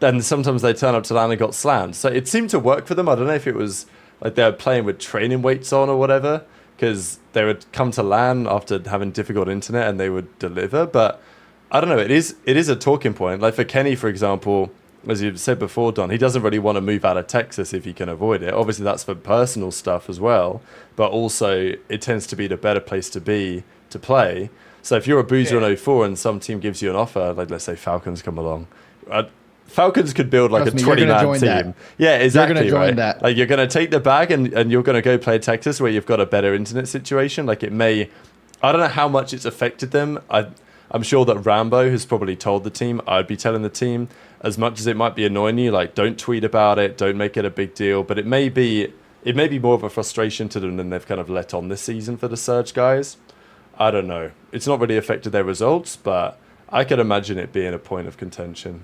Then sometimes they turn up to LAN and got slammed. So it seemed to work for them. I don't know if it was like they were playing with training weights on or whatever, because they would come to LAN after having difficult internet and they would deliver. But I don't know. It is a talking point. Like for Kenny, for example, as you've said before, Don, he doesn't really want to move out of Texas if he can avoid it. Obviously, that's for personal stuff as well, but also it tends to be the better place to be to play. So if you're a boozer in 04 and some team gives you an offer, like let's say Falcons come along, Falcons could build like a 20-man team. That. Yeah, exactly, right? That. Like you're going to take the bag and you're going to go play Texas where you've got a better internet situation. Like it may, I don't know how much it's affected them. I'm sure that Rambo has probably told the team, I'd be telling the team, as much as it might be annoying you, like don't tweet about it, don't make it a big deal. But it may be more of a frustration to them than they've kind of let on this season for the Surge guys. I don't know. It's not really affected their results, but I could imagine it being a point of contention.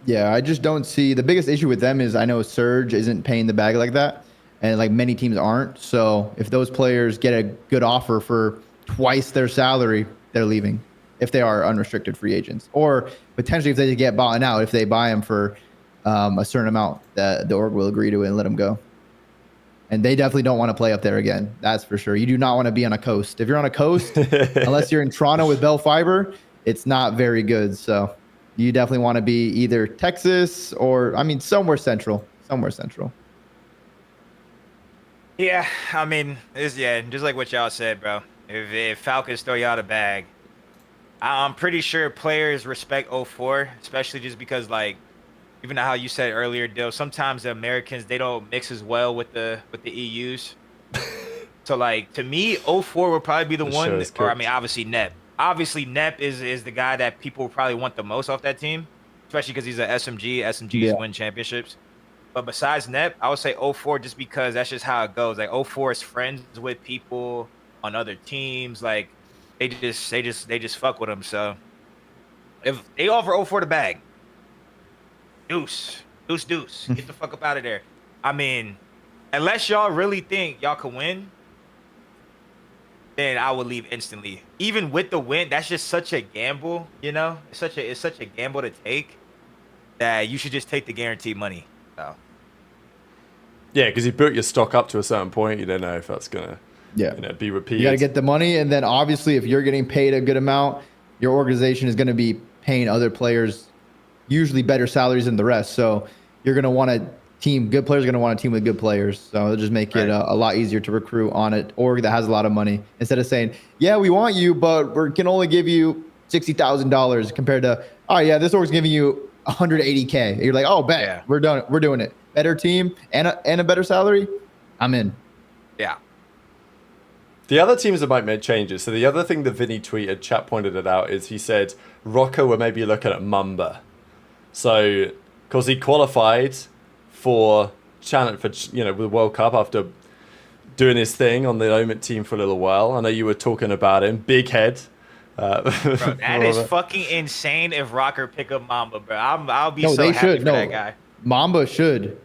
Yeah, I just don't see, the biggest issue with them is I know Surge isn't paying the bag like that, and like many teams aren't. So if those players get a good offer for twice their salary, they're leaving if they are unrestricted free agents, or potentially if they get bought out, if they buy them for a certain amount that the org will agree to and let them go. And they definitely don't want to play up there again. That's for sure. You do not want to be on a coast. If you're on a coast, unless you're in Toronto with Bell Fiber, it's not very good. So you definitely want to be either Texas or, I mean, somewhere central. Yeah, I mean, just like what y'all said, bro. If Falcons throw you out a bag, I'm pretty sure players respect 04, especially just because, like, even how you said earlier, Dill, sometimes the Americans, they don't mix as well with the EUs. So, like, to me, 04 would probably be the one, or I mean, obviously Nep. Obviously, Nep is the guy that people probably want the most off that team, especially because he's an SMG. SMGs win championships. But besides Nep, I would say 04 just because that's just how it goes. Like, 04 is friends with people. on other teams. Like they just fuck with him. So if they offer 0 for the bag, deuce. Get the fuck up out of there. I mean, unless y'all really think y'all can win, then I would leave instantly. Even with the win, that's just such a gamble, you know? It's such a gamble to take that you should just take the guaranteed money. So. Yeah, because you built your stock up to a certain point. You don't know if that's gonna be repeated. You got to get the money, and then obviously if you're getting paid a good amount, your organization is going to be paying other players usually better salaries than the rest. So you're going to want a team. Good players are going to want a team with good players. So it'll just make it a lot easier to recruit on an org that has a lot of money instead of saying, yeah, we want you, but we can only give you $60,000 compared to, oh yeah, this org's giving you 180K. You're like, oh, bet, yeah. We're doing it. Better team and a better salary. I'm in. Yeah. The other teams that might make changes. So the other thing that Vinny tweeted, chat pointed it out, is he said Rocco were maybe looking at Mamba. So, because he qualified for challenge for the World Cup after doing his thing on the Omen team for a little while. I know you were talking about him, big head. Bro, that is fucking insane. If Rocker pick up Mamba, bro, I'll be so happy for that guy. Mamba should.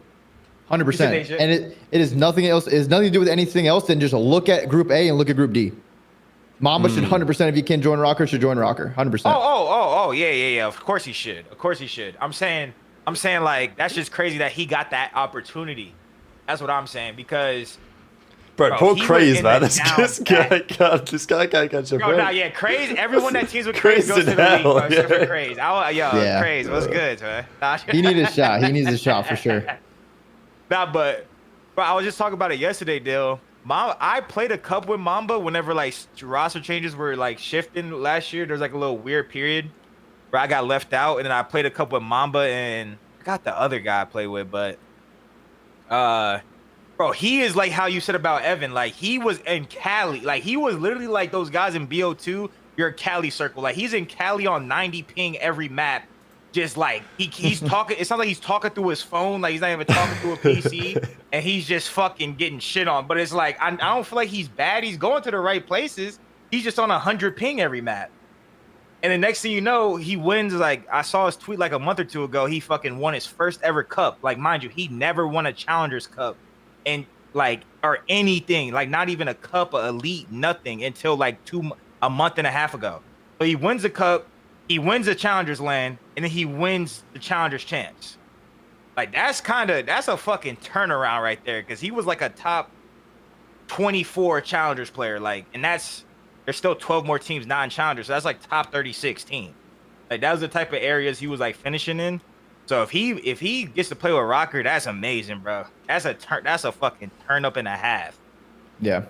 100%. And it is nothing else. It has nothing to do with anything else than just look at Group A and look at Group D. Mamba should 100%, if he can join Rocker, should join Rocker. 100%. Oh, yeah. Of course he should. I'm saying like that's just crazy that he got that opportunity. That's what I'm saying because. Bro, poor Craze, man. This guy can't catch a break. No, yeah, Craze. Everyone that teams with Craze goes to the league, bro. Except for Craze. Craze, what's good, man? He needs a shot. He needs a shot for sure. Nah, but bro, I was just talking about it yesterday, Dale. I played a cup with Mamba whenever like roster changes were like shifting last year. There's like a little weird period where I got left out, and then I played a cup with Mamba and I got the other guy I played with, but bro, he is like how you said about Evan. Like he was in Cali. Like he was literally like those guys in BO2. Your Cali circle. Like he's in Cali on 90 ping every map. Just like he's talking. It sounds like he's talking through his phone. Like he's not even talking through a PC, and he's just fucking getting shit on. But it's like I don't feel like he's bad. He's going to the right places. He's just on 100 ping every map. And the next thing you know, he wins. Like I saw his tweet like a month or two ago. He fucking won his first ever cup. Like mind you, he never won a Challengers Cup. And like or anything, like not even a cup, a elite, nothing until like a month and a half ago. So he wins the cup, he wins the Challengers LAN, and then he wins the Challengers Champs. Like that's a fucking turnaround right there, because he was like a top 24 Challengers player, like, and there's still 12 more teams not in Challengers, so that's like top 36 team. Like that was the type of areas he was like finishing in. So if he gets to play with Rocker, that's amazing, bro. That's a fucking turn up and a half. Yeah.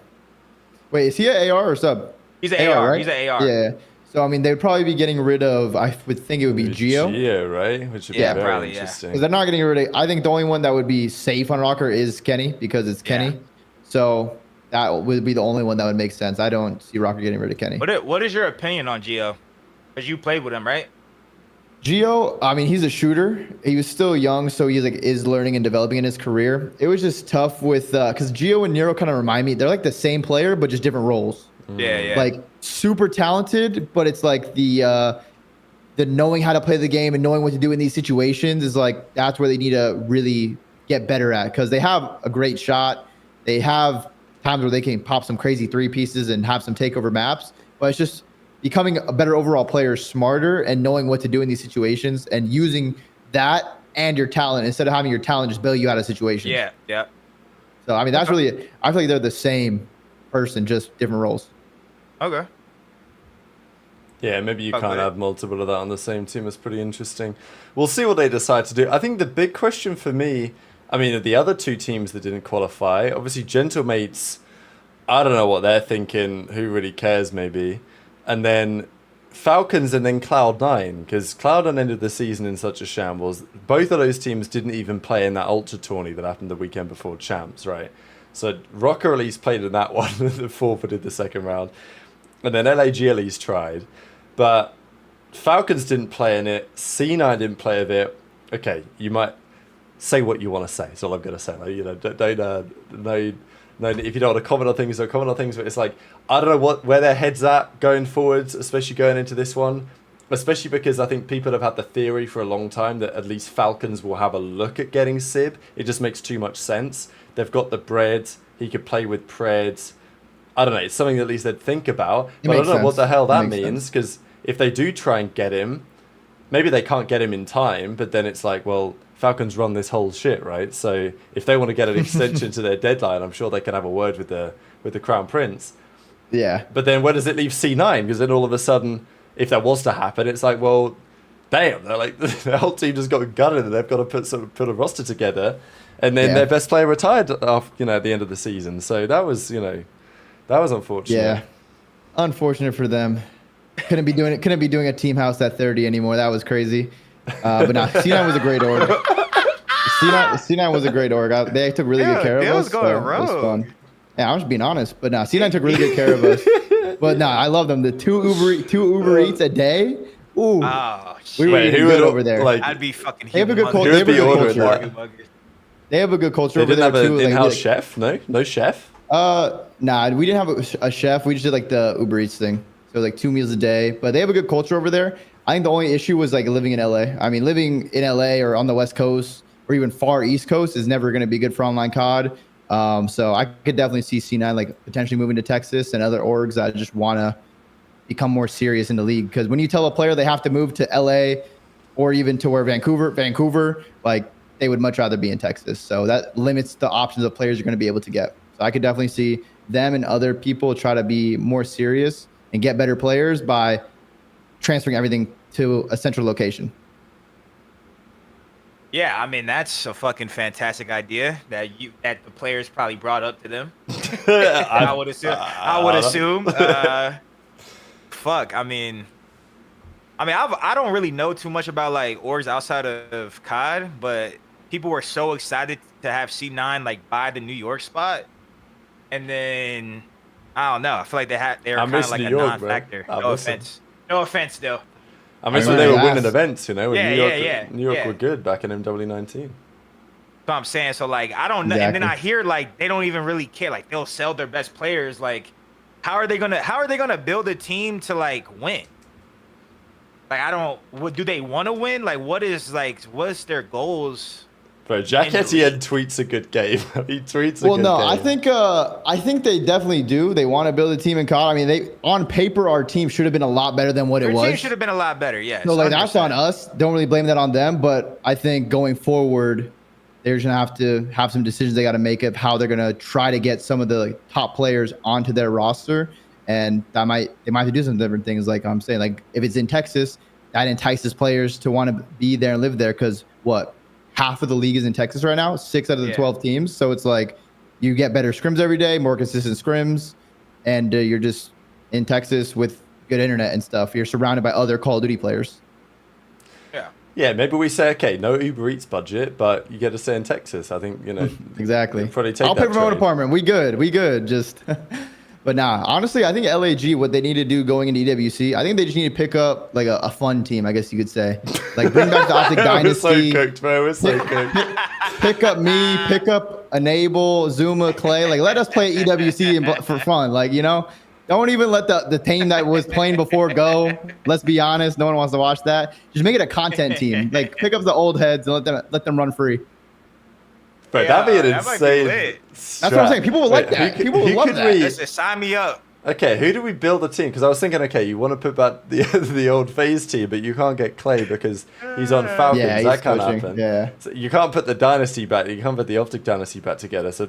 Wait, is he an AR or sub? He's an AR, right? He's an AR. Yeah. So I mean, they'd probably be getting rid of. I would think it would be Geo. Geo, right? Which would be very probably, interesting. Because they're not getting rid of. I think the only one that would be safe on Rocker is Kenny, because it's Kenny. So that would be the only one that would make sense. I don't see Rocker getting rid of Kenny. What is your opinion on Geo? Because you played with him, right? Geo, I mean, he's a shooter. He was still young, so he's like is learning and developing in his career. It was just tough with because Geo and Nero kind of remind me. They're like the same player, but just different roles. Yeah. Like super talented, but it's like the knowing how to play the game and knowing what to do in these situations is like that's where they need to really get better at, because they have a great shot. They have times where they can pop some crazy three pieces and have some takeover maps, but it's just becoming a better overall player, smarter, and knowing what to do in these situations and using that and your talent instead of having your talent just bail you out of situations. Yeah. So, I mean, that's really it. I feel like they're the same person, just different roles. Okay. Yeah, maybe you can't have multiple of that on the same team. It's pretty interesting. We'll see what they decide to do. I think the big question for me, I mean, the other two teams that didn't qualify, obviously Gentlemates, I don't know what they're thinking. Who really cares, maybe? And then Falcons and then Cloud9, because Cloud9 ended the season in such a shambles. Both of those teams didn't even play in that Ultra tourney that happened the weekend before Champs, right? So Rocker at least played in that one, the forfeited the second round. And then LAG at least tried. But Falcons didn't play in it. C9 didn't play of it. Okay, you might say what you want to say. That's all I'm going to say. Like, then if you don't want to comment on things, don't comment on things. But it's like, I don't know where their head's at going forwards, especially going into this one. Especially because I think people have had the theory for a long time that at least Falcons will have a look at getting Sib. It just makes too much sense. They've got the bread. He could play with Pred. I don't know. It's something that at least they'd think about. But I don't know what the hell that means, because if they do try and get him, maybe they can't get him in time, but then it's like, well, Falcons run this whole shit, right? So if they want to get an extension to their deadline, I'm sure they can have a word with the Crown Prince. Yeah. But then where does it leave C9? Because then all of a sudden, if that was to happen, it's like, well, damn, they're like the whole team just got gutted and they've got to put a roster together, and then their best player retired off, at the end of the season. So that was unfortunate. Yeah, unfortunate for them. Couldn't be doing a team house at 30 anymore. That was crazy. But nah, C9 was a great org. C9 was a great org. They took really good care of us. It was going rogue. It was fun. Yeah, I'm just being honest. But nah, C9 took really good care of us. But nah, I love them. The two Uber Eats a day. Ooh, we were eating good over there. Like, I'd be fucking. They have a good culture. They have a good culture over there too. They didn't have an in-house chef. No chef. Nah, we didn't have a chef. We just did like the Uber Eats thing. So like 2 meals a day. But they have a good culture over there. I think the only issue was like living in LA. I mean, living in LA or on the West Coast or even far East Coast is never going to be good for online COD. So I could definitely see C9 like potentially moving to Texas and other orgs that just want to become more serious in the league. Because when you tell a player they have to move to LA or even to where Vancouver, like they would much rather be in Texas. So that limits the options of players you're going to be able to get. So I could definitely see them and other people try to be more serious and get better players by transferring everything to a central location. Yeah, I mean that's a fucking fantastic idea that the players probably brought up to them. I would assume. Fuck. I mean, I don't really know too much about like orgs outside of COD, but people were so excited to have C9 like buy the New York spot, and then I don't know. I feel like they were kind of like a non-factor. No offense, though. I miss when they were winning events, when New York were good back in MW19. So I'm saying, so like I don't know, and then I hear like they don't even really care. Like they'll sell their best players. Like how are they gonna build a team to like win? Like do they want to win? Like what's their goals? Bro, Jack Etienne tweets a good game. He tweets a good game. Well, no, I think they definitely do. They want to build a team in COD. I mean, on paper, our team should have been a lot better than what it was. Our team should have been a lot better, yes. So, like, that's on us. Don't really blame that on them. But I think going forward, they're going to have some decisions they got to make of how they're going to try to get some of the top players onto their roster. And they might have to do some different things. Like I'm saying, like, if it's in Texas, that entices players to want to be there and live there because half of the league is in Texas right now, 6 out of the 12 teams. So it's like you get better scrims every day, more consistent scrims, and you're just in Texas with good internet and stuff. You're surrounded by other Call of Duty players. Yeah. Yeah, maybe we say, okay, no Uber Eats budget, but you get to stay in Texas. I think, exactly. Probably take I'll pay for my own trade. apartment. We good. Just, but nah, honestly, I think LAG, what they need to do going into EWC, I think they just need to pick up like a fun team, I guess you could say. Like bring back the OpTic Dynasty. We're so cooked, bro. We're so cooked. Pick up me, pick up Enable, Zuma, Clay. Like let us play EWC for fun. Like, don't even let the team that was playing before go. Let's be honest. No one wants to watch that. Just make it a content team. Like pick up the old heads and let them run free. Bro, that'd be an insane. That's what I'm saying. People would like that. People would love that. Just sign me up. Okay, who do we build a team? Because I was thinking, okay, you want to put back the old FaZe team, but you can't get Clay because he's on Falcons. Yeah, that can't happen. Yeah. So you can't put the Dynasty back. You can't put the OpTic Dynasty back together. So,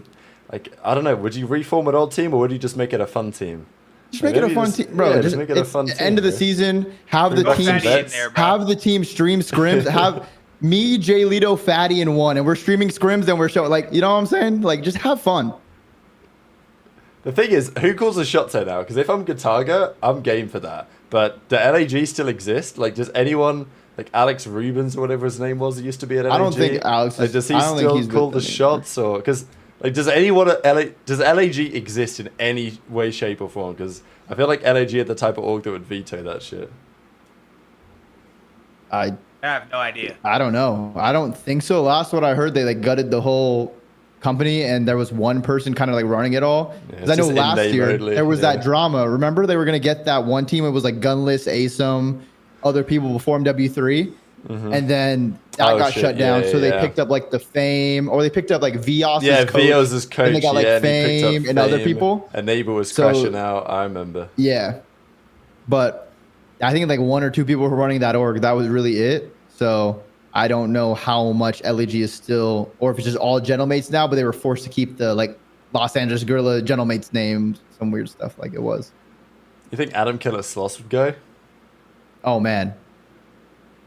like, I don't know. Would you reform an old team or would you just make it a fun team? Just make it a fun team, bro. Just make it a fun team. End of the season, have the team stream scrims. Have me, Jay Lito, Fatty, and one, and we're streaming scrims and we're showing, like, you know what I'm saying? Like, just have fun. The thing is, who calls the shots here now? Because if I'm Gataga, I'm game for that. But do LAG still exist? Like, does anyone, like Alex Rubens or whatever his name was, he used to be at LAG? I don't think Alex. Like, does he still call the shots, or because like does anyone at does LAG exist in any way, shape, or form? Because I feel like LAG are the type of org that would veto that shit. I have no idea. I don't know. I don't think so. Last what I heard, they like gutted the whole company, and there was one person kind of like running it all. Because I know last year there was that drama. Remember, they were gonna get that one team. It was like Gunless, ASUM, other people before W3, and then that got shut down. So they picked up like the Fame, or they picked up like Vios's coach. Vios's coach. And they got like Fame and other people. And Neighbor was crashing out. I remember. Yeah, but I think like 1 or 2 people were running that org. That was really it. So I don't know how much LEG is still, or if it's just all Gentlemates now, but they were forced to keep the like Los Angeles Gorilla Gentlemates name, some weird stuff like it was. You think Adam Killer Sloss would go? Oh man,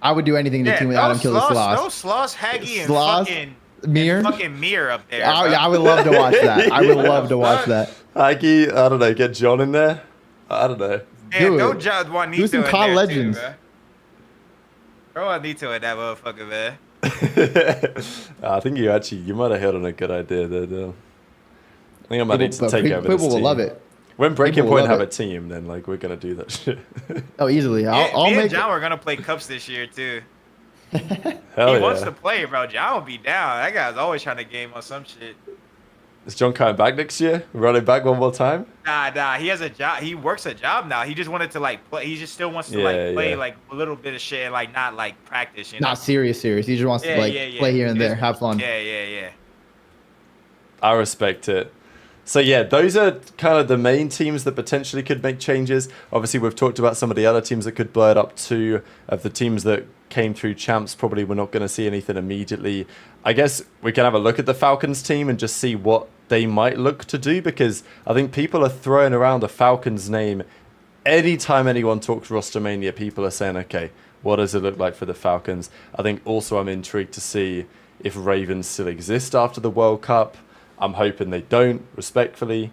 I would do anything to team with Adam Killer Sloss. No Sloss, Haggy, and fucking Mir. Fucking Mir up there. I would love to watch that. I would love to watch that. Haggy, I don't know, get John in there. I don't know. Yeah, don't judge Juanito. Do some COD Legends. Throw Juanito in that motherfucker, man. I think you might have hit on a good idea there, though. I think I might need to take over this People will love it. When Breaking Point have a team, then like we're gonna do that shit. Oh, easily. I'll me make and John, we're gonna play cups this year too. Hell He wants to play, bro. John will be down. That guy's always trying to game on some shit. Is John coming back next year? Running back one more time? Nah. He has a job. He works a job now. He just wanted to like play. He just still wants to like play like a little bit of shit and like not like practice. You know? Not serious. He just wants to like play here and there, have fun. Yeah. I respect it. So yeah, those are kind of the main teams that potentially could make changes. Obviously, we've talked about some of the other teams that could blow it up too. Of the teams that came through champs, probably we're not going to see anything immediately. I guess we can have a look at the Falcons team and just see what they might look to do, because I think people are throwing around the Falcons name. Anytime anyone talks ROSTERMANIA, people are saying, okay, what does it look like for the Falcons? I think also I'm intrigued to see if Ravens still exist after the World Cup. I'm hoping they don't, respectfully.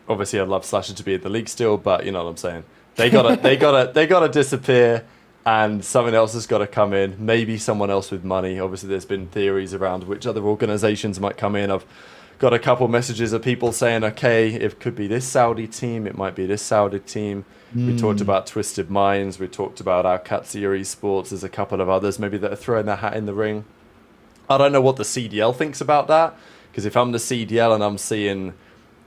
Obviously, I'd love Slasher to be in the league still, but you know what I'm saying. They gotta disappear, and something else has got to come in. Maybe someone else with money. Obviously, there's been theories around which other organizations might come in. I've got a couple messages of people saying, okay, it could be this Saudi team, it might be this Saudi team. We talked about Twisted Minds. We talked about our Katsir eSports. There's a couple of others maybe that are throwing their hat in the ring. I don't know what the CDL thinks about that. Because if I'm the CDL and I'm seeing,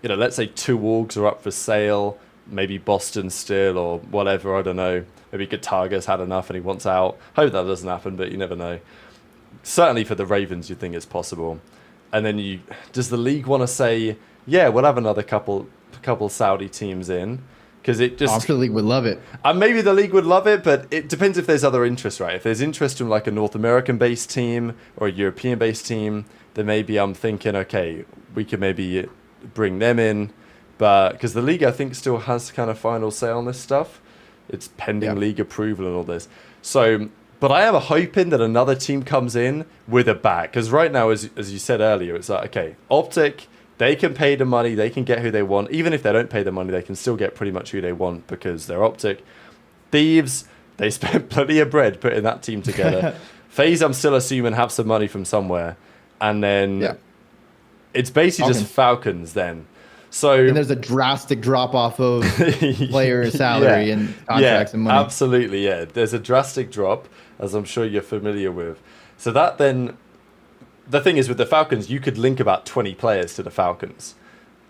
you know, let's say 2 orgs are up for sale, maybe Boston still or whatever, I don't know. Maybe Gataga's had enough and he wants out. Hope that doesn't happen, but you never know. Certainly for the Ravens, you think it's possible. And then does the league want to say, yeah, we'll have another couple Saudi teams in? Because it just... I'm sure the league would love it. Maybe the league would love it, but it depends if there's other interest, right? If there's interest in like a North American-based team or a European-based team, then maybe I'm thinking, okay, we could maybe bring them in. But because the league, I think, still has kind of final say on this stuff. It's pending league approval and all this. So, but I am hoping that another team comes in with a back. Because right now, as you said earlier, it's like, okay, OpTic, they can pay the money, they can get who they want. Even if they don't pay the money, they can still get pretty much who they want because they're OpTic. Thieves, they spent plenty of bread putting that team together. FaZe, I'm still assuming, have some money from somewhere. And then it's basically just Falcons then. So and there's a drastic drop off of player salary and contracts and money. Absolutely, yeah. There's a drastic drop, as I'm sure you're familiar with. So that then, the thing is with the Falcons, you could link about 20 players to the Falcons.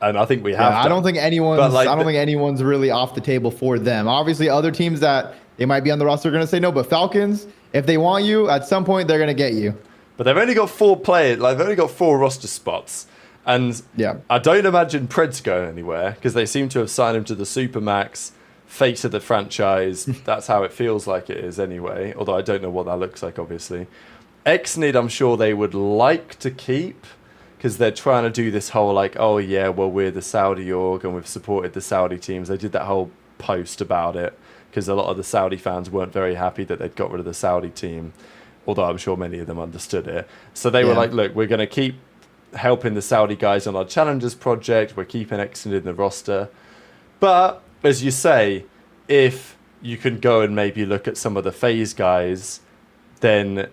And I think we have I don't think anyone's really off the table for them. Obviously, other teams that they might be on the roster are going to say no, but Falcons, if they want you, at some point they're going to get you. But they've only got 4 players, like they've only got 4 roster spots. And I don't imagine Pred's going anywhere because they seem to have signed him to the Supermax, face of the franchise. That's how it feels like it is anyway, although I don't know what that looks like, obviously. Xnid, I'm sure they would like to keep because they're trying to do this whole like, oh yeah, well, we're the Saudi org and we've supported the Saudi teams. They did that whole post about it because a lot of the Saudi fans weren't very happy that they'd got rid of the Saudi team. Although I'm sure many of them understood it. So they were like, look, we're going to keep helping the Saudi guys on our Challengers project. We're keeping Xnid in the roster. But, as you say, if you can go and maybe look at some of the FaZe guys, then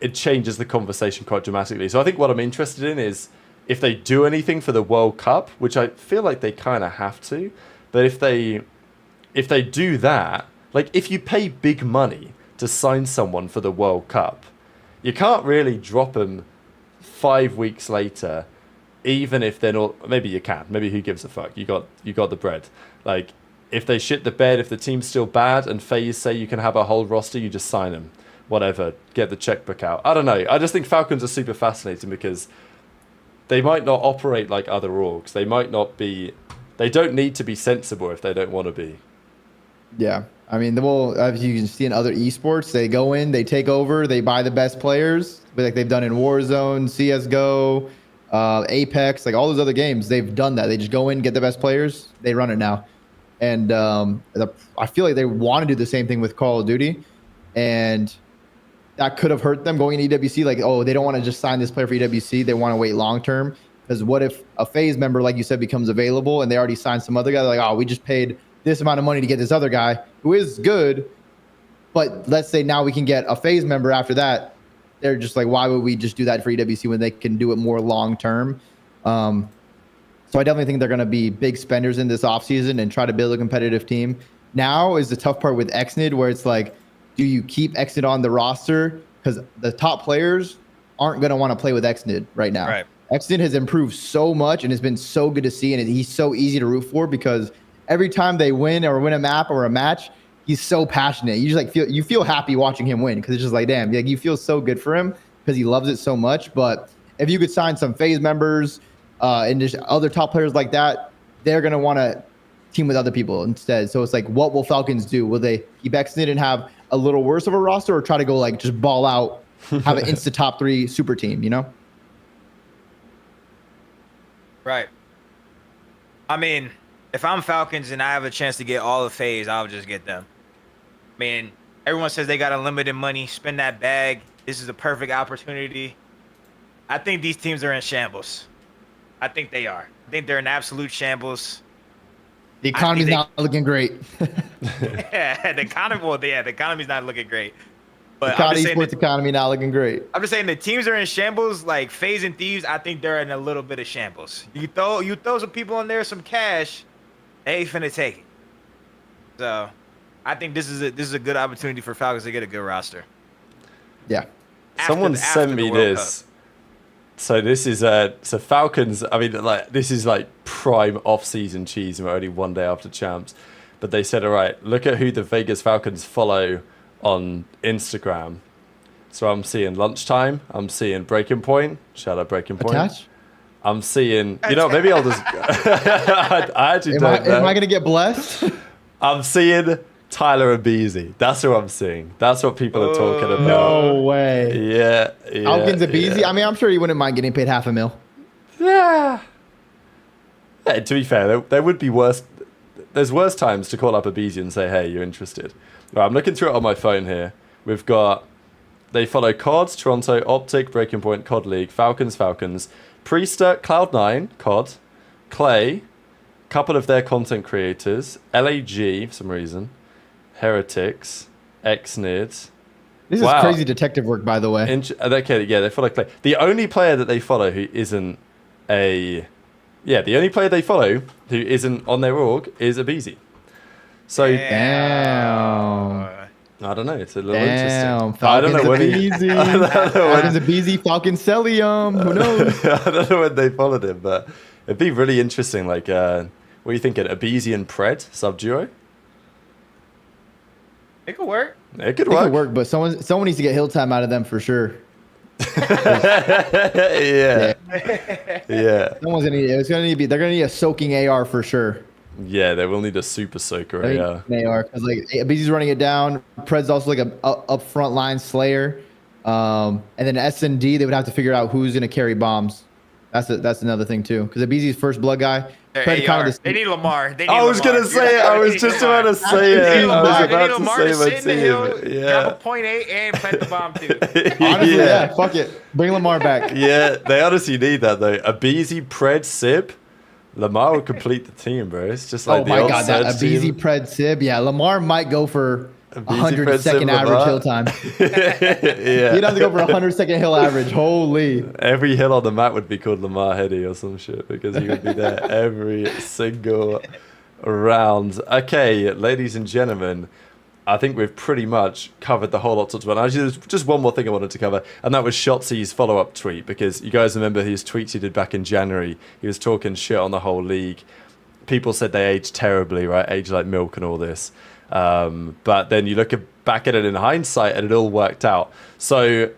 it changes the conversation quite dramatically. So I think what I'm interested in is if they do anything for the World Cup, which I feel like they kind of have to, but if they do that, like if you pay big money to sign someone for the World Cup, you can't really drop them 5 weeks later, even if they're not, maybe you can, maybe who gives a fuck? You got the bread. Like, if they shit the bed, if the team's still bad, and FaZe say you can have a whole roster, you just sign them. Whatever, get the checkbook out. I don't know. I just think Falcons are super fascinating because they might not operate like other orgs. They might not be. They don't need to be sensible if they don't want to be. Yeah, I mean, as you can see in other esports, they go in, they take over, they buy the best players, like they've done in Warzone, CS:GO, Apex, like all those other games. They've done that. They just go in, get the best players, they run it now. And I feel like they want to do the same thing with Call of Duty, and that could have hurt them going into EWC. Like, oh, they don't want to just sign this player for EWC. They want to wait long term. Because what if a FaZe member, like you said, becomes available and they already signed some other guy? They're like, oh, we just paid this amount of money to get this other guy who is good. But let's say now we can get a FaZe member after that. They're just like, why would we just do that for EWC when they can do it more long term? So I definitely think they're going to be big spenders in this offseason and try to build a competitive team. Now is the tough part with XNID, where it's like, do you keep XNID on the roster? Because the top players aren't going to want to play with XNID right now. Right. XNID has improved so much and it's been so good to see, and he's so easy to root for because every time they win a map or a match, he's so passionate. You just like feel happy watching him win because it's just like, damn, like you feel so good for him because he loves it so much. But if you could sign some FaZe members and just other top players like that, they're going to want to team with other people instead. So it's like, what will Falcons do? Will they keep XNID and have a little worse of a roster, or try to go like just ball out, have an insta top 3 super team, you know? Right. I mean, if I'm Falcons and I have a chance to get all the FaZe, I'll just get them. I mean, everyone says they got unlimited money, spend that bag. This is a perfect opportunity. I think these teams are in shambles. I think they are. I think they're in absolute shambles. The economy's not looking great. Yeah, the economy's not looking great. But the esports economy not looking great. I'm just saying the teams are in shambles. Like FaZe and Thieves, I think they're in a little bit of shambles. You throw some people in there, some cash, they ain't finna take it. So, I think this is a good opportunity for Falcons to get a good roster. Yeah. Someone sent me this. So this is so Falcons. I mean, like this is like prime off-season cheese, and we're only one day after champs. But they said, all right, look at who the Vegas Falcons follow on Instagram. So I'm seeing Lunchtime. I'm seeing Breaking Point. Shout out Breaking Point. Attach? I'm seeing. You know, maybe I'll just. I actually don't know. Am I gonna get blessed? I'm seeing Tyler and Beezy. That's who I'm seeing. That's what people are talking about. No way. Yeah. Falcons and Beezy. I mean, I'm sure he wouldn't mind getting paid $500,000. Yeah. To be fair, there would be worse. There's worse times to call up a Beezy and say, "Hey, you're interested." Right, I'm looking through it on my phone here. We've got. They follow COD, Toronto, OpTic, Breaking Point, COD League, Falcons, Priester, Cloud9, COD, Clay, couple of their content creators, LAG for some reason, Heretics, XNID. This is crazy detective work, by the way. They follow Clay. The only player that they follow who isn't the only player they follow who isn't on their org is Abizi. So damn. I don't know. It's a little interesting. Falcons I don't know when Falcons Abizi, Falcons Celium. Who knows? I don't know when they followed him, but it'd be really interesting. Like, what are you thinking? Abizi and Pred sub duo? It could work. It could work, but someone needs to get hill time out of them for sure. Yeah. Someone's gonna need. It's gonna need. They're gonna need a soaking AR for sure. Yeah, they will need a super soaker AR. Because like Abizi's running it down. Pred's also like a up front line slayer. And then S&D, they would have to figure out who's gonna carry bombs. That's another thing too. Because Abizi's first blood guy. They need Lamar. I was gonna say it. I was just about to say it. They need Lamar to sit in the hill, grab a .8 and plant the bomb too. Honestly, yeah, fuck it. Bring Lamar back. Yeah, they honestly need that though. Abizi, Pred, Sib. Lamar will complete the team, bro. It's just like the old that Abizi, Pred, Sib. Yeah, Lamar might go for 100-second average hill time. Yeah, he'd have to go for 100-second hill average. Holy! Every hill on the map would be called Lamar Heady or some shit because he would be there every single round. Okay, ladies and gentlemen, I think we've pretty much covered the whole lot to one. Actually, there's just one more thing I wanted to cover, and that was Shotzi's follow-up tweet, because you guys remember his tweets he did back in January. He was talking shit on the whole league. People said they aged terribly, right? Aged like milk and all this. But then you look back at it in hindsight, and it all worked out. So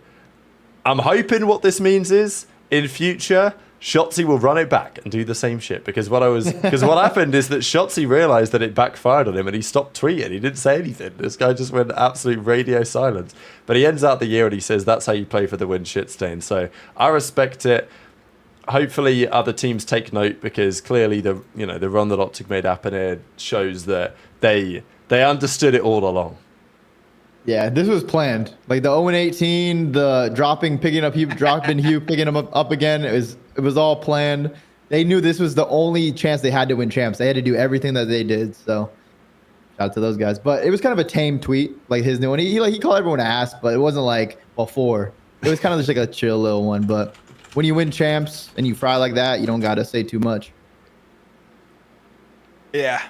I'm hoping what this means is, in future, Shotzi will run it back and do the same shit, because what happened is that Shotzi realized that it backfired on him and he stopped tweeting. He didn't say anything. This guy just went absolute radio silence. But he ends out the year and he says that's how you play for the win shit stain. So I respect it. Hopefully other teams take note, because clearly the run that OpTic made happen here shows that they understood it all along. Yeah, this was planned. Like the 0-18, the picking up Hugh, dropping Hugh, picking him up again. It was all planned. They knew this was the only chance they had to win champs. They had to do everything that they did. So shout out to those guys. But it was kind of a tame tweet, like his new one. He called everyone ass, but it wasn't like before. It was kind of just like a chill little one. But when you win champs and you fry like that, you don't gotta say too much. Yeah,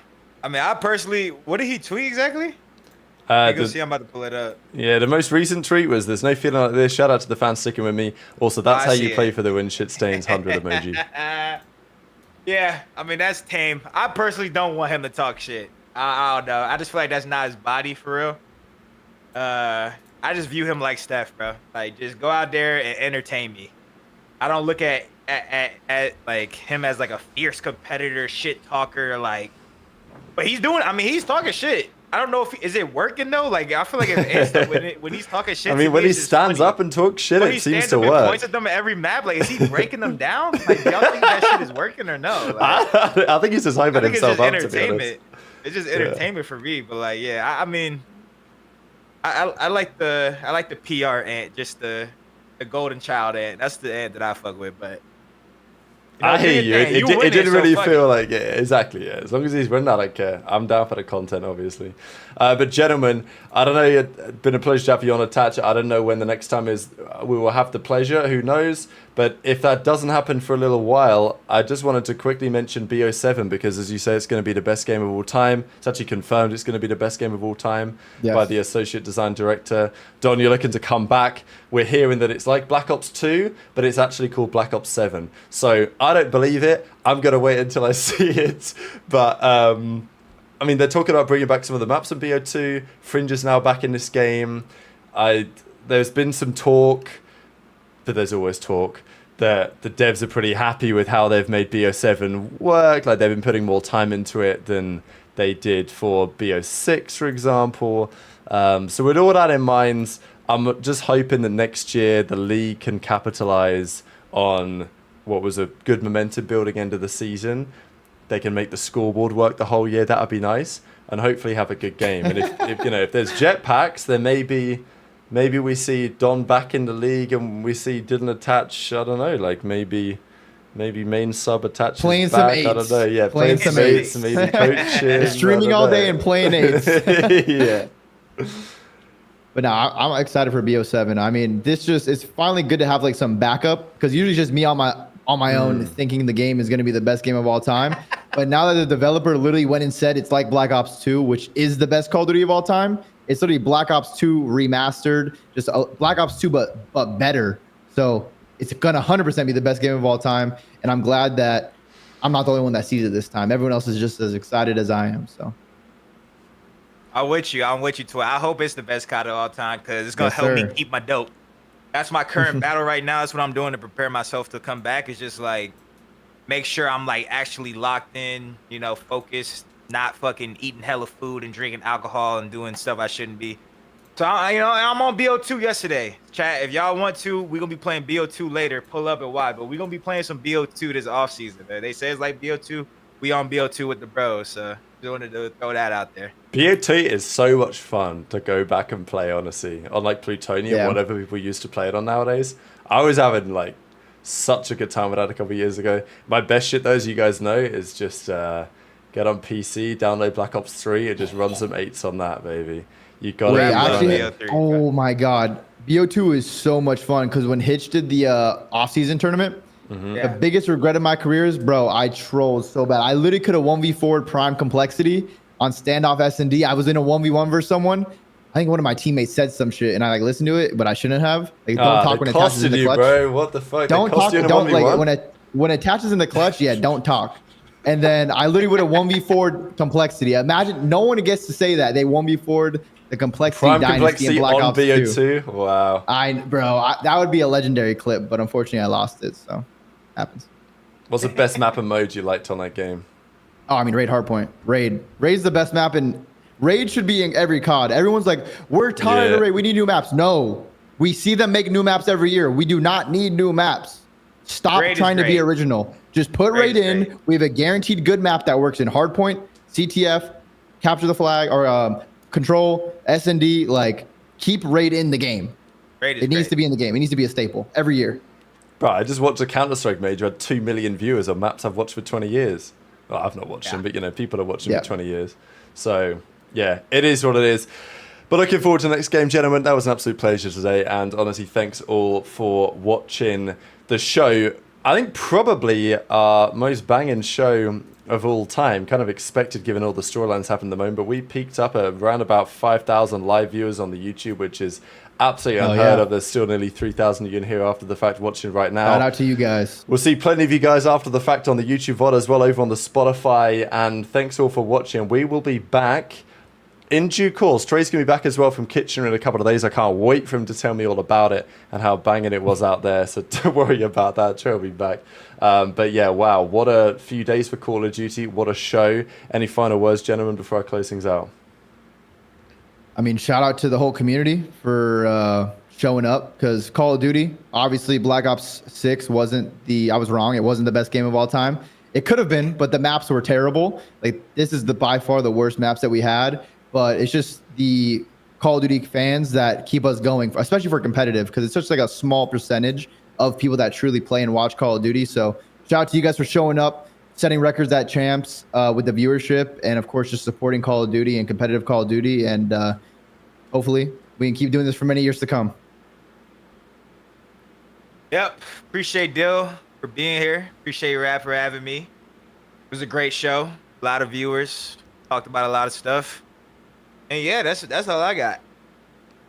I mean, I personally, what did he tweet exactly? See, I'm about to pull it up. Yeah, the most recent tweet was, "There's no feeling like this. Shout out to the fans sticking with me. Also, that's how you play for the win shit stains 100 emoji." Yeah, I mean, that's tame. I personally don't want him to talk shit. I don't know. I just feel like that's not his body for real. I just view him like Steph, bro. Like, just go out there and entertain me. I don't look at like him as like a fierce competitor, shit talker. Like, but he's talking shit. I don't know is it working though? Like, I feel like when he's talking shit. I mean, when he stands up and talks shit, it seems to work. He points at them at every map. Like, is he breaking them down? Like, do y'all think that shit is working or no? Like, I think he's just hyping himself up. To be honest. It's just entertainment for me. But like, yeah, I mean, I like the PR ant, just the golden child ant. That's the ant that I fuck with. But I hear you. It didn't really feel like exactly. Yeah, as long as he's winning, I don't care. I'm down for the content, obviously. But gentlemen, I don't know. It's been a pleasure to have you on Attach. I don't know when the next time is. We will have the pleasure. Who knows? But if that doesn't happen for a little while, I just wanted to quickly mention BO7, because, as you say, it's going to be the best game of all time. It's actually confirmed it's going to be the best game of all time by the Associate Design Director. Don, you're looking to come back. We're hearing that it's like Black Ops 2, but it's actually called Black Ops 7. So I don't believe it. I'm going to wait until I see it. But, I mean, they're talking about bringing back some of the maps of BO2. Fringe is now back in this game. There's been some talk, but there's always talk, that the devs are pretty happy with how they've made BO7 work. Like, they've been putting more time into it than they did for BO6, for example. So with all that in mind, I'm just hoping that next year the league can capitalize on what was a good momentum building end of the season. They can make the scoreboard work the whole year. That would be nice, and hopefully have a good game. And if there's jetpacks, then maybe we see Don back in the league, and we see Dylan Attach. I don't know, like maybe main sub Attach playing back. Some eights. I don't know. Yeah, playing some eights. Maybe coaching. Streaming all day and playing eights. Yeah. But no, I'm excited for BO7. I mean, it's finally good to have like some backup, because usually just me on my own thinking the game is going to be the best game of all time. But now that the developer literally went and said it's like Black Ops 2, which is the best Call of Duty of all time, it's literally Black Ops 2 remastered, just Black Ops 2 but better. So it's going to 100% be the best game of all time. And I'm glad that I'm not the only one that sees it this time. Everyone else is just as excited as I am. So I'm with you, too. I hope it's the best COD of all time, because it's going to help me keep my dope. That's my current battle right now. That's what I'm doing to prepare myself to come back. It's just like, make sure I'm like actually locked in, focused, not fucking eating hella food and drinking alcohol and doing stuff I shouldn't be. So, I'm on BO2 yesterday. Chat, if y'all want to, we're going to be playing BO2 later. Pull up and watch. But we're going to be playing some BO2 this offseason. They say it's like BO2. We on BO2 with the bros. So, just wanted to throw that out there. BO2 is so much fun to go back and play, honestly. On like Plutonium, whatever people used to play it on nowadays. I was having like such a good time with that a couple of years ago. My best shit, though, as you guys know, is just get on PC, download Black Ops 3, and just run some 8s on that, baby. You got it. Oh my God. BO2 is so much fun, because when Hitch did the off-season tournament, the biggest regret of my career is, bro, I trolled so bad. I literally could have 1v4'd Prime Complexity, on standoff S&D. I was in a 1v1 versus someone. I think one of my teammates said some shit, and I like listened to it, but I shouldn't have. Like, don't talk when it attaches in the clutch. Bro. What the fuck? Don't talk. Don't like when it attaches in the clutch. Yeah, don't talk. And then I literally would have 1v4'd complexity. Imagine no one gets to say that they 1v4'd the complexity Prime dynasty in Black Ops 2. BO2. Wow. That would be a legendary clip, but unfortunately I lost it. So happens. What's the best map and mode you liked on that game? Oh, I mean, Raid Hardpoint. Raid's the best map, and Raid should be in every COD. Everyone's like, we're tired of Raid. We need new maps. No, we see them make new maps every year. We do not need new maps. Stop trying to be original. Just put Raid in. We have a guaranteed good map that works in Hardpoint, CTF, Capture the Flag, or Control, S&D. Like, keep Raid in the game. It needs to be in the game. It needs to be a staple every year. Bro, I just watched a Counter-Strike major. Had 2 million viewers on maps I've watched for 20 years. Well, I've not watched them, but, you know, people have watched them for 20 years. So, yeah, it is what it is. But looking forward to the next game, gentlemen. That was an absolute pleasure today. And honestly, thanks all for watching the show. I think probably our most banging show of all time. Kind of expected given all the storylines happening at the moment. But we peaked up at around about 5,000 live viewers on the YouTube, which is absolutely unheard of. There's still nearly 3,000 you can hear after the fact watching right now. Shout out to you guys. We'll see plenty of you guys after the fact on the YouTube VOD as well over on the Spotify. And thanks all for watching. We will be back in due course. Trei's going to be back as well from Kitchener in a couple of days. I can't wait for him to tell me all about it and how banging it was out there. So don't worry about that. Trei will be back. But yeah, wow. What a few days for Call of Duty. What a show. Any final words, gentlemen, before I close things out? I mean, shout out to the whole community for showing up, because Call of Duty, obviously Black Ops 6 wasn't I was wrong. It wasn't the best game of all time. It could have been, but the maps were terrible. Like, this is by far the worst maps that we had. But it's just the Call of Duty fans that keep us going, especially for competitive, because it's such like a small percentage of people that truly play and watch Call of Duty. So shout out to you guys for showing up, setting records at Champs with the viewership, and of course just supporting Call of Duty and competitive Call of Duty. And hopefully we can keep doing this for many years to come. Yep. Appreciate Dill for being here. Appreciate you, Rap, for having me. It was a great show. A lot of viewers. Talked about a lot of stuff. And yeah, that's all I got.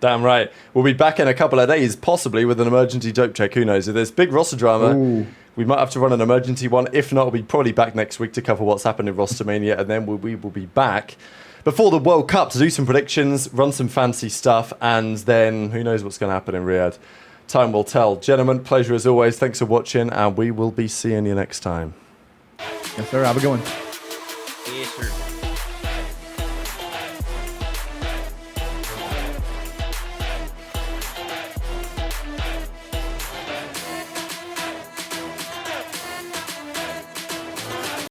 Damn right. We'll be back in a couple of days, possibly with an emergency dope check. Who knows? If there's big roster drama, we might have to run an emergency one. If not, we'll be probably back next week to cover what's happened in ROSTERMANIA, and then we will be back before the World Cup to do some predictions, run some fancy stuff, and then who knows what's going to happen in Riyadh. Time will tell. Gentlemen, pleasure as always. Thanks for watching, and we will be seeing you next time. Yes, sir. Have a good one.